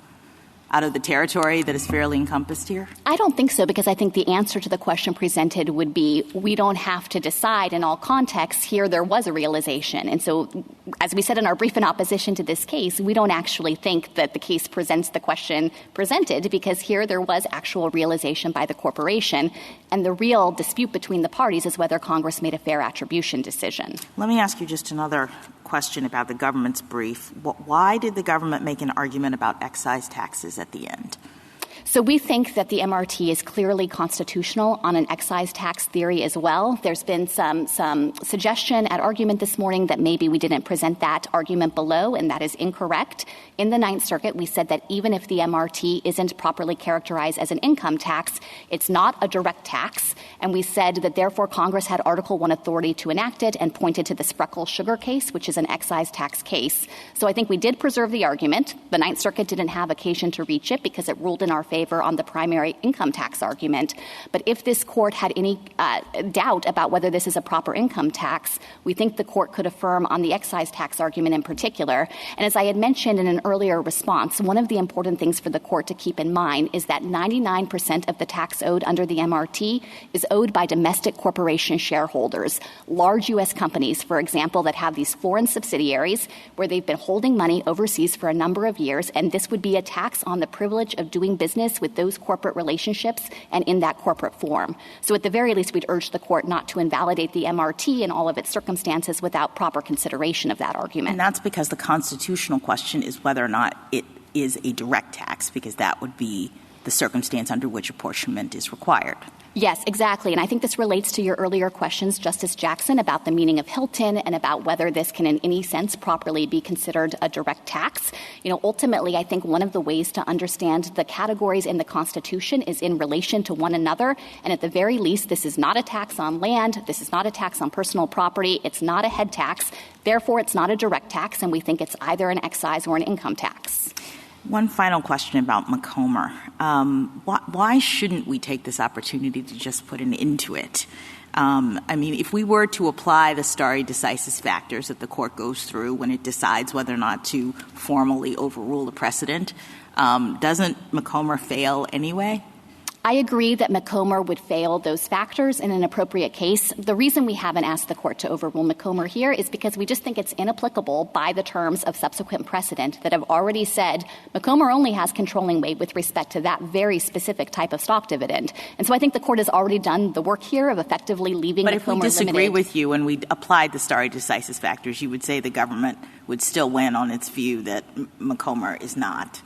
the territory that is fairly encompassed here? I don't think so, because I think the answer to the question presented would be we don't have to decide in all contexts. Here there was a realization. And so, as we said in our brief in opposition to this case, we don't actually think that the case presents the question presented, because here there was actual realization by the corporation. And the real dispute between the parties is whether Congress made a fair attribution decision. Let me ask you just another question about the government's brief. Why did the government make an argument about excise taxes at the end? So we think that the MRT is clearly constitutional on an excise tax theory as well. There's been some suggestion at argument this morning that maybe we didn't present that argument below, and that is incorrect. In the Ninth Circuit, we said that even if the MRT isn't properly characterized as an income tax, it's not a direct tax. And we said that therefore Congress had Article I authority to enact it and pointed to the Spreckle sugar case, which is an excise tax case. So I think we did preserve the argument. The Ninth Circuit didn't have occasion to reach it because it ruled in our favor favor on the primary income tax argument. But if this court had any doubt about whether this is a proper income tax, we think the court could affirm on the excise tax argument in particular. And as I had mentioned in an earlier response, one of the important things for the court to keep in mind is that 99% of the tax owed under the MRT is owed by domestic corporation shareholders, large U.S. companies, for example, that have these foreign subsidiaries where they've been holding money overseas for a number of years, and this would be a tax on the privilege of doing business with those corporate relationships and in that corporate form. So at the very least, we'd urge the court not to invalidate the MRT in all of its circumstances without proper consideration of that argument. And that's because the constitutional question is whether or not it is a direct tax, because that would be the circumstance under which apportionment is required. Yes, exactly. And I think this relates to your earlier questions, Justice Jackson, about the meaning of Hilton and about whether this can in any sense properly be considered a direct tax. Ultimately, I think one of the ways to understand the categories in the Constitution is in relation to one another. And at the very least, this is not a tax on land. This is not a tax on personal property. It's not a head tax. Therefore, it's not a direct tax, and we think it's either an excise or an income tax. One final question about Macomber. Why shouldn't we take this opportunity to just put an end to it? If we were to apply the stare decisis factors that the court goes through when it decides whether or not to formally overrule the precedent, doesn't Macomber fail anyway? I agree that Macomber would fail those factors in an appropriate case. The reason we haven't asked the court to overrule Macomber here is because we just think it's inapplicable by the terms of subsequent precedent that have already said Macomber only has controlling weight with respect to that very specific type of stock dividend. And so I think the court has already done the work here of effectively leaving Macomber limited. But if we disagree with you and we applied the stare decisis factors, you would say the government would still win on its view that Macomber is not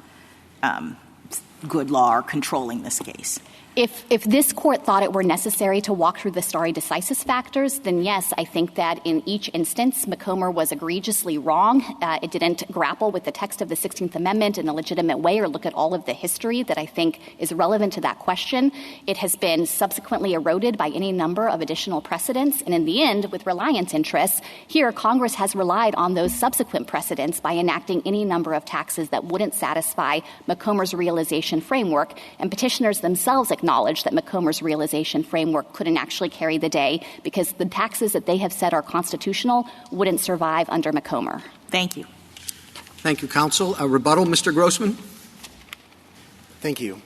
good law or controlling this case. If this court thought it were necessary to walk through the stare decisis factors, then yes, I think that in each instance, Macomber was egregiously wrong. It didn't grapple with the text of the 16th Amendment in a legitimate way or look at all of the history that I think is relevant to that question. It has been subsequently eroded by any number of additional precedents. And in the end, with reliance interests, here Congress has relied on those subsequent precedents by enacting any number of taxes that wouldn't satisfy Macomber's realization framework. And petitioners themselves acknowledge that Macomber's realization framework couldn't actually carry the day because the taxes that they have said are constitutional wouldn't survive under Macomber. Thank you. Thank you, counsel. A rebuttal, Mr. Grossman? Thank you.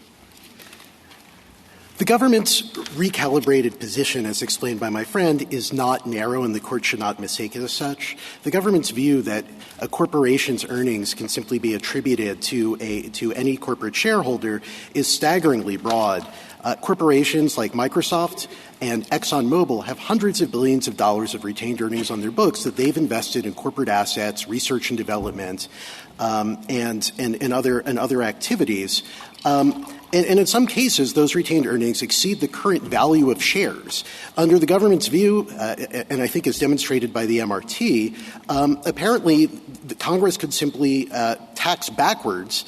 The government's recalibrated position, as explained by my friend, is not narrow, and the court should not mistake it as such. The government's view that a corporation's earnings can simply be attributed to any corporate shareholder is staggeringly broad. Corporations like Microsoft and ExxonMobil have hundreds of billions of dollars of retained earnings on their books that they've invested in corporate assets, research and development, and other activities. And in some cases, those retained earnings exceed the current value of shares. Under the government's view, and I think as demonstrated by the MRT, apparently the Congress could simply tax backwards,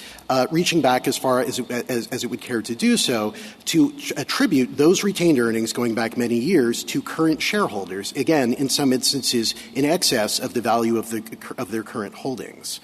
reaching back as far as it would care to do so, to attribute those retained earnings going back many years to current shareholders, again, in some instances in excess of the value of their current holdings.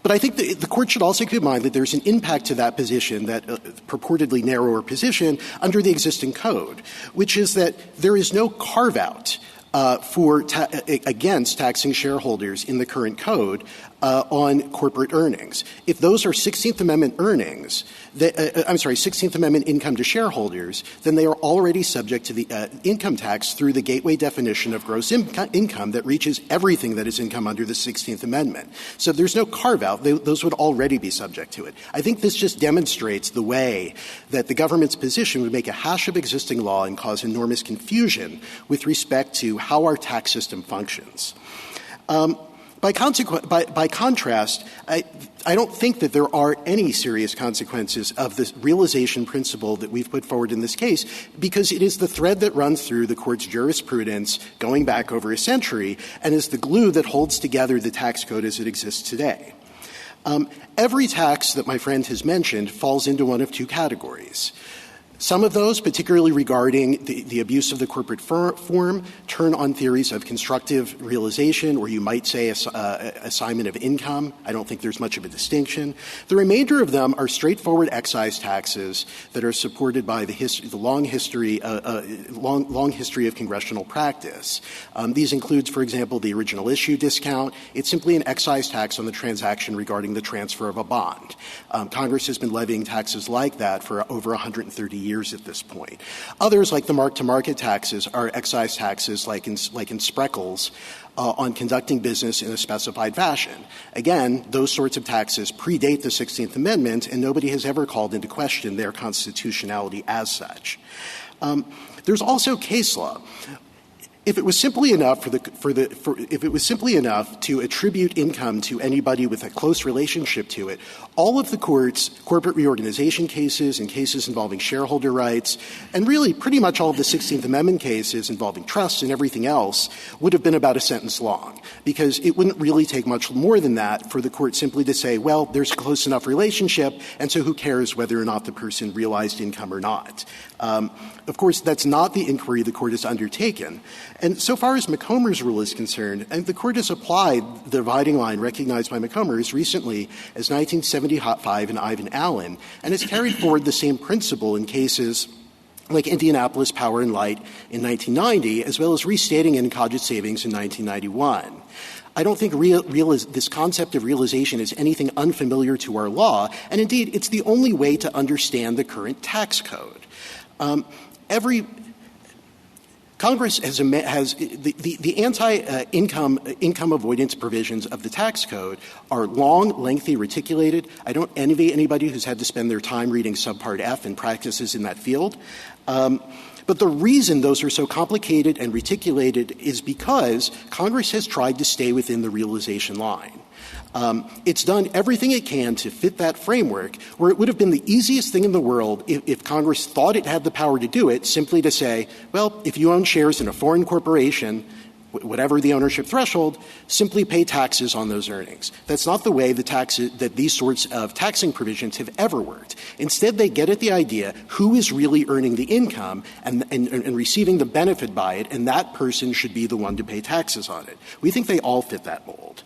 But I think the court should also keep in mind that there's an impact to that position, that purportedly narrower position, under the existing code, which is that there is no carve-out against taxing shareholders in the current code on corporate earnings. If those are 16th Amendment earnings, 16th Amendment income to shareholders, then they are already subject to the income tax through the gateway definition of gross income that reaches everything that is income under the 16th Amendment. So if there's no carve-out, those would already be subject to it. I think this just demonstrates the way that the government's position would make a hash of existing law and cause enormous confusion with respect to how our tax system functions. By contrast, I don't think that there are any serious consequences of this realization principle that we've put forward in this case, because it is the thread that runs through the court's jurisprudence going back over a century and is the glue that holds together the tax code as it exists today. Every tax that my friend has mentioned falls into one of two categories. Some of those, particularly regarding the abuse of the corporate form, turn on theories of constructive realization, or you might say assignment of income. I don't think there's much of a distinction. The remainder of them are straightforward excise taxes that are supported by the long history of congressional practice. These include, for example, the original issue discount. It's simply an excise tax on the transaction regarding the transfer of a bond. Congress has been levying taxes like that for over 130 years at this point. Others, like the mark-to-market taxes, are excise taxes like in Spreckles on conducting business in a specified fashion. Again, those sorts of taxes predate the 16th Amendment, and nobody has ever called into question their constitutionality as such. There's also case law. If it was simply enough if it was simply enough to attribute income to anybody with a close relationship to it, all of the court's corporate reorganization cases and cases involving shareholder rights, and really pretty much all of the 16th Amendment cases involving trusts and everything else, would have been about a sentence long, because it wouldn't really take much more than that for the court simply to say, well, there's a close enough relationship, and so who cares whether or not the person realized income or not. Of course, that's not the inquiry the court has undertaken. And so far as Macomber's rule is concerned, and the court has applied the dividing line recognized by Macomber as recently as 1975 in Ivan Allen, and has carried forward the same principle in cases like Indianapolis Power and Light in 1990, as well as restating Incogit Savings in 1991. I don't think this concept of realization is anything unfamiliar to our law, and indeed, it's the only way to understand the current tax code. Congress has the anti-income avoidance provisions of the tax code are long, lengthy, reticulated. I don't envy anybody who's had to spend their time reading Subpart F and practices in that field. But the reason those are so complicated and reticulated is because Congress has tried to stay within the realization line. It's done everything it can to fit that framework, where it would have been the easiest thing in the world if Congress thought it had the power to do it, simply to say, well, if you own shares in a foreign corporation, whatever the ownership threshold, simply pay taxes on those earnings. That's not the way that these sorts of taxing provisions have ever worked. Instead, they get at the idea who is really earning the income and receiving the benefit by it, and that person should be the one to pay taxes on it. We think they all fit that mold.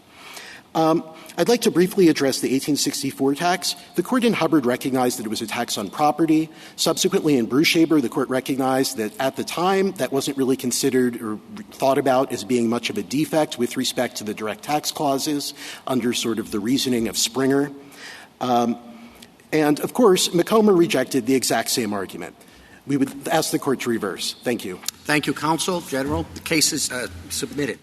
I'd like to briefly address the 1864 tax. The court in Hubbard recognized that it was a tax on property. Subsequently, in Brushaber, the court recognized that at the time that wasn't really considered or thought about as being much of a defect with respect to the direct tax clauses under sort of the reasoning of Springer. And, of course, Macomber rejected the exact same argument. We would ask the court to reverse. Thank you. Thank you, counsel. General, the case is submitted.